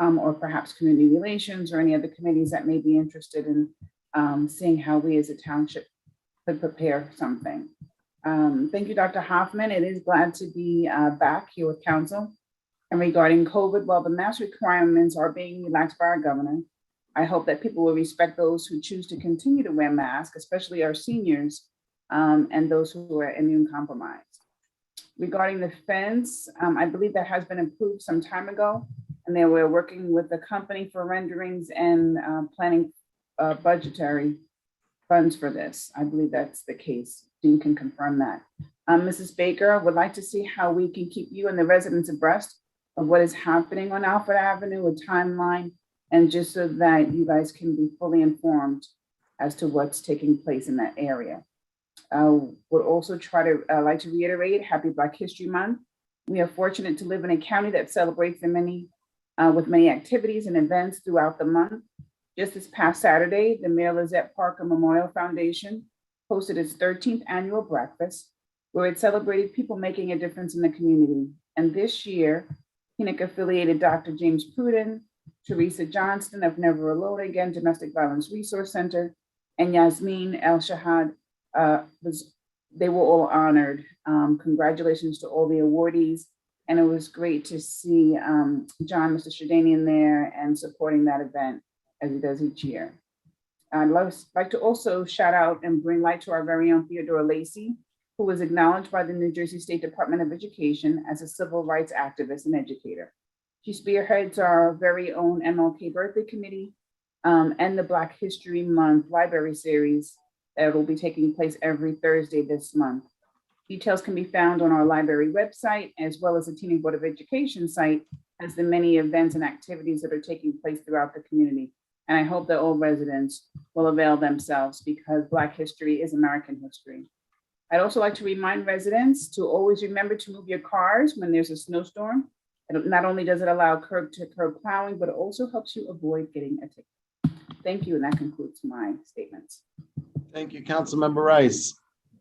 or perhaps community relations or any other committees that may be interested in seeing how we as a township could prepare something. Thank you, Dr. Hoffman. It is glad to be back here with council. And regarding COVID, while the mask requirements are being relaxed by our governor, I hope that people will respect those who choose to continue to wear masks, especially our seniors and those who are immune compromised. Regarding the fence, I believe that has been approved some time ago, and they were working with the company for renderings and planning budgetary funds for this. I believe that's the case. Dean can confirm that. Mrs. Baker, would like to see how we can keep you and the residents abreast of what is happening on Alfred Avenue, a timeline, and just so that you guys can be fully informed as to what's taking place in that area. Would also try to like to reiterate Happy Black History Month. We are fortunate to live in a county that celebrates with many activities and events throughout the month. Just this past Saturday, the Mayor Lizette Parker Memorial Foundation hosted its 13th annual breakfast, where it celebrated people making a difference in the community. And this year, Teaneck affiliated Dr. James Pruden, Teresa Johnston of Never Alone Again Domestic Violence Resource Center, and Yasmin El Shahad. They were all honored. Congratulations to all the awardees. And it was great to see John, Mr. Shadanian there and supporting that event as he does each year. I'd like to also shout out and bring light to our very own Theodore Lacey, who was acknowledged by the New Jersey State Department of Education as a civil rights activist and educator. She spearheads our very own MLK Birthday Committee and the Black History Month Library Series that will be taking place every Thursday this month. Details can be found on our library website, as well as the Teaneck Board of Education site, as the many events and activities that are taking place throughout the community. And I hope that all residents will avail themselves, because Black history is American history. I'd also like to remind residents to always remember to move your cars when there's a snowstorm. And not only does it allow curb to curb plowing, but it also helps you avoid getting a ticket. Thank you, and that concludes my statements. Thank you, Councilmember Rice.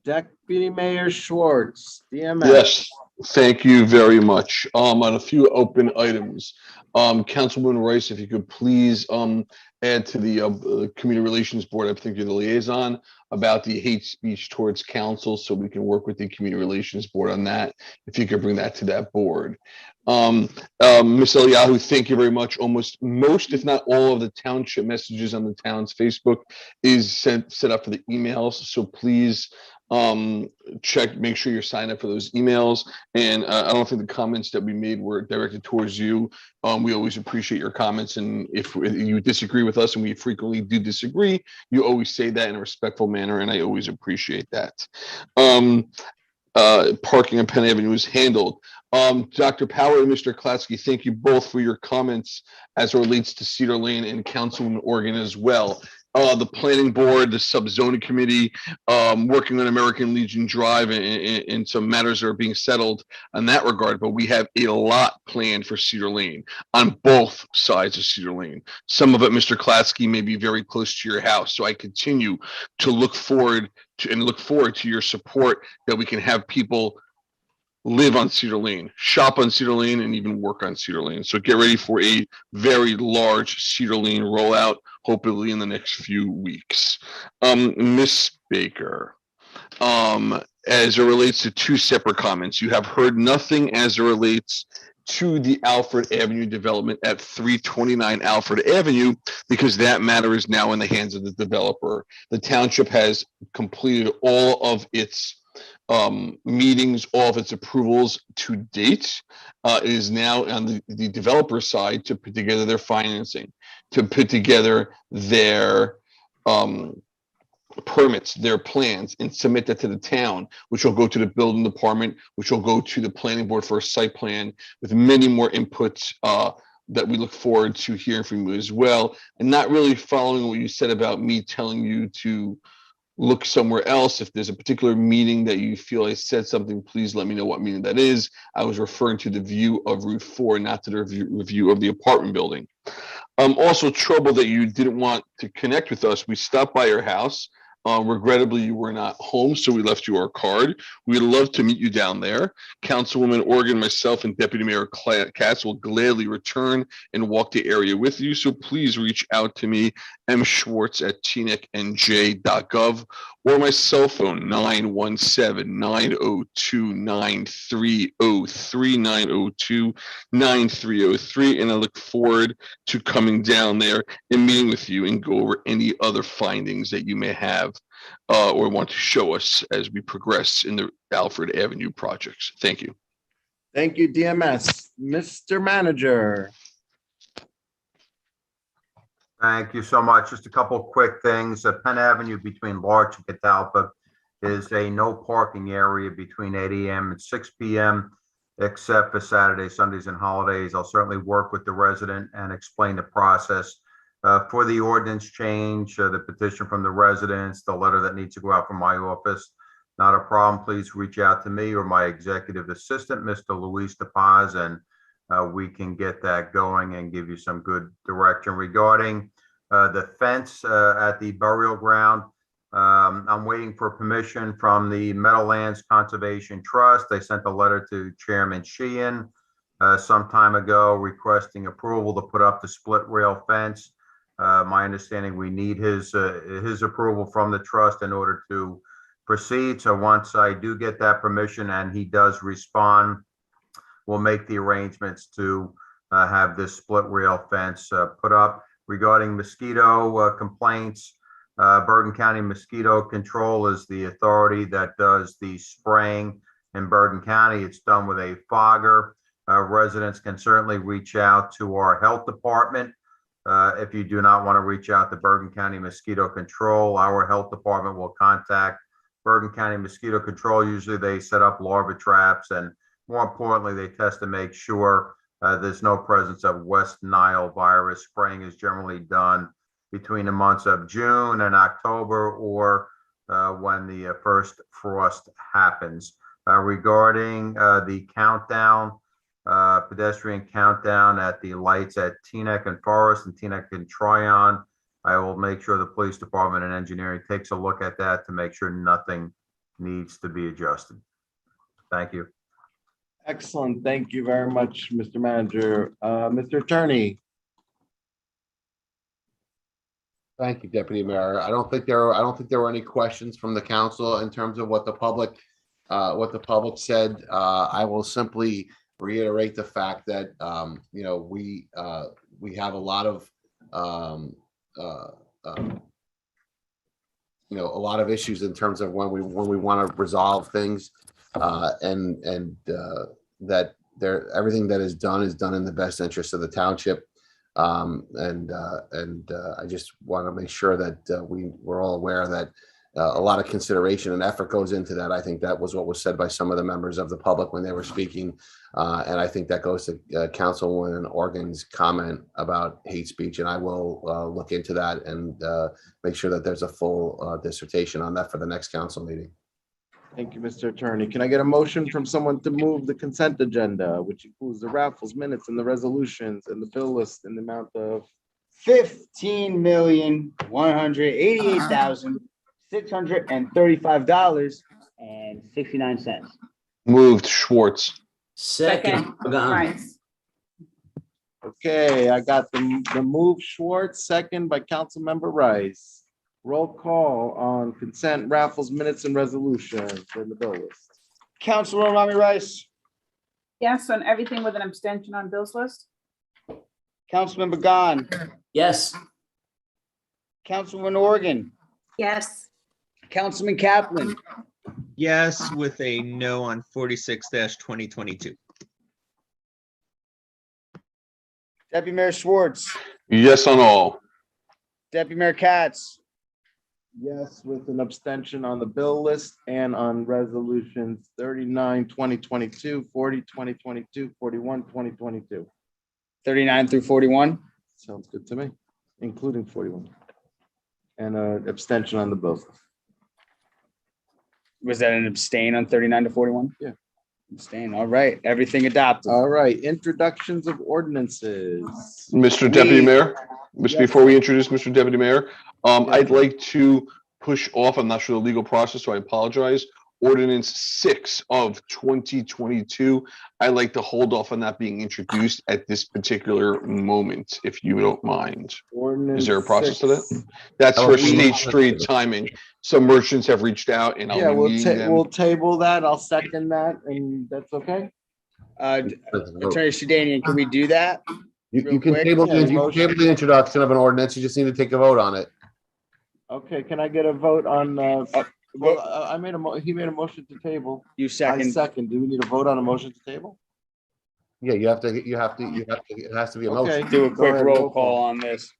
Deputy Mayor Schwartz, DMS. Yes, thank you very much. On a few open items, Councilwoman Rice, if you could please add to the Community Relations Board, I think you're the liaison, about the hate speech towards council, so we can work with the Community Relations Board on that. If you could bring that to that board. Ms. Eliyahu, thank you very much. Most, if not all, of the township messages on the town's Facebook is set up for the emails. So please make sure you're signed up for those emails. And I don't think the comments that we made were directed towards you. We always appreciate your comments. And if you disagree with us, and we frequently do disagree, you always say that in a respectful manner. And I always appreciate that. Parking on Penn Avenue is handled. Dr. Power and Mr. Klatsky, thank you both for your comments as it relates to Cedar Lane and Councilwoman Organ as well. The planning board, the sub-zoning committee, working on American Legion Drive and some matters that are being settled in that regard, but we have a lot planned for Cedar Lane on both sides of Cedar Lane. Some of it, Mr. Klatsky, may be very close to your house. So I continue to look forward to your support that we can have people live on Cedar Lane, shop on Cedar Lane, and even work on Cedar Lane. So get ready for a very large Cedar Lane rollout, hopefully in the next few weeks. Miss Baker, as it relates to two separate comments, you have heard nothing as it relates to the Alfred Avenue development at 329 Alfred Avenue, because that matter is now in the hands of the developer. The township has completed all of its meetings, all of its approvals to date. It is now on the developer side to put together their financing, to put together their permits, their plans, and submit that to the town, which will go to the building department, which will go to the planning board for a site plan, with many more inputs that we look forward to hearing from you as well. And not really following what you said about me telling you to look somewhere else. If there's a particular meeting that you feel I said something, please let me know what meeting that is. I was referring to the view of Route 4, not to the review of the apartment building. Also trouble that you didn't want to connect with us. We stopped by your house. Regrettably, you were not home, so we left you our card. We'd love to meet you down there. Councilwoman Organ, myself, and Deputy Mayor Katz will gladly return and walk the area with you. So please reach out to me, mschwartz@tnecnj.gov, or my cell phone, 917-902-9303, 902-9303. And I look forward to coming down there and meeting with you and go over any other findings that you may have or want to show us as we progress in the Alfred Avenue projects. Thank you. Thank you, DMS. Mr. Manager. Thank you so much. Just a couple of quick things. Penn Avenue between Larch and Catalpa is a no parking area between 8 a.m. and 6 p.m. except for Saturdays, Sundays, and holidays. I'll certainly work with the resident and explain the process for the ordinance change, the petition from the residents, the letter that needs to go out from my office. Not a problem. Please reach out to me or my executive assistant, Mr. Luis DePaz, and we can get that going and give you some good direction regarding the fence at the burial ground. I'm waiting for permission from the Meadowlands Conservation Trust. They sent a letter to Chairman Sheehan some time ago requesting approval to put up the split rail fence. My understanding, we need his approval from the trust in order to proceed. So once I do get that permission and he does respond, we'll make the arrangements to have this split rail fence put up. Regarding mosquito complaints, Bergen County Mosquito Control is the authority that does the spraying in Bergen County. It's done with a fogger. Residents can certainly reach out to our health department. If you do not want to reach out to Bergen County Mosquito Control, our health department will contact Bergen County Mosquito Control. Usually they set up larva traps, and more importantly, they test to make sure there's no presence of West Nile virus. Spraying is generally done between the months of June and October, or when the first frost happens. Regarding the countdown, pedestrian countdown at the lights at Teaneck and Forest and Teaneck and Tryon, I will make sure the police department and engineering takes a look at that to make sure nothing needs to be adjusted. Thank you. Excellent. Thank you very much, Mr. Manager. Mr. Attorney. Thank you, Deputy Mayor. I don't think there were any questions from the council in terms of what the public said. I will simply reiterate the fact that we have a lot of you know, a lot of issues in terms of when we want to resolve things. And that everything that is done in the best interest of the township. I just want to make sure that we're all aware that a lot of consideration and effort goes into that. I think that was what was said by some of the members of the public when they were speaking. And I think that goes to Councilwoman Organ's comment about hate speech. And I will look into that and make sure that there's a full dissertation on that for the next council meeting. Thank you, Mr. Attorney. Can I get a motion from someone to move the consent agenda, which includes the raffles, minutes, and the resolutions, and the bill list in the amount of $15,188,635.69. Moved Schwartz. Second, Pagan. Rice. Okay, I got the move Schwartz, second by Councilmember Rice. Roll call on consent, raffles, minutes, and resolutions in the bill list. Councilwoman Rami Rice, Yes, on everything with an abstention on bills list? Councilmember Gahn, Yes. Councilwoman Organ, Yes. Councilman Kaplan, Yes, with a no on 46-2022. Deputy Mayor Schwartz, Yes on all. Deputy Mayor Katz, Yes, with an abstention on the bill list and on resolutions 39, 2022, 40, 2022, 41, 2022. 39 through 41. Sounds good to me, including 41. And abstention on the bills. Was that an abstain on 39 to 41? Yeah. Abstain. All right. Everything adopted. All right, introductions of ordinances. Mr. Deputy We- Mayor, just Yes. before we introduce Mr. Deputy Mayor, Yes. I'd like to push off, I'm not sure the legal process, so I apologize. Ordinance 6 of 2022. I'd like to hold off on that being introduced at this particular moment, if you don't mind. Is there a process to that? That's for State Street timing. Some merchants have reached out and Yeah, I'll be meeting them. we'll table that. I'll second that, and that's okay. Attorney Shedanian, can we do that? You Real can quick? table, Yeah, you can motion. table the introduction of an ordinance. You just need to take a vote on it. Okay, can I get a vote on, well, I made he made a motion to table. You I second. second. Do we need a vote on a motion to table? Yeah, you have to, it has to be a motion. Okay. Do a Go quick ahead, roll call on this.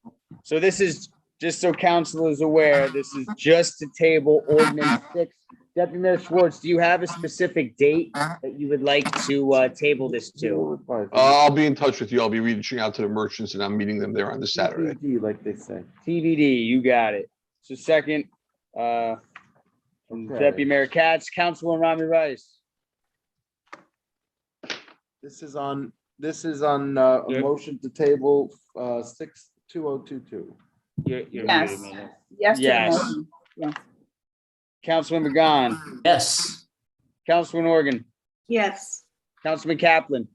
So this is, just so council is aware, this is just to table ordinance 6. Deputy Mayor Schwartz, do you have a specific date that you would like to table this to? I'll be in touch with you. I'll be reaching out to the merchants and I'm meeting them there on this Saturday. TBD, like they say. TBD, you got it. So second, from Okay. Deputy Mayor Katz, Councilwoman Rami Rice. This is on a Yep. motion to table 62022. You're Yes. muted, man. Yes. to the Yes. motion. Yes. Councilman Gahn, Yes. Councilman Organ, Yes. Councilman Kaplan,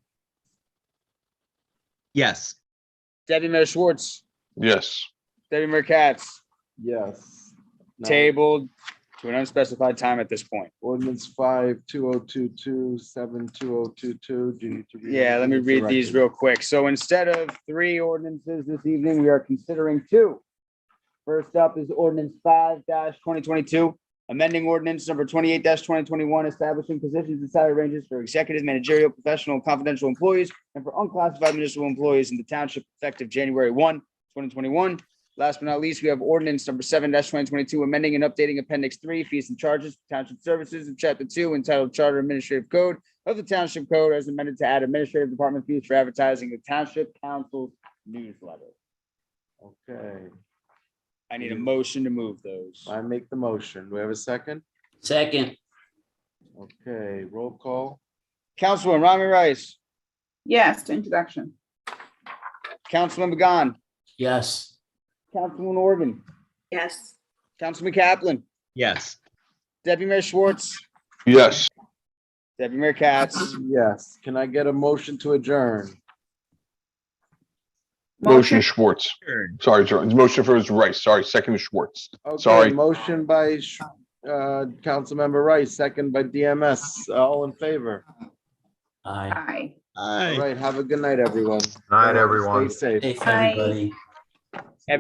Yes. Deputy Mayor Schwartz, Yes. Deputy Mayor Katz, Yes. No. tabled to an unspecified time at this point. Ordinance 52022, 72022. Do you need to read? Yeah, let me them read these directly? real quick. So instead of 3 ordinances this evening, we are considering 2. First up is ordinance 5-2022, amending ordinance number 28-2021, establishing positions and salary ranges for executive, managerial, professional, and confidential employees and for unclassified municipal employees in the township effective January 1, 2021. Last but not least, we have ordinance number 7-2022, amending and updating appendix 3, fees and charges for township services, in chapter 2 entitled Charter Administrative Code of the Township Code as amended to add administrative department fees for advertising the township council's newsletter. Okay, I need a motion to move those. I make the motion. Do we have a second? Second. Okay, roll call. Councilwoman Rami Rice, Yes, to introduction. Councilman Gahn, Yes. Councilwoman Organ, Yes. Councilman Kaplan, Yes. Deputy Mayor Schwartz, Yes. Deputy Mayor Katz, Yes. Can I get a motion to adjourn? Motion Schwartz. Sure. Sorry, motion for Rice. Sorry, second is Schwartz. Okay, Sorry. motion by Councilmember Rice, second by DMS. All in favor? Aye. Aye. All right, have a good night, everyone. Night, everyone. Stay safe. Safe, Aye. everybody.